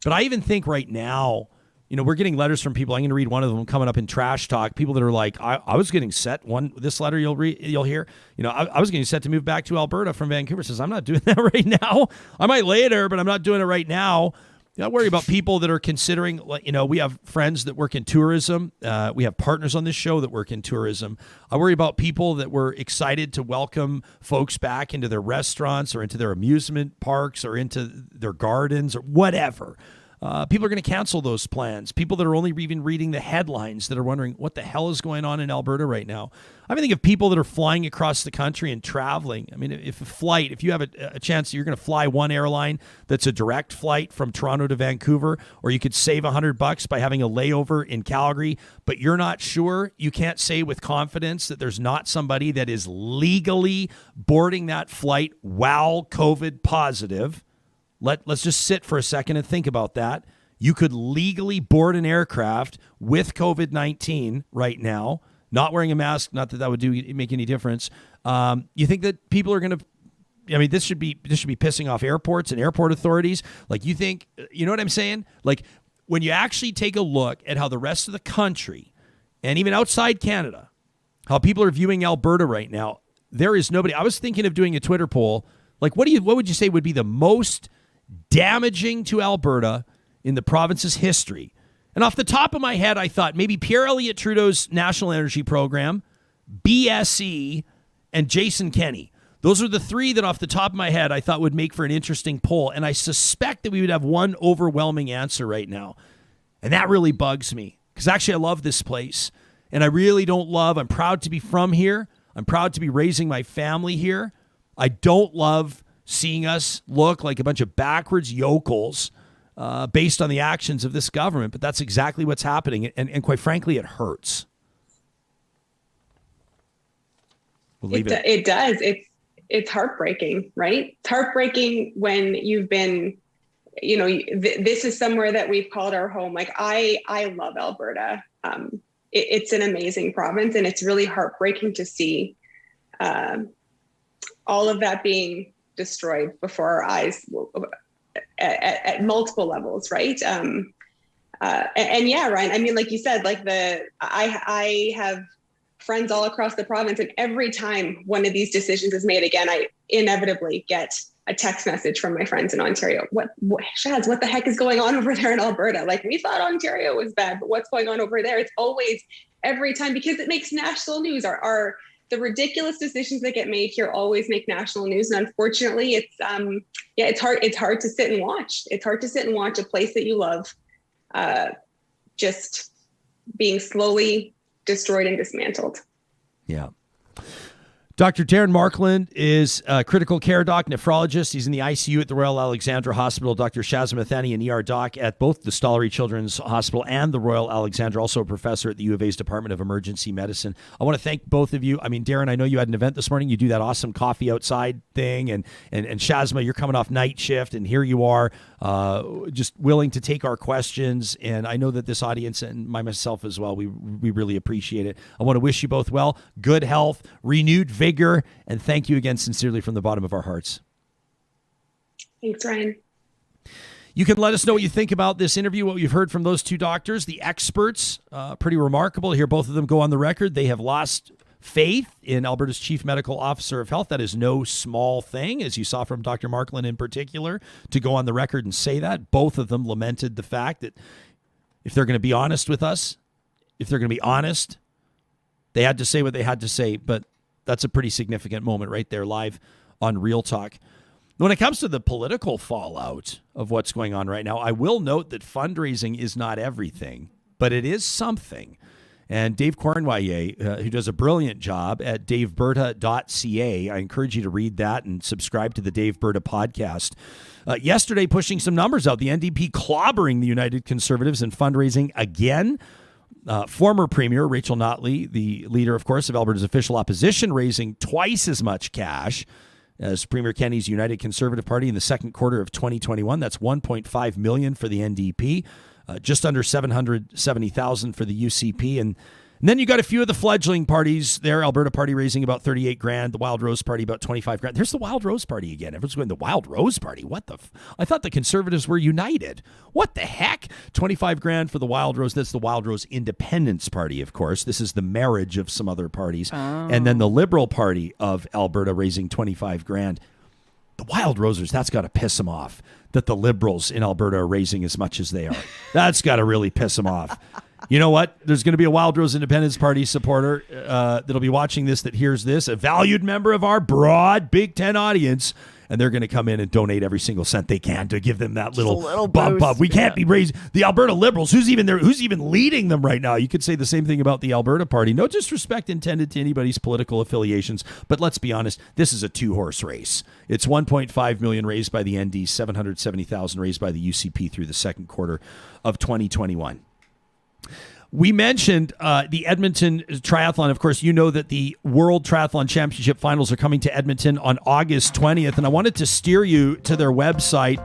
But I even think right now, we're getting letters from people. I'm going to read one of them coming up in Trash Talk. People that are like, I was getting set. This letter you'll hear. I was getting set to move back to Alberta from Vancouver. Says, I'm not doing that right now. I might later, but I'm not doing it right now. I worry about people that are considering, we have friends that work in tourism. We have partners on this show that work in tourism. I worry about people that were excited to welcome folks back into their restaurants or into their amusement parks or into their gardens or whatever. People are going to cancel those plans. People that are only even reading the headlines that are wondering what the hell is going on in Alberta right now. I think of people that are flying across the country and traveling. I mean, if you have a chance, you're going to fly one airline that's a direct flight from Toronto to Vancouver, or you could save $100 by having a layover in Calgary, but you're not sure, you can't say with confidence that there's not somebody that is legally boarding that flight while COVID positive. Let's just sit for a second and think about that. You could legally board an aircraft with COVID-19 right now, not wearing a mask, not that would make any difference. You think that people are going to, this should be pissing off airports and airport authorities. Like, you think, you know what I'm saying? Like, when you actually take a look at how the rest of the country and even outside Canada, how people are viewing Alberta right now, there is nobody. I was thinking of doing a Twitter poll. Like, what would you say would be the most damaging to Alberta in the province's history? And off the top of my head, I thought maybe Pierre Elliott Trudeau's National Energy Program, BSE, and Jason Kenney. Those are the three that off the top of my head I thought would make for an interesting poll. And I suspect that we would have one overwhelming answer right now. And that really bugs me because actually I love this place. And I really I'm proud to be from here. I'm proud to be raising my family here. I don't love seeing us look like a bunch of backwards yokels based on the actions of this government. But that's exactly what's happening. And quite frankly, it hurts. We'll leave it. It does. It's heartbreaking, right? It's heartbreaking when you've been, this is somewhere that we've called our home. Like, I love Alberta. It's an amazing province, and it's really heartbreaking to see all of that being destroyed before our eyes at multiple levels, right? And yeah, Ryan, I mean, like you said, like I have friends all across the province, and every time one of these decisions is made again, I inevitably get a text message from my friends in Ontario. What Shaz, what the heck is going on over there in Alberta? Like, we thought Ontario was bad, but what's going on over there? It's always, every time, because it makes national news. The ridiculous decisions that get made here always make national news. And unfortunately, it's hard to sit and watch. It's hard to sit and watch a place that you love just being slowly destroyed and dismantled. Yeah. Dr. Darren Markland is a critical care doc, nephrologist. He's in the ICU at the Royal Alexandra Hospital. Dr. Shazma Mithani, an ER doc at both the Stollery Children's Hospital and the Royal Alexandra, also a professor at the U of A's Department of Emergency Medicine. I want to thank both of you. I mean, Darren, I know you had an event this morning. You do that awesome coffee outside thing. And Shazma, you're coming off night shift, and here you are just willing to take our questions. And I know that this audience and myself as well, we really appreciate it. I want to wish you both well, good health, renewed vigor, and thank you again sincerely from the bottom of our hearts. Thanks, Ryan. You can let us know what you think about this interview, what you've heard from those two doctors, the experts. Pretty remarkable to hear both of them go on the record. They have lost faith in Alberta's Chief Medical Officer of Health. That is no small thing, as you saw from Dr. Markland in particular, to go on the record and say that. Both of them lamented the fact that if they're going to be honest with us, if they're going to be honest, they had to say what they had to say. But that's a pretty significant moment right there, live on Real Talk. When it comes to the political fallout of what's going on right now, I will note that fundraising is not everything, but it is something. And Dave Cornwallier, who does a brilliant job at daveberta.ca, I encourage you to read that and subscribe to the Dave Berta podcast. Yesterday, pushing some numbers out, the NDP clobbering the United Conservatives in fundraising again. Former Premier Rachel Notley, the leader, of course, of Alberta's official opposition, raising twice as much cash as Premier Kenney's United Conservative Party in the second quarter of 2021. That's $1.5 million for the NDP, just under $770,000 for the UCP. And then you got a few of the fledgling parties there. Alberta Party raising about $38,000. The Wild Rose Party about $25,000. There's the Wild Rose Party again. Everyone's going, the Wild Rose Party. What the? I thought the Conservatives were united. What the heck? $25,000 for the Wild Rose. That's the Wild Rose Independence Party, of course. This is the marriage of some other parties. Oh. And then the Liberal Party of Alberta raising $25,000. The Wild Rosers, that's got to piss them off that the Liberals in Alberta are raising as much as they are. That's got to really piss them off. You know what? There's going to be a Wild Rose Independence Party supporter that'll be watching this, that hears this, a valued member of our broad Big Ten audience, and they're going to come in and donate every single cent they can to give them that little bump up. We can't be raising the Alberta Liberals. Who's even there? Who's even leading them right now? You could say the same thing about the Alberta Party. No disrespect intended to anybody's political affiliations, but let's be honest, this is a two-horse race. It's $1.5 million raised by the ND, $770,000 raised by the UCP through the second quarter of 2021. We mentioned the Edmonton Triathlon. Of course, you know that the World Triathlon Championship Finals are coming to Edmonton on August 20th, and I wanted to steer you to their website.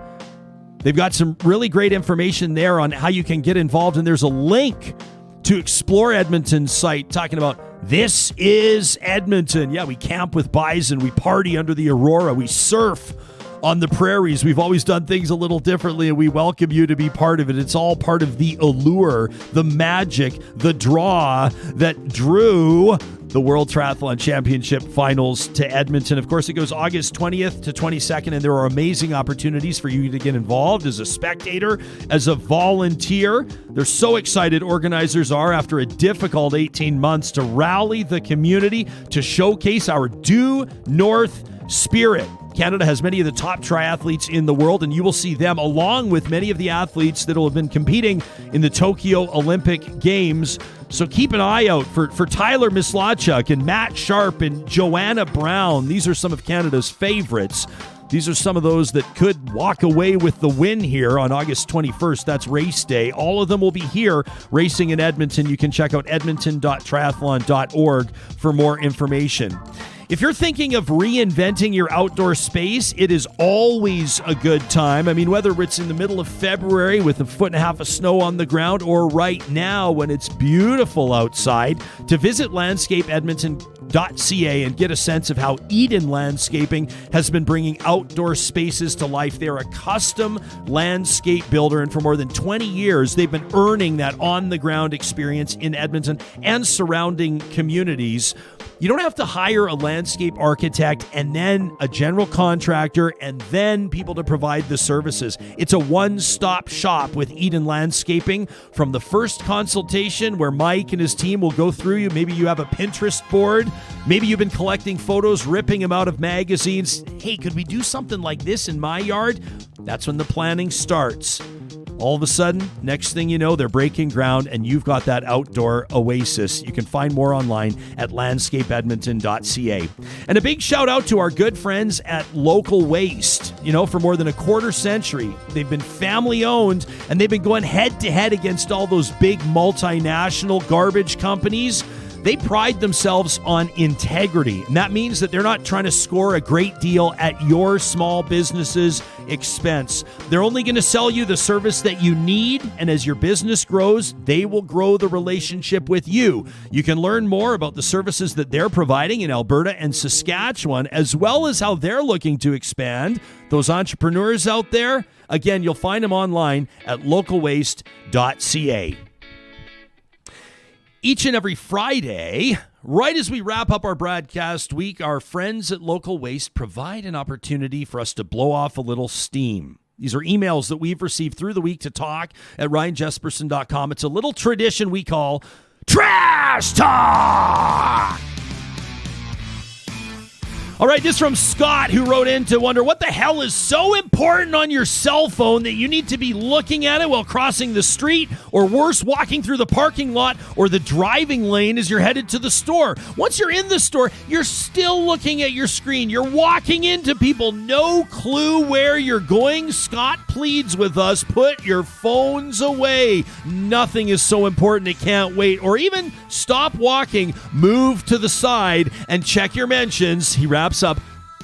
They've got some really great information there on how you can get involved, and there's a link to Explore Edmonton's site talking about this is Edmonton. Yeah, we camp with bison, we party under the aurora, we surf on the prairies. We've always done things a little differently, and we welcome you to be part of it. It's all part of the allure, the magic, the draw that drew the World Triathlon Championship Finals to Edmonton. Of course, it goes August 20th to 22nd, and there are amazing opportunities for you to get involved as a spectator, as a volunteer. They're so excited, organizers are, after a difficult 18 months, to rally the community, to showcase our due north spirit. Canada has many of the top triathletes in the world, and you will see them along with many of the athletes that will have been competing in the Tokyo Olympic Games. So keep an eye out for Tyler Mislachuk and Matt Sharp and Joanna Brown. These are some of Canada's favorites. These are some of those that could walk away with the win here on August 21st. That's race day. All of them will be here racing in Edmonton. You can check out edmonton.triathlon.org for more information. If you're thinking of reinventing your outdoor space, it is always a good time. I mean, whether it's in the middle of February with 1.5 feet of snow on the ground or right now when it's beautiful outside, to visit landscapeedmonton.ca and get a sense of how Eden Landscaping has been bringing outdoor spaces to life. They're a custom landscape builder, and for more than 20 years, they've been earning that on-the-ground experience in Edmonton and surrounding communities. You don't have to hire a landscape architect and then a general contractor and then people to provide the services. It's a one-stop shop with Eden Landscaping. From the first consultation where Mike and his team will go through you, maybe you have a Pinterest board, maybe you've been collecting photos, ripping them out of magazines. Hey, could we do something like this in my yard? That's when the planning starts. All of a sudden, next thing you know, they're breaking ground and you've got that outdoor oasis. You can find more online at landscapeedmonton.ca. And a big shout out to our good friends at Local Waste. You know, for more than a quarter century, they've been family owned and they've been going head to head against all those big multinational garbage companies. They pride themselves on integrity, and that means that they're not trying to score a great deal at your small business's expense. They're only going to sell you the service that you need, and as your business grows, they will grow the relationship with you. You can learn more about the services that they're providing in Alberta and Saskatchewan, as well as how they're looking to expand. Those entrepreneurs out there, again, you'll find them online at localwaste.ca. Each and every Friday, right as we wrap up our broadcast week, our friends at Local Waste provide an opportunity for us to blow off a little steam. These are emails that we've received through the week to talk at ryanjesperson.com. It's a little tradition we call Trash Talk. All right, this from Scott, who wrote in to wonder what the hell is so important on your cell phone that you need to be looking at it while crossing the street, or worse, walking through the parking lot or the driving lane as you're headed to the store. Once you're in the store, you're still looking at your screen. You're walking into people, no clue where you're going. Scott pleads with us, put your phones away. Nothing is so important it can't wait. Or even stop walking, move to the side, and check your mentions. He wraps up,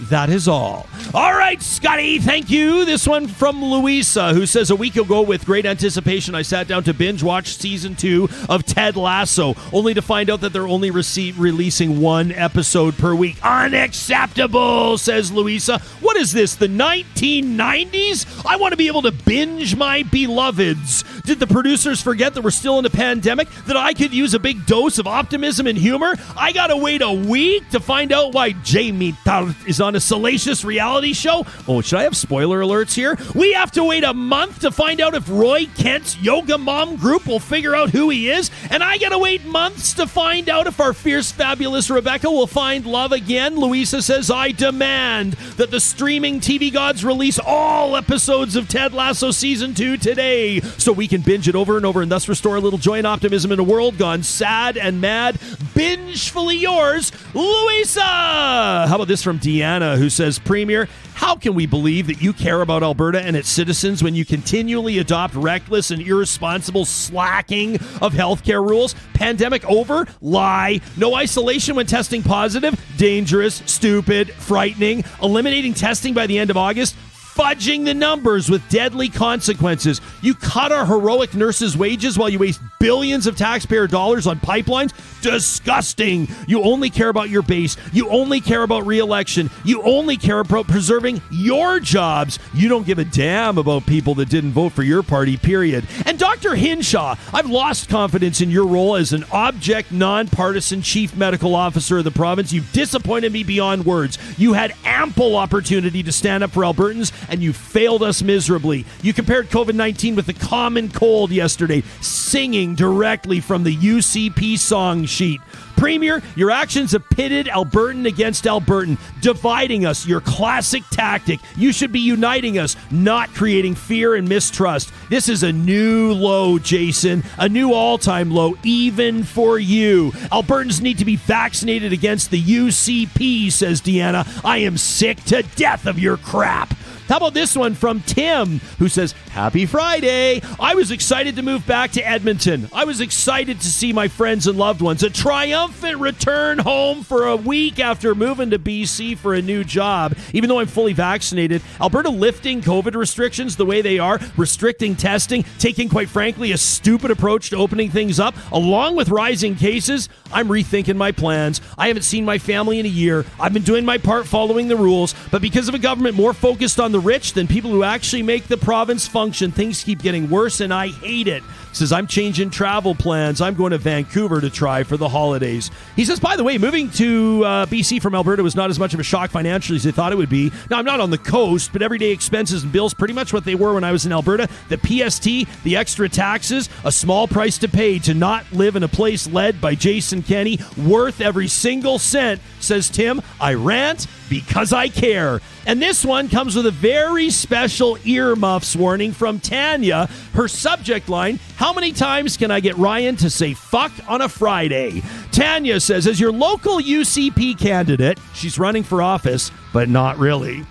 that is all. All right, Scotty, thank you. This one from Louisa, who says, a week ago with great anticipation, I sat down to binge watch season 2 of Ted Lasso, only to find out that they're only releasing one episode per week. Unacceptable, says Louisa. What is this, the 1990s? I want to be able to binge my beloveds. Did the producers forget that we're still in a pandemic, that I could use a big dose of optimism and humor? I gotta wait a week to find out why Jamie Tart is on a salacious reality show? Oh, should I have spoiler alerts here? We have to wait a month to find out if Roy Kent's yoga mom group will figure out who he is, and I gotta wait months to find out if our fierce, fabulous Rebecca will find love again. Louisa says, I demand that the streaming TV gods release all episodes of Ted Lasso Season 2 today, so we can binge it over and over and thus restore a little joy and optimism in a world gone sad and mad. Bingefully yours, Louisa! How about this from Deanna, who says, Premier, how can we believe that you care about Alberta and its citizens when you continually adopt reckless and irresponsible slacking of healthcare rules? Pandemic over? Lie. No isolation when testing positive? Dangerous, stupid, frightening. Eliminating testing by the end of August? Fudging the numbers with deadly consequences. You cut our heroic nurses' wages while you waste billions of taxpayer dollars on pipelines? Disgusting. You only care about your base. You only care about re-election. You only care about preserving your jobs. You don't give a damn about people that didn't vote for your party, period. And Dr. Hinshaw, I've lost confidence in your role as an object, nonpartisan chief medical officer of the province. You've disappointed me beyond words. You had ample opportunity to stand up for Albertans, and you failed us miserably. You compared COVID-19 with the common cold yesterday, singing directly from the UCP song sheet. Premier, your actions have pitted Albertan against Albertan, dividing us, your classic tactic. You should be uniting us, not creating fear and mistrust. This is a new low, Jason, a new all-time low, even for you. Albertans need to be vaccinated against the UCP, says Deanna. I am sick to death of your crap. How about this one from Tim, who says, Happy Friday. I was excited to move back to Edmonton. I was excited to see my friends and loved ones. A triumphant return home for a week after moving to BC for a new job. Even though I'm fully vaccinated, Alberta lifting COVID restrictions the way they are, restricting testing, taking, quite frankly, a stupid approach to opening things up, along with rising cases, I'm rethinking my plans. I haven't seen my family in a year. I've been doing my part following the rules, but because of a government more focused on the rich than people who actually make the province function, things keep getting worse, and I hate it. says, I'm changing travel plans. I'm going to Vancouver to try for the holidays. He says, by the way, moving to BC from Alberta was not as much of a shock financially as they thought it would be. Now, I'm not on the coast, but everyday expenses and bills pretty much what they were when I was in Alberta. The PST, the extra taxes, a small price to pay to not live in a place led by Jason Kenney, worth every single cent, says Tim. I rant because I care. And this one comes with a very special earmuffs warning from Tanya. Her subject line, how many times can I get Ryan to say fuck on a Friday? Tanya says, as your local UCP candidate, she's running for office, but not really.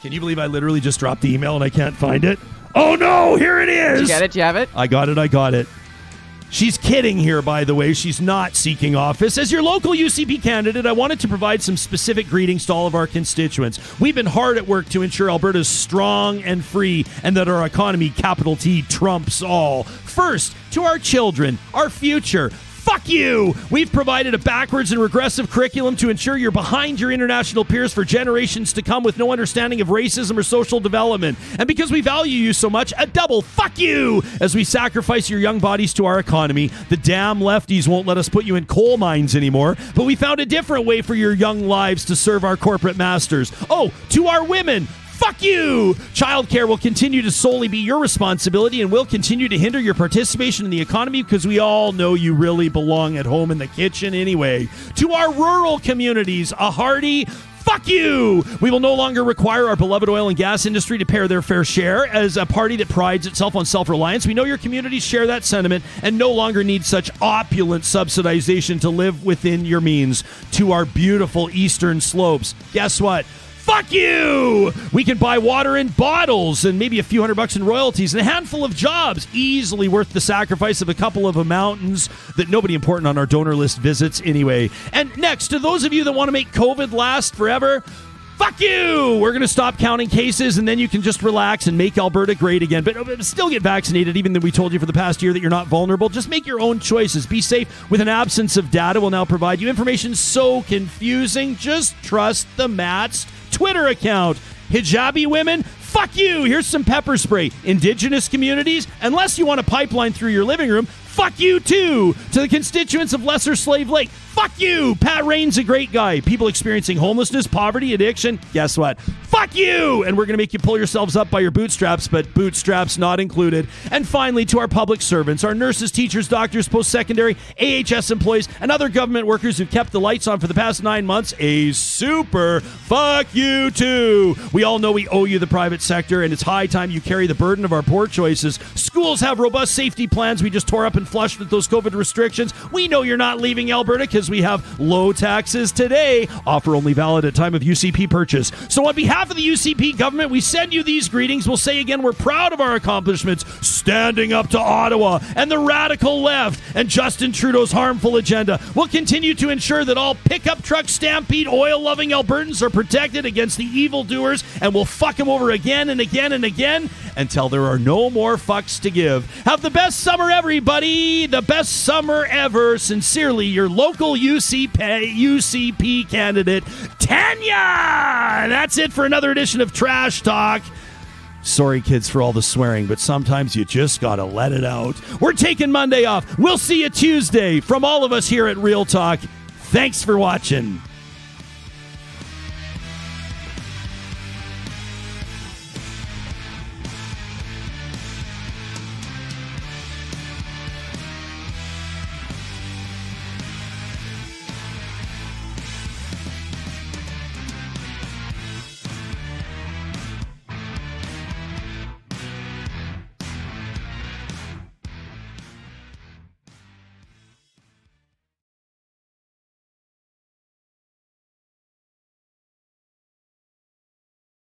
Can you believe I literally just dropped the email and I can't find it? Oh no, here it is. Did you get it? Do you have it? I got it. She's kidding here, by the way. She's not seeking office. As your local UCP candidate, I wanted to provide some specific greetings to all of our constituents. We've been hard at work to ensure Alberta is strong and free and that our economy, capital T, trumps all. First, to our children, our future. Fuck you! We've provided a backwards and regressive curriculum to ensure you're behind your international peers for generations to come with no understanding of racism or social development. And because we value you so much, a double fuck you as we sacrifice your young bodies to our economy. The damn lefties won't let us put you in coal mines anymore, but we found a different way for your young lives to serve our corporate masters. Oh, to our women, fuck you! Childcare will continue to solely be your responsibility and will continue to hinder your participation in the economy because we all know you really belong at home in the kitchen anyway. To our rural communities, a hearty fuck you! We will no longer require our beloved oil and gas industry to pay their fair share. As a party that prides itself on self-reliance, we know your communities share that sentiment and no longer need such opulent subsidization to live within your means. To our beautiful eastern slopes, guess what? Fuck you! We can buy water in bottles and maybe a few $100 in royalties and a handful of jobs, easily worth the sacrifice of a couple of mountains that nobody important on our donor list visits anyway. And next, to those of you that want to make COVID last forever, fuck you! We're going to stop counting cases and then you can just relax and make Alberta great again. But still get vaccinated, even though we told you for the past year that you're not vulnerable. Just make your own choices. Be safe with an absence of data. We'll now provide you information so confusing. Just trust the Matt's Twitter account. Hijabi women, fuck you! Here's some pepper spray. Indigenous communities, unless you want a pipeline through your living room, fuck you too! To the constituents of Lesser Slave Lake, fuck you! Pat Rain's a great guy. People experiencing homelessness, poverty, addiction, guess what? Fuck you! And we're going to make you pull yourselves up by your bootstraps, but bootstraps not included. And finally, to our public servants, our nurses, teachers, doctors, post-secondary, AHS employees, and other government workers who've kept the lights on for the past 9 months, a super fuck you too! We all know we owe you the private sector, and it's high time you carry the burden of our poor choices. Schools have robust safety plans we just tore up and flushed with those COVID restrictions. We know you're not leaving Alberta because we have low taxes today. Offer only valid at time of UCP purchase. So on behalf of the UCP government, we send you these greetings. We'll say again, we're proud of our accomplishments, standing up to Ottawa and the radical left and Justin Trudeau's harmful agenda. We'll continue to ensure that all pickup truck stampede oil-loving Albertans are protected against the evildoers, and we'll fuck them over again and again and again until there are no more fucks to give. Have the best summer, everybody! The best summer ever. Sincerely, your local UCP candidate, Tanya! That's it for another edition of Trash Talk. Sorry, kids, for all the swearing, but sometimes you just gotta let it out. We're taking Monday off. We'll see you Tuesday. From all of us here at Real Talk, thanks for watching.